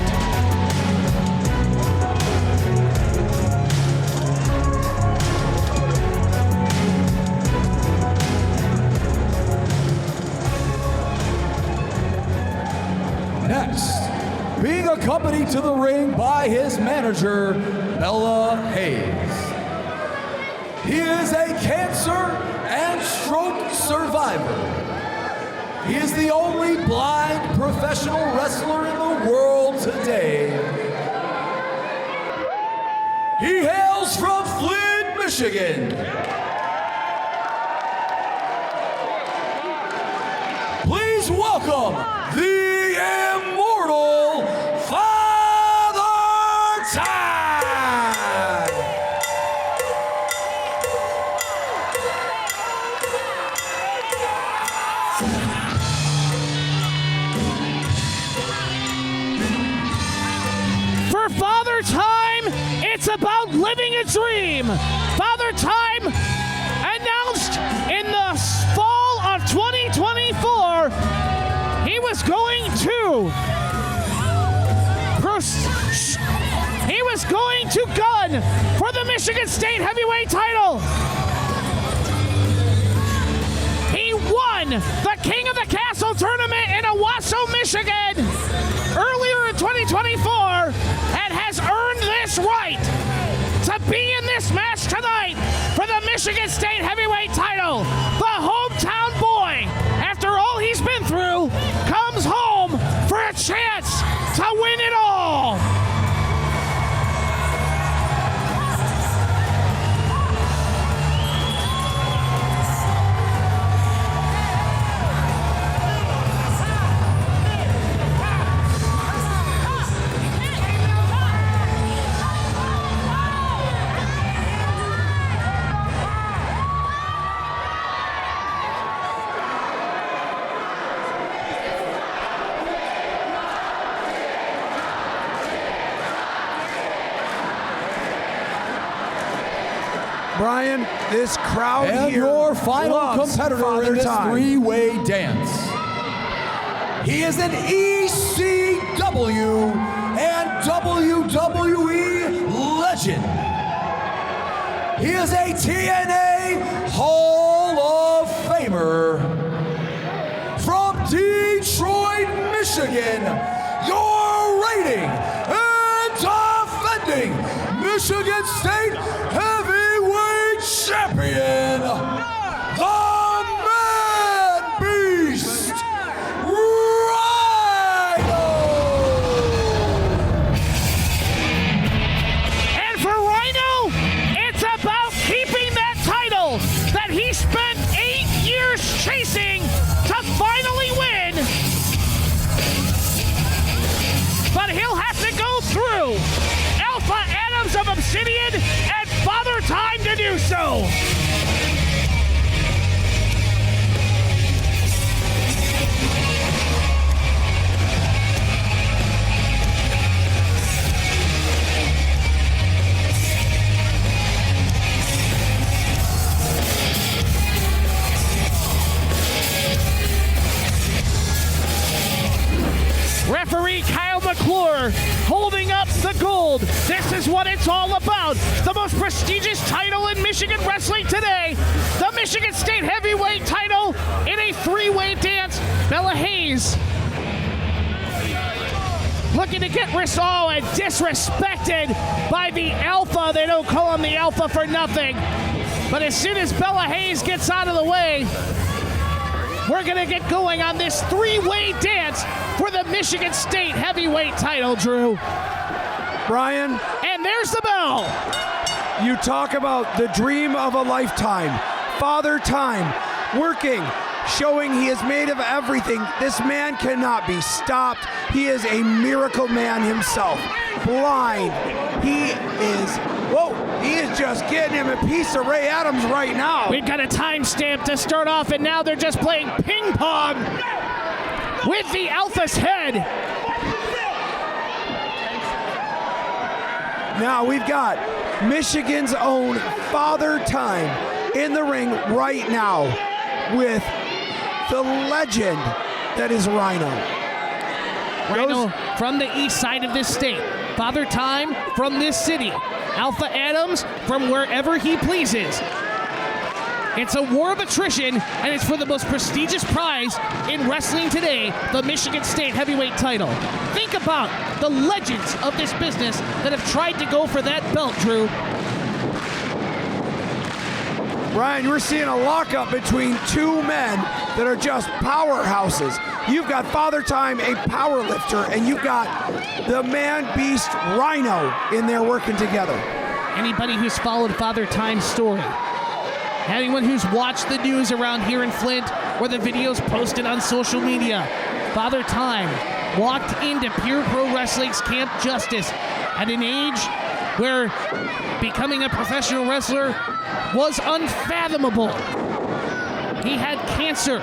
Next, being accompanied to the ring by his manager, Bella Hayes. He is a cancer and stroke survivor. He is the only blind professional wrestler in the world today. He hails from Flint, Michigan. Please welcome the immortal Father Time. For Father Time, it's about living a dream. Father Time announced in the fall of 2024 he was going to gun for the Michigan State Heavyweight title. He won the King of the Castle tournament in Owasso, Michigan earlier in 2024 and has earned this right to be in this match tonight for the Michigan State Heavyweight title. The hometown boy, after all he's been through, comes home for a chance to win it all. Brian, this crowd and here your final loves competitor Father in this Time. three-way dance. He is an ECW and WWE legend. He is a TNA Hall of Famer from Detroit, Michigan. Your reigning and defending Michigan State Heavyweight Champion, the Man Beast, Rhino! And for Rhino, it's about keeping that title that he spent 8 years chasing to finally win. But he'll have to go through Alpha Adams of Obsidian and Father Time to do so. Referee Kyle McClure holding up the gold. This is what it's all about. The most prestigious title in Michigan wrestling today. The Michigan State Heavyweight title in a three-way dance. Bella Hayes looking to get Rissall and disrespected by the Alpha. They don't call him the Alpha for nothing. But as soon as Bella Hayes gets out of the way, we're going to get going on this three-way dance for the Michigan State Heavyweight title, Drew. Brian. And there's the bell. You talk about the dream of a lifetime. Father Time, working, showing he is made of everything. This man cannot be stopped. He is a miracle man himself. Blind. He is just getting him a piece of Ray Adams right now. We've got a timestamp to start off, and now they're just playing ping pong with the Alpha's head. Now we've got Michigan's own Father Time in the ring right now with the legend that is Rhino. Rhino from the east side of this state. Father Time from this city. Alpha Adams from wherever he pleases. It's a war of attrition, and it's for the most prestigious prize in wrestling today, the Michigan State Heavyweight title. Think about the legends of this business that have tried to go for that belt, Drew. Brian, we're seeing a lockup between two men that are just powerhouses. You've got Father Time, a power lifter, and you've got the man-beast Rhino in there working together. Anybody who's followed Father Time's story, anyone who's watched the news around here in Flint or the videos posted on social media, Father Time walked into Pure Pro Wrestling's Camp Justice at an age where becoming a professional wrestler was unfathomable. He had cancer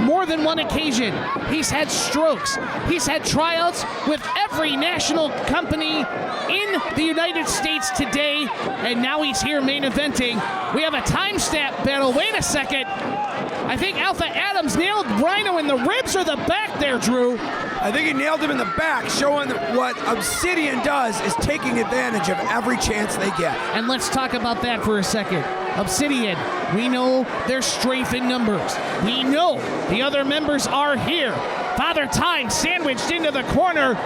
more than one occasion. He's had strokes. He's had tryouts with every national company in the United States today, and now he's here main eventing. We have a time stamp battle. Wait a second. I think Alpha Adams nailed Rhino in the ribs or the back there, Drew. I think he nailed him in the back, showing what Obsidian does is taking advantage of every chance they get. And let's talk about that for a second. Obsidian, we know their strength in numbers. We know the other members are here. Father Time sandwiched into the corner.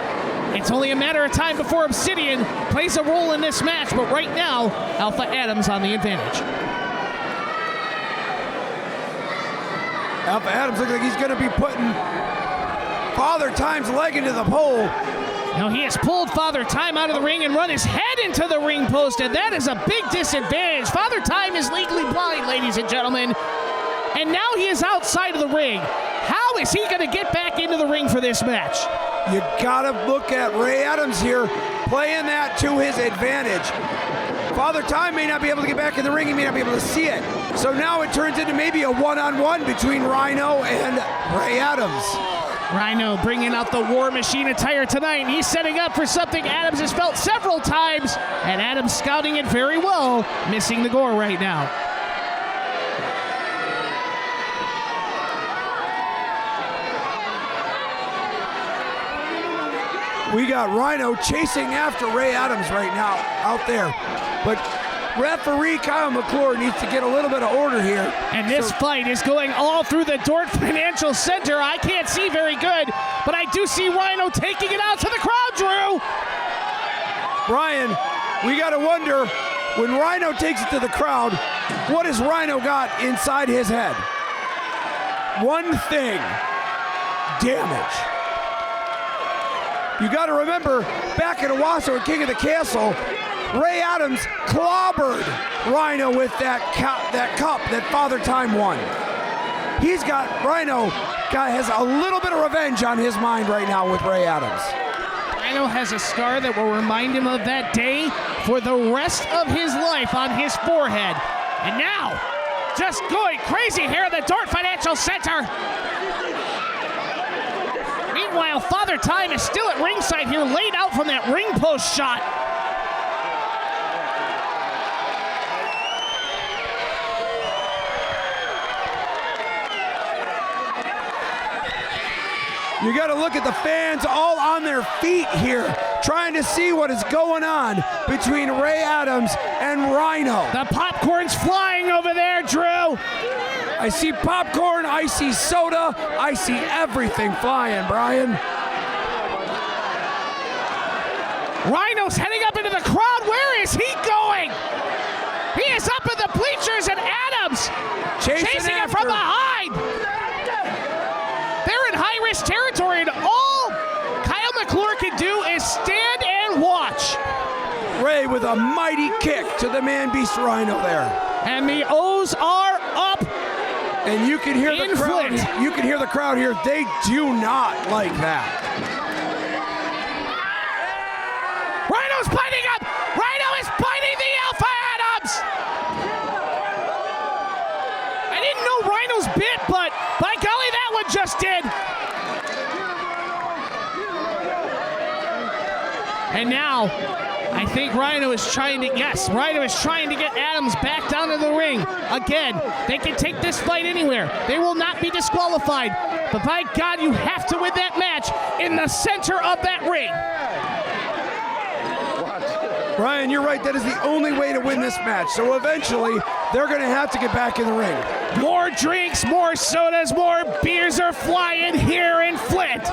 It's only a matter of time before Obsidian plays a role in this match, but right now, Alpha Adams on the advantage. Alpha Adams looks like he's going to be putting Father Time's leg into the pole. Now he has pulled Father Time out of the ring and run his head into the ring post, and that is a big disadvantage. Father Time is legally blind, ladies and gentlemen, and now he is outside of the ring. How is he going to get back into the ring for this match? You got to look at Ray Adams here, playing that to his advantage. Father Time may not be able to get back in the ring. He may not be able to see it. So now it turns into maybe a one-on-one between Rhino and Ray Adams. Rhino bringing out the War Machine attire tonight, and he's setting up for something Adams has felt several times, and Adams scouting it very well, missing the gore right now. We got Rhino chasing after Ray Adams right now out there, but referee Kyle McClure needs to get a little bit of order here. And this fight is going all through the Dort Financial Center. I can't see very good, but I do see Rhino taking it out to the crowd, Drew. Brian, we got to wonder, when Rhino takes it to the crowd, what has Rhino got inside his head? One thing: damage. You got to remember, back in Owasso at King of the Castle, Ray Adams clobbered Rhino with that cup that Father Time won. Rhino has a little bit of revenge on his mind right now with Ray Adams. Rhino has a scar that will remind him of that day for the rest of his life on his forehead. And now, just going crazy here at the Dort Financial Center. Meanwhile, Father Time is still at ringside here, laid out from that ring post shot. You got to look at the fans all on their feet here, trying to see what is going on between Ray Adams and Rhino. The popcorn's flying over there, Drew. I see popcorn, I see soda, I see everything flying, Brian. Rhino's heading up into the crowd. Where is he going? He is up in the bleachers, and Adams chasing it from behind. They're in high-risk territory, and all Kyle McClure can do is stand and watch. Ray with a mighty kick to the man-beast Rhino there. And the O's are up. And you can hear the crowd. Flint. You can hear the crowd here. They do not like that. Rhino's biting up. Rhino is biting the Alpha Adams. I didn't know Rhino's bit, but by golly, that one just did. And now, I think Rhino is trying to get Adams back down to the ring. Again, they can take this fight anywhere. They will not be disqualified. But by God, you have to win that match in the center of that ring. Brian, you're right. That is the only way to win this match. So eventually, they're going to have to get back in the ring. More drinks, more sodas, more beers are flying here in Flint.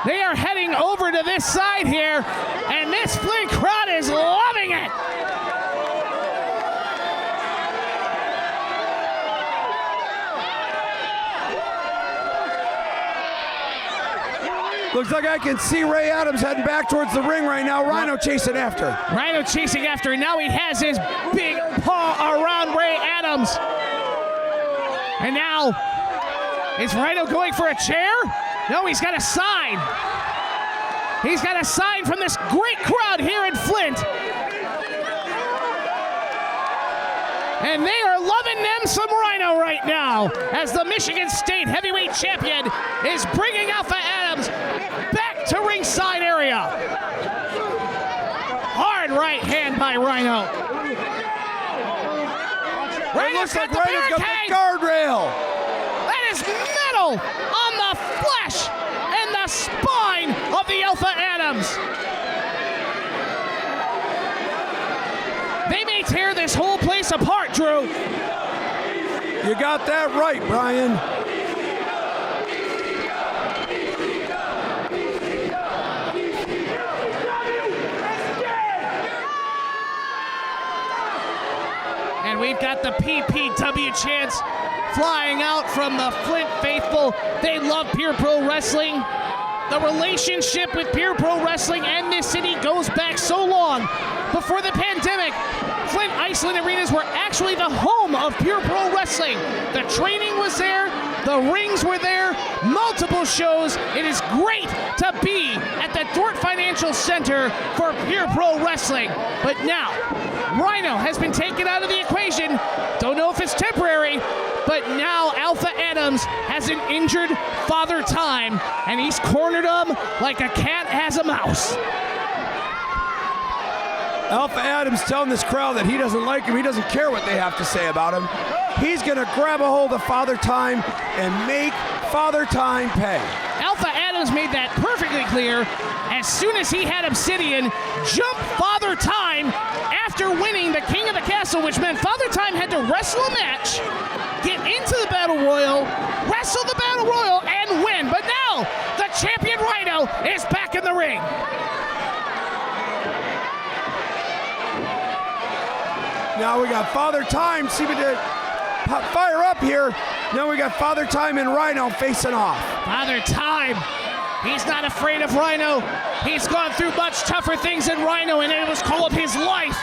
They are heading over to this side here, and this Flint crowd is loving it. Looks like I can see Ray Adams heading back towards the ring right now. Rhino chasing after. Rhino chasing after, and now he has his big paw around Ray Adams. And now, is Rhino going for a chair? No, he's got a sign. He's got a sign from this great crowd here in Flint. And they are loving them some Rhino right now as the Michigan State Heavyweight Champion is bringing Alpha Adams back to ringside area. Hard right hand by Rhino. Rhino's got the barricade. Guardrail. That is metal on the flesh and the spine of the Alpha Adams. They may tear this whole place apart, Drew. You got that right, Brian. And we've got the PPW chants flying out from the Flint faithful. They love Pure Pro Wrestling. The relationship with Pure Pro Wrestling and this city goes back so long. Before the pandemic, Flint Iceland Arenas were actually the home of Pure Pro Wrestling. The training was there, the rings were there, multiple shows. It is great to be at the Dort Financial Center for Pure Pro Wrestling. But now, Rhino has been taken out of the equation. Don't know if it's temporary, but now Alpha Adams has an injured Father Time, and he's cornered him like a cat has a mouse. Alpha Adams telling this crowd that he doesn't like him. He doesn't care what they have to say about him. He's going to grab a hold of Father Time and make Father Time pay. Alpha Adams made that perfectly clear as soon as he had Obsidian jump Father Time after winning the King of the Castle, which meant Father Time had to wrestle a match, get into the Battle Royal, wrestle the Battle Royal, and win. But now, the champion Rhino is back in the ring. Now we got Father Time seeming to fire up here. Now we got Father Time and Rhino facing off. Father Time, he's not afraid of Rhino. He's gone through much tougher things than Rhino, and it was called his life.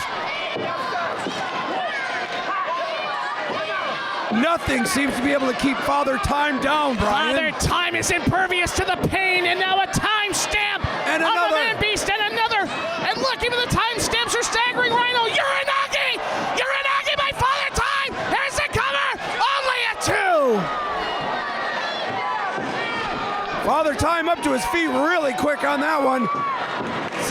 Nothing seems to be able to keep Father Time down, Brian. Father Time is impervious to the pain, and now a time stamp and of another. the Man Beast, and another. And look, even the time stamps are staggering Rhino. Uranagi! Uranagi by Father Time! There's the cover! Only a 2! Father Time up to his feet really quick on that one.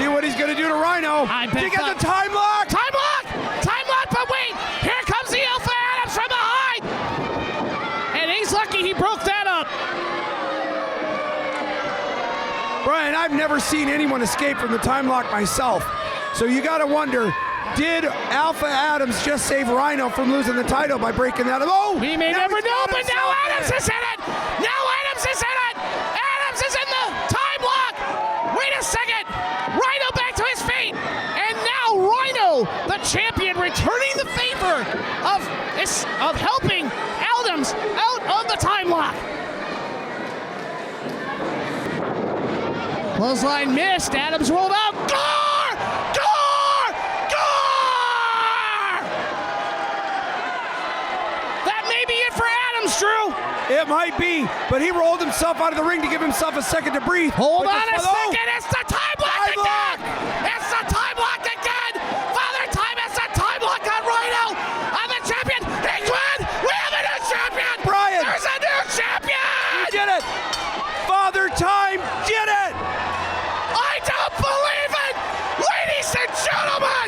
See what he's going to do to Rhino. He got the time lock. Time lock! Time lock, but wait! Here comes the Alpha Adams from behind! And he's lucky he broke that up. Brian, I've never seen anyone escape from the time lock myself. So you got to wonder, did Alpha Adams just save Rhino from losing the title by breaking that up? Oh! We may never know, but now Adams is in it! Now Adams is in it! Adams is in the time lock! Wait a second! Rhino back to his feet! And now Rhino, the champion, returning the favor of helping Adams out of the time lock. Clothesline missed. Adams rolled out. Gore! Gore! Gore! That may be it for Adams, Drew. It might be, but he rolled himself out of the ring to give himself a second to breathe. Hold on a second. It's the time lock again. It's the time lock again. Father Time has the time lock on Rhino. I'm the champion. He's won. We have a new champion. Brian. There's a new champion. He did it. Father Time did it. I don't believe it. Ladies and gentlemen.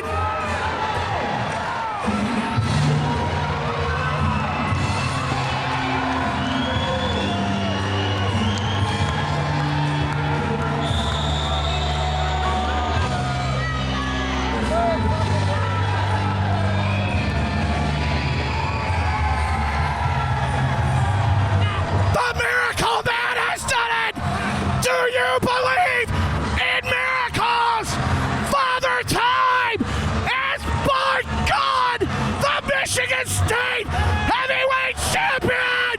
The Miracle Man has done it! Do you believe in miracles? Father Time is, by God, the Michigan State Heavyweight Champion!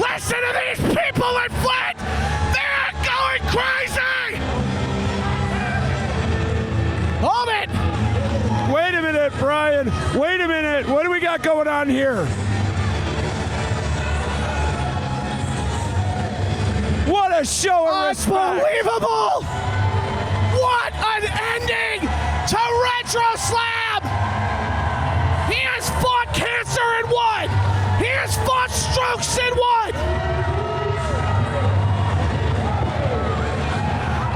Listen to these people in Flint! They're going crazy! Hold it! Wait a minute, Brian. Wait a minute. What do we got going on here? What a show of respect. Unbelievable! What an ending to RetroSlam! He has fought cancer and won! He has fought strokes and won!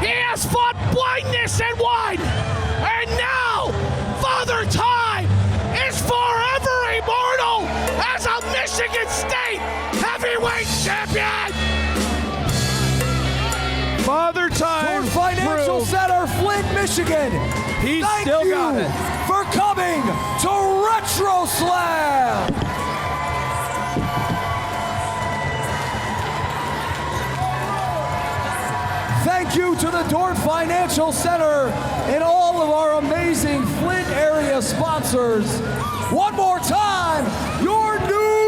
He has fought blindness and won! And now, Father Time is forever immortal as a Michigan State Heavyweight Champion! Father Time. Ford Financial Center, Flint, Michigan. He's Thank still you got it. for coming to RetroSlam. Thank you to the Dordt Financial Center and all of our amazing Flint area sponsors. One more time, your new